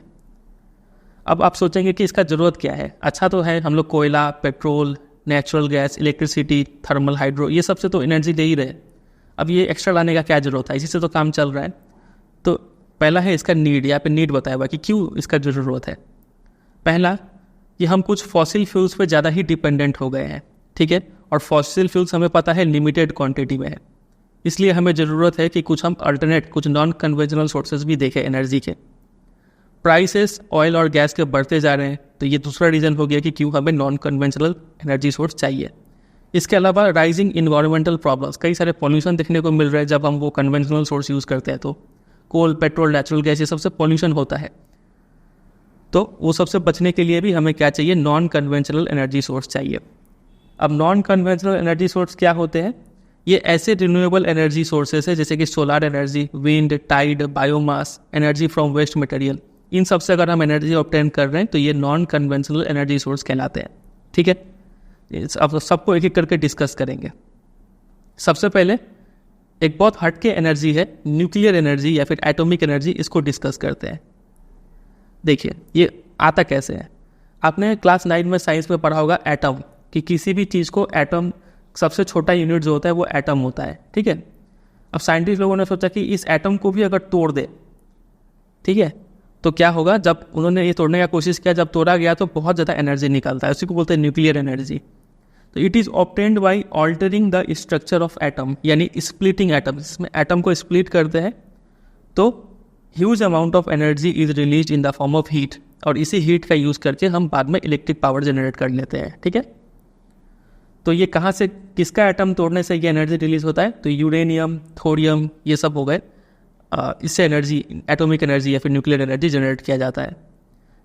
अब आप सोचेंगे कि इसका ज़रूरत क्या है, अच्छा तो है, हम लोग कोयला, petrol, natural gas, electricity, thermal, hydro ये सब से तो एनर्जी दे ही रहे, अब ये एक्स्ट्रा लाने का क्या ज़रूरत है, इसी से तो काम चल रहा है। तो पहला है इसका नीड, यहाँ पे नीड बताया हुआ कि क्यों इसका ज़रूरत है। पहला, कि हम कुछ फॉसिल फ्यूल्स पे ज़्यादा ही डिपेंडेंट हो गए हैं, ठीक है, और फॉसिल फ्यूल्स हमें पता है लिमिटेड क्वांटिटी में है, इसलिए हमें ज़रूरत है कि कुछ हम अल्टरनेट, कुछ नॉन कन्वेंशनल सोर्सेज भी देखें एनर्जी के। प्राइसेस ऑयल और गैस के बढ़ते जा रहे हैं, तो ये दूसरा रीज़न हो गया कि क्यों हमें नॉन कन्वेंशनल एनर्जी सोर्स चाहिए। इसके अलावा राइजिंग इन्वायरमेंटल प्रॉब्लम्स, कई सारे पॉल्यूशन देखने को मिल रहे हैं जब हम वो कन्वेंशनल सोर्स यूज़ करते हैं, तो कोल, पेट्रोल, नेचुरल गैस ये सबसे पॉल्यूशन होता है, तो वो सबसे बचने के लिए भी हमें क्या चाहिए, नॉन कन्वेंशनल एनर्जी सोर्स चाहिए। अब नॉन कन्वेंशनल एनर्जी सोर्स क्या होते हैं, ये ऐसे रिन्यूएबल एनर्जी सोर्सेस है जैसे कि solar energy, wind, tide, biomass, energy from waste material, इन सबसे अगर हम एनर्जी ऑब्टेन कर रहे हैं तो ये नॉन कन्वेंशनल एनर्जी सोर्स कहलाते हैं, ठीक है। अब सबको एक एक करके डिस्कस करेंगे। सबसे पहले एक बहुत हटके एनर्जी है न्यूक्लियर एनर्जी या फिर एटॉमिक एनर्जी, इसको डिस्कस करते हैं। देखिए ये आता कैसे है, आपने क्लास 9 में साइंस में पढ़ा होगा एटम, कि किसी भी चीज़ को एटम, सबसे छोटा यूनिट जो होता है वो एटम होता है, ठीक है। अब साइंटिस्ट लोगों ने सोचा कि इस एटम को भी अगर तोड़ दे, ठीक है, तो क्या होगा। जब उन्होंने ये तोड़ने का कोशिश किया, जब तोड़ा गया तो बहुत ज़्यादा एनर्जी निकलता है, उसी को बोलते हैं न्यूक्लियर एनर्जी। तो it is obtained by altering the structure of atom, यानी स्प्लिटिंग एटम, इसमें एटम को स्प्लिट करते हैं तो huge amount of energy is release in the form of heat, और इसी हीट का यूज़ करके हम बाद में इलेक्ट्रिक पावर जनरेट कर लेते हैं, ठीक है। तो ये कहाँ से, किसका एटम तोड़ने से ये एनर्जी रिलीज होता है, तो यूरेनियम, थोरियम ये सब हो गए, इससे एनर्जी, एटॉमिक एनर्जी या फिर न्यूक्लियर एनर्जी जनरेट किया जाता है।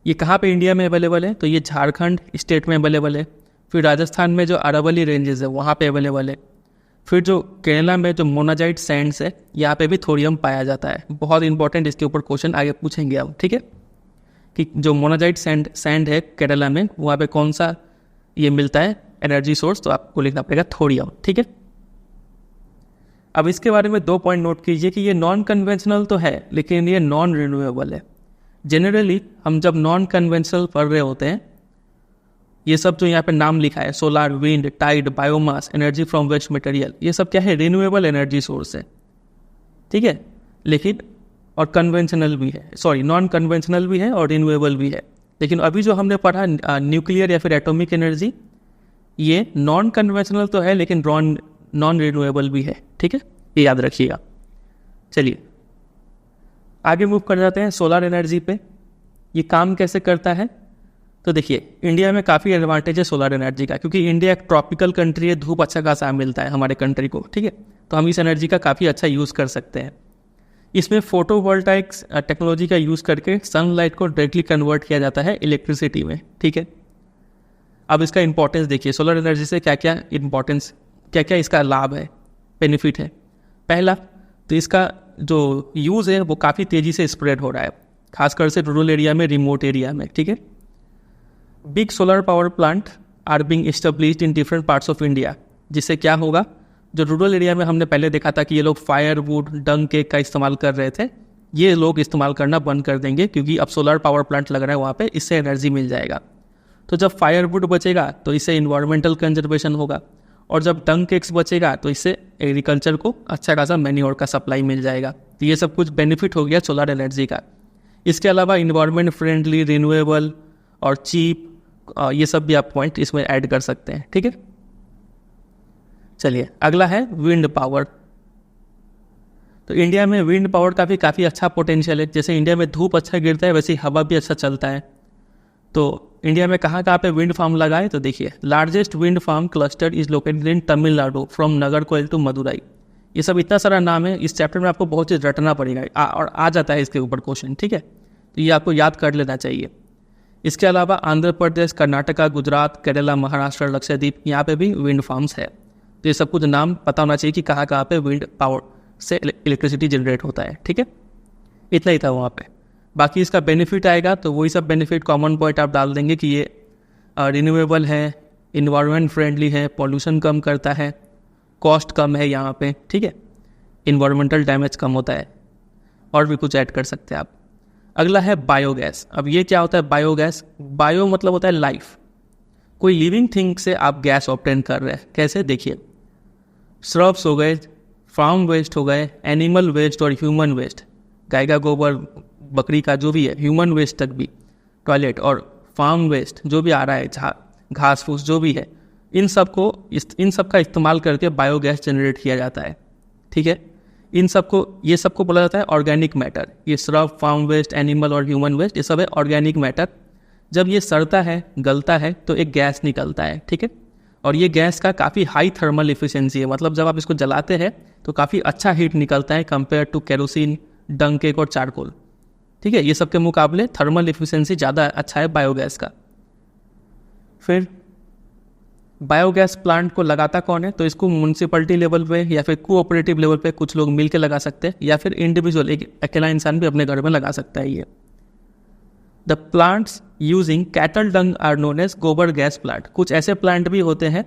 ये कहाँ पे इंडिया में अवेलेबल है, तो ये झारखंड स्टेट में अवेलेबल है, फिर राजस्थान में जो अरावली रेंजेस है वहाँ पे अवेलेबल है, फिर जो केरला में जो मोनाजाइट सैंड्स है यहाँ पे भी थोरियम पाया जाता है। बहुत इंपॉर्टेंट, इसके ऊपर क्वेश्चन आगे पूछेंगे हम, ठीक है, कि जो मोनाजाइट सैंड है केरला में, वहाँ पे कौन सा ये मिलता है एनर्जी सोर्स, तो आपको लिखना पड़ेगा थोरियम, ठीक है। अब इसके बारे में 2 पॉइंट नोट कीजिए कि ये नॉन कन्वेंशनल तो है लेकिन ये नॉन रिन्यूएबल है। जनरली हम जब नॉन कन्वेंशनल पढ़ रहे होते हैं, ये सब जो यहाँ पे नाम लिखा है, solar, wind, tide, biomass, energy from waste material, ये सब क्या है, रिन्यूएबल एनर्जी सोर्स है, ठीक है। लेकिन और कन्वेंशनल भी है, सॉरी नॉन कन्वेंशनल भी है और रिन्यूएबल भी है। लेकिन अभी जो हमने पढ़ा न्यूक्लियर या फिर एटॉमिक एनर्जी, ये नॉन कन्वेंशनल तो है लेकिन नॉन रिन्यूएबल भी है, ठीक है, ये याद रखिएगा। चलिए आगे मूव कर जाते हैं सोलर एनर्जी पे। ये काम कैसे करता है, तो देखिए इंडिया में काफ़ी एडवांटेज है सोलर एनर्जी का, क्योंकि इंडिया एक ट्रॉपिकल कंट्री है, धूप अच्छा खासा मिलता है हमारे कंट्री को, ठीक है, तो हम इस एनर्जी का काफ़ी अच्छा यूज़ कर सकते हैं। इसमें फोटोवोल्टाइक्स टेक्नोलॉजी का यूज़ करके सनलाइट को डायरेक्टली कन्वर्ट किया जाता है इलेक्ट्रिसिटी में, ठीक है। अब इसका इंपॉर्टेंस देखिए, सोलर एनर्जी से क्या क्या इंपॉर्टेंस, क्या क्या इसका लाभ है, बेनिफिट है। पहला तो इसका जो यूज़ है वो काफ़ी तेज़ी से स्प्रेड हो रहा है, खासकर से रूरल एरिया में, रिमोट एरिया में, ठीक है। Big solar power plant are being established in different parts of India, जिससे क्या होगा, जो रूरल एरिया में हमने पहले देखा था कि ये लोग फायरवुड डंग केक का इस्तेमाल कर रहे थे, ये लोग इस्तेमाल करना बंद कर देंगे क्योंकि अब सोलर पावर प्लांट लग रहा है वहाँ पे, इससे एनर्जी मिल जाएगा। तो जब फायरवुड बचेगा तो इससे इन्वायरमेंटल कंजर्वेशन होगा, और जब डंग केक्स बचेगा तो इससे एग्रीकल्चर को अच्छा खासा मैन्योर का सप्लाई मिल जाएगा। तो ये सब कुछ बेनिफिट हो गया सोलर एनर्जी का। इसके अलावा इन्वायरमेंट फ्रेंडली, रिन्यूएबल और चीप, ये सब भी आप पॉइंट इसमें ऐड कर सकते हैं। ठीक है, चलिए अगला है विंड पावर। तो इंडिया में विंड पावर का भी काफ़ी अच्छा पोटेंशियल है। जैसे इंडिया में धूप अच्छा गिरता है वैसे ही हवा भी अच्छा चलता है। तो इंडिया में कहाँ कहाँ पे विंड फार्म लगाए, तो देखिए largest wind farm cluster is located in Tamil Nadu from Nagercoil to Madurai. ये सब इतना सारा नाम है, इस चैप्टर में आपको बहुत चीज़ रटना पड़ेगा और आ जाता है इसके ऊपर क्वेश्चन। ठीक है, तो ये आपको याद कर लेना चाहिए। इसके अलावा आंध्र प्रदेश, कर्नाटका, गुजरात, केरला, महाराष्ट्र, लक्षद्वीप, यहाँ पे भी विंड फार्म्स है। तो ये सब कुछ नाम पता होना चाहिए कि कहाँ कहाँ पे विंड पावर से इलेक्ट्रिसिटी जनरेट होता है। ठीक है, इतना ही था वहाँ पे। बाकी इसका बेनिफिट आएगा तो वही सब बेनिफिट कॉमन पॉइंट आप डाल देंगे कि ये रिन्यूएबल है, इन्वायरमेंट फ्रेंडली है, पॉल्यूशन कम करता है, कॉस्ट कम है यहाँ पे। ठीक है, इन्वायरमेंटल डैमेज कम होता है, और भी कुछ ऐड कर सकते हैं आप। अगला है बायोगैस। अब ये क्या होता है बायोगैस? बायो मतलब होता है लाइफ, कोई लिविंग थिंग से आप गैस ऑब्टेन कर रहे हैं। कैसे, देखिए श्रब्स हो गए, फार्म वेस्ट हो गए, एनिमल वेस्ट और ह्यूमन वेस्ट, गाय का गोबर, बकरी का जो भी है, ह्यूमन वेस्ट तक भी, टॉयलेट और फार्म वेस्ट जो भी आ रहा है, घास फूस जो भी है, इन सब का इस्तेमाल करके बायोगैस जनरेट किया जाता है। ठीक है, ये सबको बोला जाता है ऑर्गेनिक मैटर। ये श्रब, फार्म वेस्ट, एनिमल और ह्यूमन वेस्ट, ये सब है ऑर्गेनिक मैटर। जब ये सड़ता है, गलता है, तो एक गैस निकलता है। ठीक है, और ये गैस का काफ़ी हाई थर्मल इफिशिएंसी है, मतलब जब आप इसको जलाते हैं तो काफ़ी अच्छा हीट निकलता है compare to kerosene, dung cake और चारकोल। ठीक है, ये सब के मुकाबले थर्मल इफिशिएंसी ज़्यादा अच्छा है बायोगैस का। फिर बायोगैस प्लांट को लगाता कौन है? तो इसको म्यूनसिपलिटी लेवल पे या फिर कोऑपरेटिव लेवल पे कुछ लोग मिल के लगा सकते हैं, या फिर इंडिविजुअल एक अकेला इंसान भी अपने घर में लगा सकता है। ये the plants using cattle dung are known as gobar gas plant. कुछ ऐसे प्लांट भी होते हैं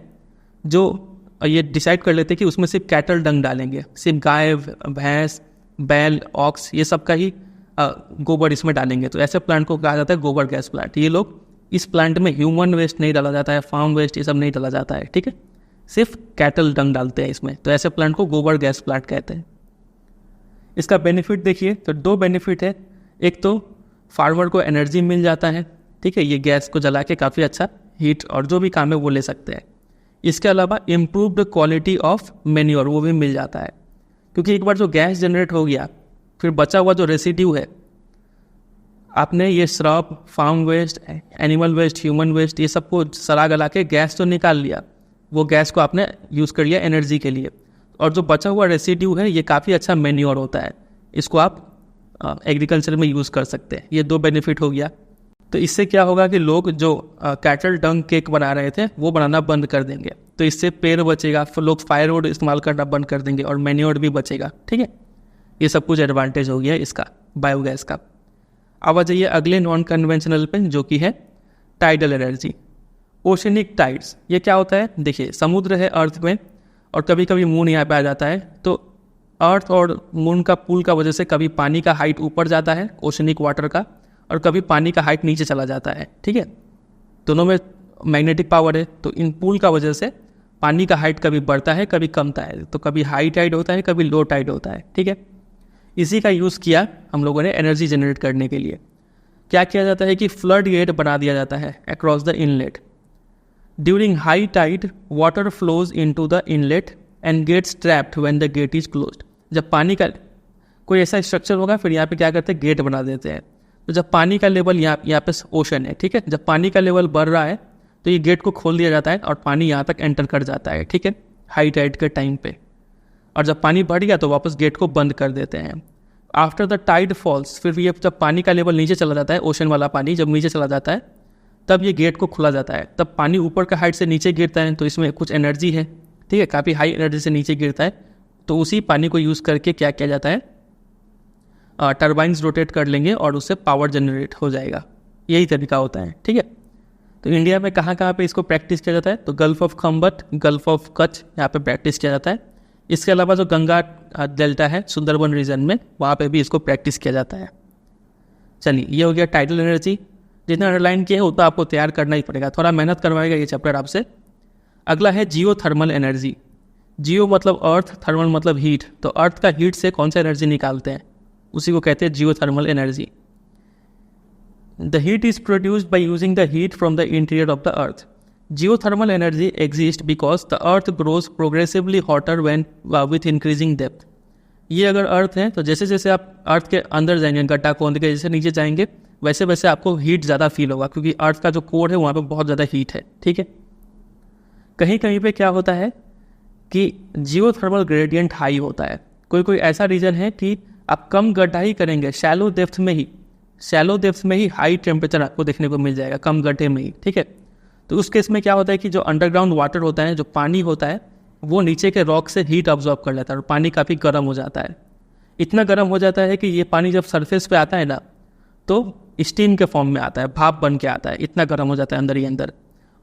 जो ये डिसाइड कर लेते हैं कि उसमें सिर्फ कैटल डंग डालेंगे, सिर्फ गाय, भैंस, बैल, ऑक्स, ये सब का ही गोबर इसमें डालेंगे। तो ऐसे प्लांट को कहा जाता है गोबर गैस प्लांट। ये लोग, इस प्लांट में ह्यूमन वेस्ट नहीं डाला जाता है, फार्म वेस्ट ये सब नहीं डाला जाता है। ठीक है, सिर्फ कैटल डंग डालते हैं इसमें, तो ऐसे प्लांट को गोबर गैस प्लांट कहते हैं। इसका बेनिफिट देखिए, तो दो बेनिफिट है। एक तो फार्मर को एनर्जी मिल जाता है। ठीक है, ये गैस को जला के काफ़ी अच्छा हीट और जो भी काम है वो ले सकते हैं। इसके अलावा इम्प्रूव्ड क्वालिटी ऑफ मैन्योर वो भी मिल जाता है, क्योंकि एक बार जो गैस जनरेट हो गया, फिर बचा हुआ जो रेसिड्यू है, आपने ये shrub, farm waste, animal waste, human waste, ये सबको सड़ा गला के गैस तो निकाल लिया, वो गैस को आपने यूज़ कर लिया एनर्जी के लिए, और जो बचा हुआ रेसिड्यू है ये काफ़ी अच्छा मैन्योर होता है, इसको आप एग्रीकल्चर में यूज़ कर सकते हैं। ये दो बेनिफिट हो गया। तो इससे क्या होगा कि लोग जो कैटल डंग केक बना रहे थे वो बनाना बंद कर देंगे, तो इससे पेड़ बचेगा, फिर लोग फायरवुड इस्तेमाल करना बंद कर देंगे और मैन्योर भी बचेगा। ठीक है, ये सब कुछ एडवांटेज हो गया इसका बायोगैस का। अब आ जाइए अगले नॉन कन्वेंशनल पे, जो कि है टाइडल एनर्जी, ओशनिक टाइड्स। ये क्या होता है? देखिए समुद्र है अर्थ में, और कभी कभी मून यहाँ पे आ जाता है, तो अर्थ और मून का पुल का वजह से कभी पानी का हाइट ऊपर जाता है ओशनिक वाटर का, और कभी पानी का हाइट नीचे चला जाता है। ठीक है, दोनों में मैग्नेटिक पावर है, तो इन पुल का वजह से पानी का हाइट कभी बढ़ता है कभी कमता है, तो कभी हाई टाइड होता है कभी लो टाइड होता है। ठीक है, इसी का यूज़ किया हम लोगों ने एनर्जी जनरेट करने के लिए। क्या किया जाता है कि फ्लड गेट बना दिया जाता है across the inlet. During high tide water flows into the inlet and gets trapped when the gate is closed. जब पानी का कोई ऐसा स्ट्रक्चर होगा, फिर यहाँ पे क्या करते हैं, गेट बना देते हैं। तो जब पानी का लेवल यहाँ पे ओशन है, ठीक है, जब पानी का लेवल बढ़ रहा है तो ये गेट को खोल दिया जाता है और पानी यहाँ तक एंटर कर जाता है। ठीक है, हाई टाइड के टाइम पे, और जब पानी बढ़ गया तो वापस गेट को बंद कर देते हैं। आफ्टर द टाइड फॉल्स, फिर ये जब पानी का लेवल नीचे चला जाता है, ओशन वाला पानी जब नीचे चला जाता है तब ये गेट को खुला जाता है। तब पानी ऊपर का हाइट से नीचे गिरता है, तो इसमें कुछ एनर्जी है, ठीक है, काफ़ी हाई एनर्जी से नीचे गिरता है। तो उसी पानी को यूज़ करके क्या किया जाता है, टरबाइन्स रोटेट कर लेंगे और उससे पावर जनरेट हो जाएगा। यही तरीका होता है। ठीक है, तो इंडिया में कहाँ कहाँ पे इसको प्रैक्टिस किया जाता है, तो gulf of Khambhat, gulf of Kutch, यहाँ पे प्रैक्टिस किया जाता है। इसके अलावा जो गंगा डेल्टा है सुंदरबन रीजन में, वहाँ पे भी इसको प्रैक्टिस किया जाता है। चलिए, ये हो गया टाइडल एनर्जी। जितना अंडरलाइन किया है उतना आपको तैयार करना ही पड़ेगा, थोड़ा मेहनत करवाएगा ये चैप्टर आपसे। अगला है जियो थर्मल एनर्जी। जियो मतलब अर्थ, थर्मल मतलब हीट, तो अर्थ का हीट से कौन सा एनर्जी निकालते हैं, उसी को कहते हैं geothermal energy. The heat is produced by using the heat from the interior of the earth. Geothermal energy exist because the earth grows progressively hotter when with increasing depth. ये अगर अर्थ है तो जैसे जैसे आप अर्थ के अंदर जाएंगे, गड्ढा खोद के जैसे नीचे जाएंगे, वैसे वैसे आपको हीट ज़्यादा फील होगा, क्योंकि अर्थ का जो कोर है वहाँ पे बहुत ज़्यादा हीट है। ठीक है, कहीं कहीं पे क्या होता है कि जियोथर्मल ग्रेडियंट हाई होता है। कोई कोई ऐसा रीजन है कि आप कम गड्ढा ही करेंगे, शैलो डेप्थ में ही हाई टेम्परेचर आपको देखने को मिल जाएगा, कम गड्ढे में ही। ठीक है, तो उस केस में क्या होता है कि जो अंडरग्राउंड वाटर होता है, जो पानी होता है, वो नीचे के रॉक से हीट ऑब्जॉर्ब कर लेता है और पानी काफ़ी गर्म हो जाता है। इतना गर्म हो जाता है कि ये पानी जब सरफेस पे आता है ना, तो स्टीम के फॉर्म में आता है, भाप बन के आता है, इतना गर्म हो जाता है अंदर ही अंदर।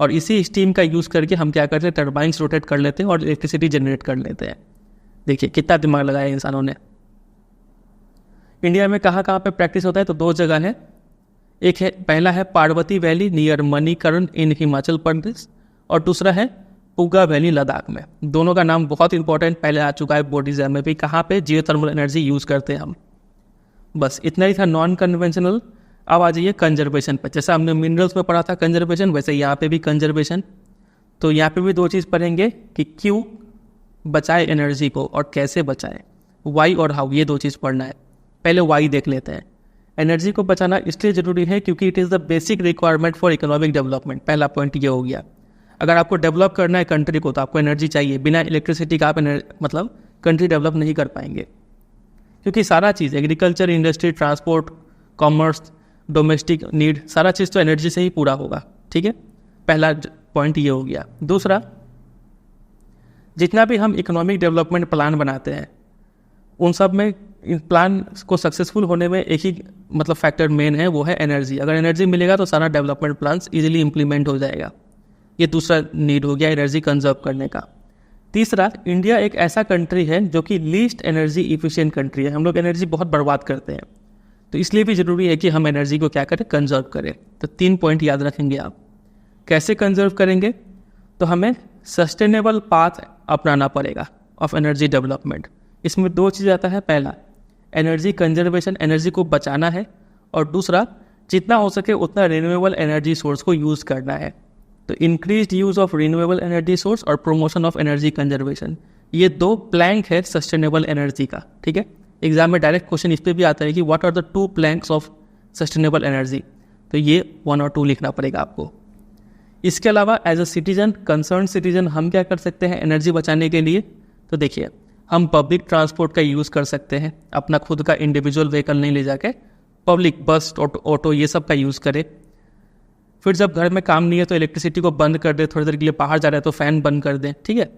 और इसी स्टीम का यूज़ करके हम क्या करते हैं, टर्बाइंस रोटेट कर लेते हैं और इलेक्ट्रिसिटी जनरेट कर लेते हैं। देखिए कितना दिमाग लगाया इंसानों ने। इंडिया में कहाँ कहाँ पे प्रैक्टिस होता है, तो 2 जगह है। एक है, पहला है पार्वती वैली नियर मणिकर्ण इन हिमाचल प्रदेश, और दूसरा है पुगा वैली लद्दाख में। दोनों का नाम बहुत इंपॉर्टेंट पहले आ चुका है बोर्ड एग्जाम में भी, कहाँ पे जियोथर्मल एनर्जी यूज़ करते हैं हम। बस इतना ही था नॉन कन्वेंशनल। अब आ जाइए कंजर्वेशन पर। जैसा हमने मिनरल्स में पढ़ा था कंजर्वेशन, वैसे यहाँ पे भी कंजर्वेशन। तो यहाँ पे भी 2 चीज़ पढ़ेंगे कि क्यों बचाए एनर्जी को और कैसे बचाए, वाई और हाउ, ये 2 चीज़ पढ़ना है। पहले वाई देख लेते हैं। एनर्जी को बचाना इसलिए ज़रूरी है क्योंकि it is the basic requirement for economic development. पहला पॉइंट ये हो गया। अगर आपको डेवलप करना है कंट्री को तो आपको एनर्जी चाहिए। बिना इलेक्ट्रिसिटी का आप मतलब कंट्री डेवलप नहीं कर पाएंगे, क्योंकि सारा चीज़ agriculture, industry, transport, commerce, domestic need, सारा चीज़ तो एनर्जी से ही पूरा होगा। ठीक है, पहला पॉइंट ये हो गया। दूसरा, जितना भी हम इकोनॉमिक डेवलपमेंट प्लान बनाते हैं उन सब में, इन प्लान को सक्सेसफुल होने में एक ही मतलब फैक्टर मेन है, वो है एनर्जी। अगर एनर्जी मिलेगा तो सारा डेवलपमेंट प्लान्स इजीली इंप्लीमेंट हो जाएगा। ये दूसरा नीड हो गया एनर्जी कंजर्व करने का। तीसरा, इंडिया एक ऐसा कंट्री है जो कि लीस्ट एनर्जी इफिशिएंट कंट्री है। हम लोग एनर्जी बहुत बर्बाद करते हैं, तो इसलिए भी ज़रूरी है कि हम एनर्जी को क्या करें, कंजर्व करें। तो 3 पॉइंट याद रखेंगे आप। कैसे कंजर्व करेंगे, तो हमें सस्टेनेबल पाथ अपनाना पड़ेगा ऑफ एनर्जी डेवलपमेंट। इसमें 2 चीज़ आता है। पहला, एनर्जी कंजर्वेशन, एनर्जी को बचाना है, और दूसरा, जितना हो सके उतना रिन्यूएबल एनर्जी सोर्स को यूज़ करना है। तो increased use of renewable energy source और प्रोमोशन ऑफ एनर्जी कंजर्वेशन, ये 2 प्लैंक है सस्टेनेबल एनर्जी का। ठीक है, एग्जाम में डायरेक्ट क्वेश्चन इस पर भी आता है कि what are the 2 planks of sustainable energy, तो ये 1 और 2 लिखना पड़ेगा आपको। इसके अलावा as a citizen, concern citizen, हम क्या कर सकते हैं एनर्जी बचाने के लिए, तो देखिए हम पब्लिक ट्रांसपोर्ट का यूज़ कर सकते हैं। अपना खुद का इंडिविजुअल व्हीकल नहीं ले जाके पब्लिक बस, ऑटो ये सब का यूज़ करें। फिर जब घर में काम नहीं है तो इलेक्ट्रिसिटी को बंद कर दे, थोड़ी देर के लिए बाहर जा रहे हैं तो फ़ैन बंद कर दें। ठीक है,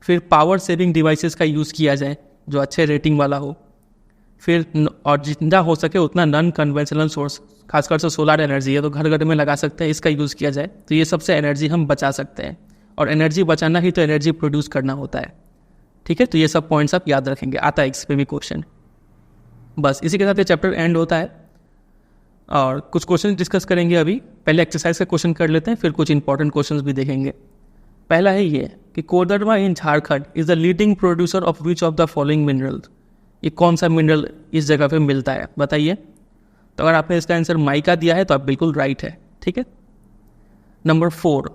फिर पावर सेविंग डिवाइसेस का यूज़ किया जाए जो अच्छे रेटिंग वाला हो। फिर और जितना हो सके उतना नॉन कन्वेंशनल सोर्स, खासकर से सोलर एनर्जी है तो घर घर में लगा सकते हैं, इसका यूज़ किया जाए। तो ये सबसे एनर्जी हम बचा सकते हैं, और एनर्जी बचाना ही तो एनर्जी प्रोड्यूस करना होता है। ठीक है, तो ये सब पॉइंट्स आप याद रखेंगे, आता है इस पे भी क्वेश्चन। बस इसी के साथ ये चैप्टर एंड होता है, और कुछ क्वेश्चन डिस्कस करेंगे अभी। पहले एक्सरसाइज का क्वेश्चन कर लेते हैं, फिर कुछ इंपॉर्टेंट क्वेश्चन भी देखेंगे। पहला है ये कि Koderma in Jharkhand is the leading producer of which of the following mineral. ये कौन सा मिनरल इस जगह पे मिलता है बताइए। तो अगर आपने इसका आंसर माइका दिया है तो आप बिल्कुल राइट है। ठीक है, number 4,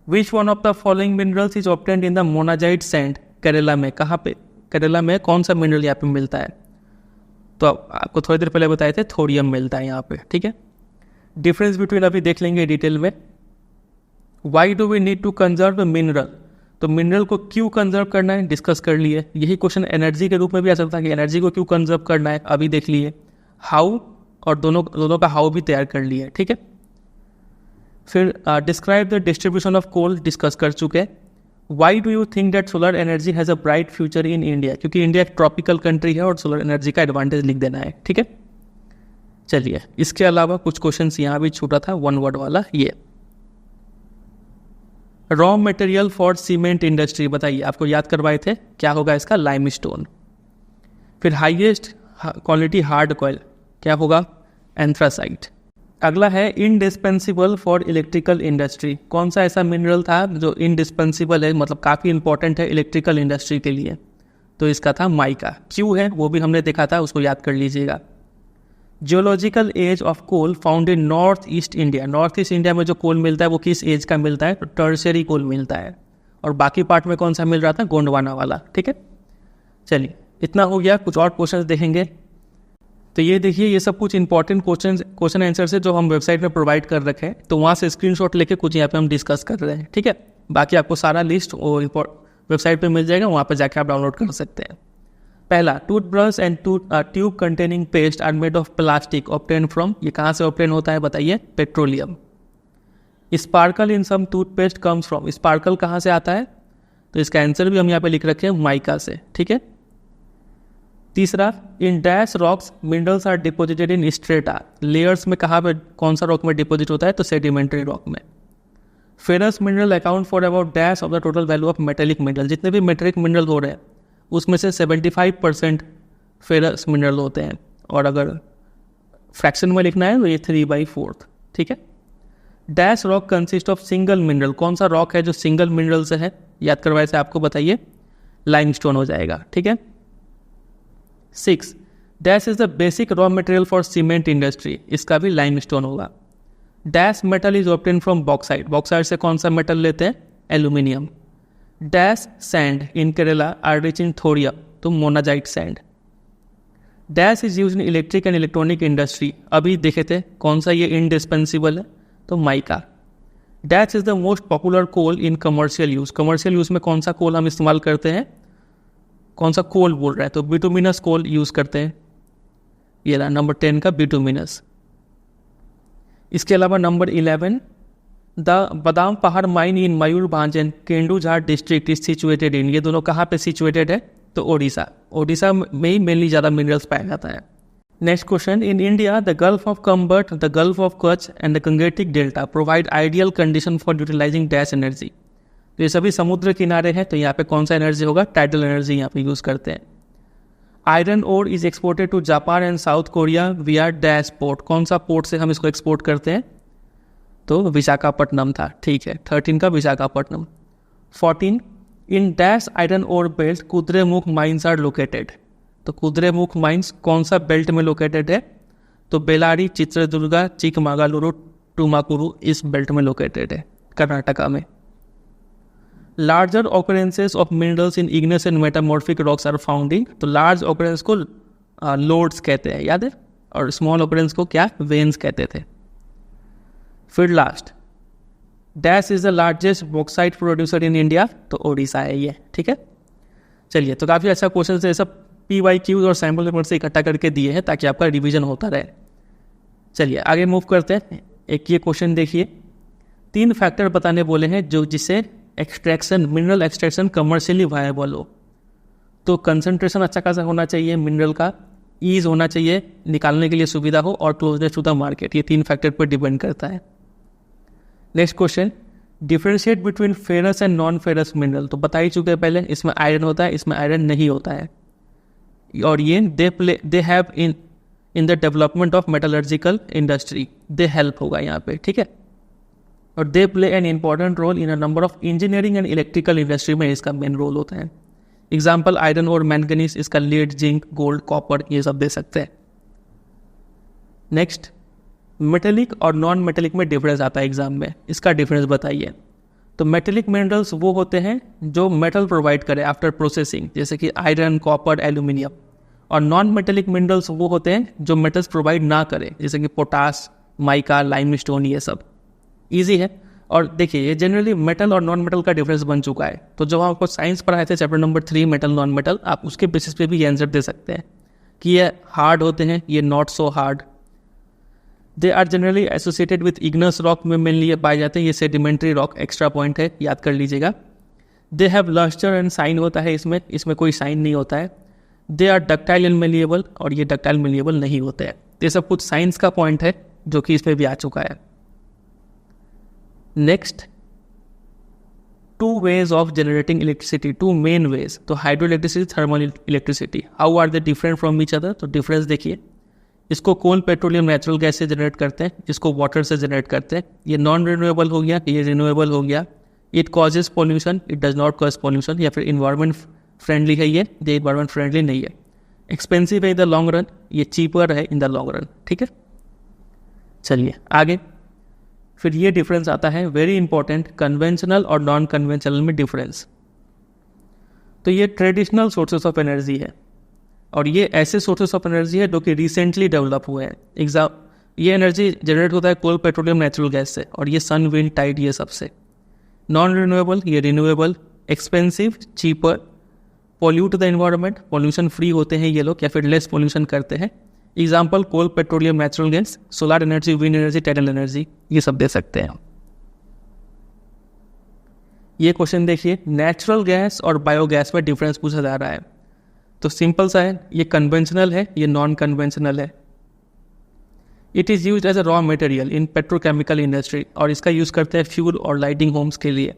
which one of the following minerals is obtained in the monazite sand Kerala में। कहाँ पे, केरला में कौन सा मिनरल यहाँ पे मिलता है, तो आपको थोड़ी देर पहले बताए थे थोरियम मिलता है यहाँ पे। ठीक है, डिफरेंस बिटवीन अभी देख लेंगे डिटेल में। Why do we need to conserve mineral, तो मिनरल को क्यों कंजर्व करना है डिस्कस कर लिए। यही क्वेश्चन एनर्जी के रूप में भी आ सकता है कि एनर्जी को क्यों कंजर्व करना है, अभी देख लिए। हाउ, और दोनों का हाउ भी तैयार कर लिए। ठीक है, फिर describe the distribution of coal discuss कर चुके। Why do you think that solar energy has a bright future in India, क्योंकि इंडिया एक ट्रॉपिकल कंट्री है और सोलर एनर्जी का एडवांटेज लिख देना है। ठीक है, चलिए, इसके अलावा कुछ क्वेश्चंस यहाँ भी छूटा था, वन वर्ड वाला ये। Raw material for cement industry, बताइए, आपको याद करवाए थे, क्या होगा इसका? लाइमस्टोन। फिर हाईएस्ट क्वालिटी हार्ड कॉयल, क्या होगा? एंथ्रासाइट। अगला है इंडिस्पेंसिबल फॉर इलेक्ट्रिकल इंडस्ट्री, कौन सा ऐसा मिनरल था जो इंडिस्पेंसिबल है, मतलब काफ़ी इंपॉर्टेंट है इलेक्ट्रिकल इंडस्ट्री के लिए? तो इसका था माइका। क्यों है वो भी हमने देखा था, उसको याद कर लीजिएगा। Geological age of coal found in north east India, north east India में जो कोल मिलता है वो किस एज का मिलता है? तो टर्शियरी कोल मिलता है। और बाकी पार्ट में कौन सा मिल रहा था? गोंडवाना वाला। ठीक है, चलिए इतना हो गया। कुछ और क्वेश्चन देखेंगे। तो ये देखिए, ये सब कुछ इंपॉर्टेंट क्वेश्चन आंसर है जो हम वेबसाइट में प्रोवाइड कर रखे हैं, तो वहाँ से स्क्रीनशॉट लेके कुछ यहाँ पे हम डिस्कस कर रहे हैं। ठीक है, बाकी आपको सारा लिस्ट वेबसाइट पे मिल जाएगा, वहाँ पे जाके आप डाउनलोड कर सकते हैं। पहला, toothbrush and tube containing paste are made of plastic obtain from, ये कहाँ से ऑब्टेन होता है बताइए? Petroleum. Sparkle in some toothpaste comes from, sparkle कहाँ से आता है? तो इसका आंसर भी हम यहाँ पे लिख रखे हैं, माइका से। ठीक है। तीसरा, in dash rocks minerals are deposited in strata, layers में कहाँ पे, कौन सा रॉक में डिपोजिट होता है? तो सेडिमेंट्री रॉक में। Ferrous mineral account for about dash of the total value of metallic mineral, जितने भी मेटेलिक मिनरल हो रहे हैं उसमें से 75% फेरस मिनरल होते हैं, और अगर फ्रैक्शन में लिखना है तो ये 3/4। ठीक है। Dash rock consist of single mineral, कौन सा रॉक है जो सिंगल मिनरल से है? याद करवाए से आपको बताइए, लाइमस्टोन हो जाएगा। ठीक है। 6, dash is the basic raw material for cement industry, इसका भी लाइमस्टोन होगा। Dash metal is obtain from bauxite, bauxite से कौन सा मेटल लेते हैं? Aluminium. Dash sand in Kerala are rich in thorium, तो monazite sand. Dash is use in electric and electronic industry, अभी देखे थे कौन सा ये इंडिस्पेंसिबल है? तो mica. Dash is the most popular coal in commercial use, commercial use में कौन सा कोल हम इस्तेमाल करते हैं? कौन सा कोल बोल रहा है? तो बिटुमिनस कोल यूज करते हैं। ये रहा नंबर 10 का बिटुमिनस। इसके अलावा number 11, the Badampahar mine in Mayurbhanj and Kendujhar district is situated in, ये दोनों कहाँ पे सिचुएटेड है? तो ओडिशा, ओडिशा में ही मेनली ज़्यादा मिनरल्स पाया जाता है। Next question, in India the gulf of Khambhat, the gulf of Kutch and the Gangetic delta provide ideal condition for utilizing dash energy, तो ये सभी समुद्र किनारे हैं, तो यहाँ पे कौन सा एनर्जी होगा? टाइडल एनर्जी यहाँ पे यूज़ करते हैं। Iron ore is exported to Japan and South Korea via dash port, कौन सा पोर्ट से हम इसको एक्सपोर्ट करते हैं? तो विशाखापट्टनम था। ठीक है, 13 का Visakhapatnam. 14, in dash iron ore belt Kudremukh mines are located, तो कुद्रेमुख माइंस कौन सा बेल्ट में लोकेटेड है? तो बेलारी, चित्रदुर्गा, चिकमागालुरु, टुमाकुरु इस बेल्ट में लोकेटेड है, कर्नाटका में। Larger occurrences of minerals in igneous and metamorphic rocks are found in, तो लार्ज ऑकरेंस को लोड्स कहते हैं, याद है, और स्मॉल ऑकरेंस को क्या? वेन्स कहते थे। फिर last, dash is the largest bauxite producer in India, तो ओडिशा है ये। ठीक है, चलिए, तो काफ़ी अच्छा क्वेश्चन है, सब PYQ और सैम्पल पेपर से इकट्ठा करके दिए हैं ताकि आपका रिवीजन होता रहे। चलिए आगे मूव करते हैं। एक ये क्वेश्चन देखिए, 3 फैक्टर बताने बोले हैं जो जिससे extraction, mineral extraction commercially viable हो। तो कंसंट्रेशन अच्छा खासा होना चाहिए मिनरल का, ईज होना चाहिए, निकालने के लिए सुविधा हो, और क्लोजनेस टू द मार्केट, ये 3 फैक्टर पर डिपेंड करता है। Next question, differentiate between ferrous and non ferrous mineral, तो बता ही चुके हैं पहले, इसमें आयरन होता है, इसमें आयरन नहीं होता है, और ये they have in the development of metallurgical industry, they help होगा यहाँ पे। ठीक है, और they play an important role in a number of engineering and electrical industry में इसका मेन रोल होता है। एग्जाम्पल आयरन और मैंगनीज, इसका लीड, जिंक, गोल्ड, कॉपर, ये सब दे सकते हैं। नेक्स्ट, मेटेलिक और नॉन मेटेलिक में डिफरेंस आता है एग्जाम में, इसका डिफरेंस बताइए। तो मेटेलिक मिनरल्स वो होते हैं जो मेटल प्रोवाइड करे आफ्टर प्रोसेसिंग, जैसे कि आयरन, कॉपर, एल्यूमिनियम, और नॉन मेटेलिक मिनरल्स वो होते हैं जो मेटल्स प्रोवाइड ना करे, जैसे कि पोटास, माइका, लाइमस्टोन, ये सब। ईजी है, और देखिए ये जनरली मेटल और नॉन मेटल का डिफरेंस बन चुका है, तो जब आपको साइंस पढ़ाए थे chapter number 3 metal non metal, आप उसके बेसिस पे भी ये आंसर दे सकते हैं कि ये हार्ड होते हैं, ये not so hard. They are generally associated with igneous rock में मेनली ये पाए जाते हैं, ये सेडिमेंट्री रॉक, एक्स्ट्रा पॉइंट है, याद कर लीजिएगा। They have lustre and shine होता है इसमें कोई साइन नहीं होता है। They are ductile and malleable, और ये डक्टाइल मेलिएबल नहीं होते हैं। तो ये सब कुछ साइंस का पॉइंट है जो कि इसमें भी आ चुका है। Next, 2 ways of generating electricity, 2 main ways। तो hydro electricity, thermal electricity, how are they different from each other? तो डिफरेंस देखिए, इसको कोल, पेट्रोलियम, नेचुरल गैस से जनरेट करते हैं, इसको वाटर से जनरेट करते हैं। ये नॉन रिन्यूएबल हो गया, ये रिन्यूएबल हो गया। It causes pollution, it does not cause pollution. या फिर इन्वायरमेंट फ्रेंडली है ये इन्वायरमेंट फ्रेंडली नहीं है। एक्सपेंसिव है इन द लॉन्ग रन, ये चीपर है इन द लॉन्ग रन। ठीक है, चलिए आगे। फिर ये डिफरेंस आता है वेरी इंपॉर्टेंट, कन्वेंशनल और नॉन कन्वेंशनल में डिफरेंस। तो ये ट्रेडिशनल सोर्सेस ऑफ एनर्जी है और ये ऐसे सोर्सेस ऑफ एनर्जी है जो कि रिसेंटली डेवलप हुए हैं। ये एनर्जी जनरेट होता है कोल, पेट्रोलियम, नेचुरल गैस से, और ये सन, विंड, टाइड, ये सबसे। नॉन रिन्यूएबल, ये renewable, expensive, cheaper, pollute the environment, pollution free होते हैं ये लोग या फिर लेस पॉल्यूशन करते हैं। Example coal, petroleum, natural gas, solar energy, wind energy, tidal energy, ये सब दे सकते हैं। ये क्वेश्चन देखिए, नेचुरल गैस और बायोगैस में डिफरेंस पूछा जा रहा है। तो सिंपल सा है, ये कन्वेंशनल है, ये नॉन कन्वेंशनल है। It is use as a raw material in petrochemical industry, और इसका यूज़ करते हैं फ्यूल और लाइटिंग होम्स के लिए।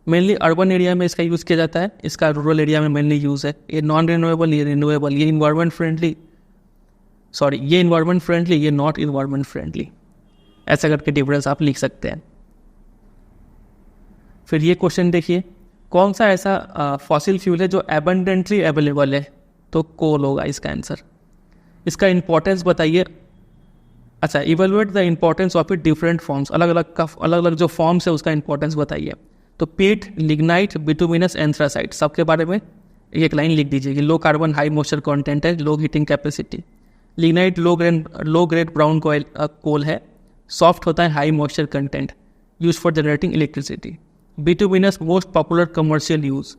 मेनली अर्बन एरिया में इसका यूज़ किया जाता है, इसका रूरल एरिया में मेनली यूज़ है। ये नॉन रिन्यूएबल, ये रिन्यूएबल, ये इन्वायरमेंट फ्रेंडली, ये इन्वायरमेंट फ्रेंडली, ये नॉट इन्वायरमेंट फ्रेंडली। ऐसा करके डिफरेंस आप लिख सकते हैं। फिर ये क्वेश्चन देखिए, कौन सा ऐसा फॉसिल फ्यूल है जो एबंडेंटली अवेलेबल है? तो कोल होगा इसका आंसर। इसका इंपॉर्टेंस बताइए। अच्छा, evaluate the importance of it different forms, अलग अलग जो फॉर्म्स है उसका इंपॉर्टेंस बताइए। तो पीट, लिग्नाइट, बिटुमिनस, एंथ्रासाइट, सबके बारे में एक लाइन लिख दीजिए कि low carbon high moisture content है, low heating capacity. Lignite low grade brown coal है, सॉफ्ट होता है, high moisture content, use for generating electricity. Bituminous most popular commercial use,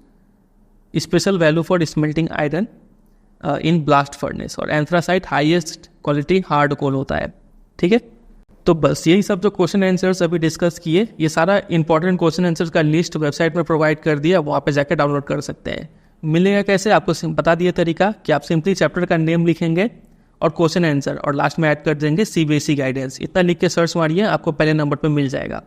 special value for smelting iron in blast furnace. और anthracite highest quality hard coal होता है। ठीक है, तो बस यही सब जो क्वेश्चन आंसर्स अभी डिस्कस किए, ये सारा इंपॉर्टेंट क्वेश्चन आंसर्स का लिस्ट वेबसाइट में प्रोवाइड कर दिया, वहाँ पे जाकर डाउनलोड कर सकते हैं। मिलेगा कैसे? आपको बता दिया तरीका कि आप सिंपली चैप्टर का नेम लिखेंगे और क्वेश्चन आंसर, और लास्ट में ऐड कर देंगे सीबीएसई गाइडेंस। इतना लिख के सर्च मारिए, आपको पहले नंबर पे मिल जाएगा।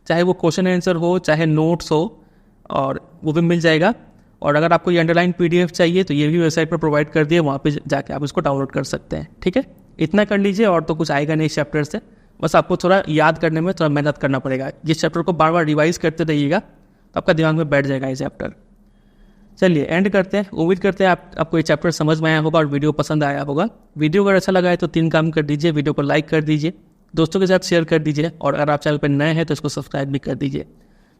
चाहे वो क्वेश्चन आंसर हो, चाहे नोट्स हो, और वो भी मिल जाएगा। और अगर आपको ये अंडरलाइन पीडीएफ चाहिए तो ये भी वेबसाइट पर प्रोवाइड कर दिए, वहाँ पे जाके आप इसको डाउनलोड कर सकते हैं। ठीक है, इतना कर लीजिए, और तो कुछ आएगा नहीं इस चैप्टर से। बस आपको थोड़ा याद करने में थोड़ा मेहनत करना पड़ेगा। इस चैप्टर को बार बार रिवाइज करते रहिएगा तो आपका दिमाग में बैठ जाएगा ये चैप्टर। चलिए एंड करते हैं। उम्मीद करते हैं आपको ये चैप्टर समझ में आया होगा और वीडियो पसंद आया होगा। वीडियो अगर अच्छा लगा है तो 3 काम कर दीजिए। वीडियो को लाइक कर दीजिए, दोस्तों के साथ शेयर कर दीजिए, और अगर आप चैनल पर नए हैं तो इसको सब्सक्राइब भी कर दीजिए।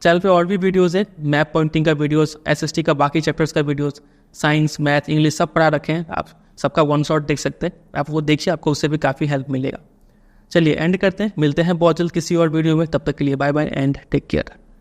चैनल पे और भी वीडियोज़ है, मैप पॉइंटिंग का वीडियोज़, एसएसटी का बाकी चैप्टर्स का वीडियोज़, साइंस, मैथ, इंग्लिश सब पढ़ा रखे हैं। आप सबका वन शॉट देख सकते हैं, आप वो देखिए, आपको उससे भी काफ़ी हेल्प मिलेगा। चलिए एंड करते हैं, मिलते हैं बहुत जल्द किसी और वीडियो में। तब तक के लिए bye bye and take care.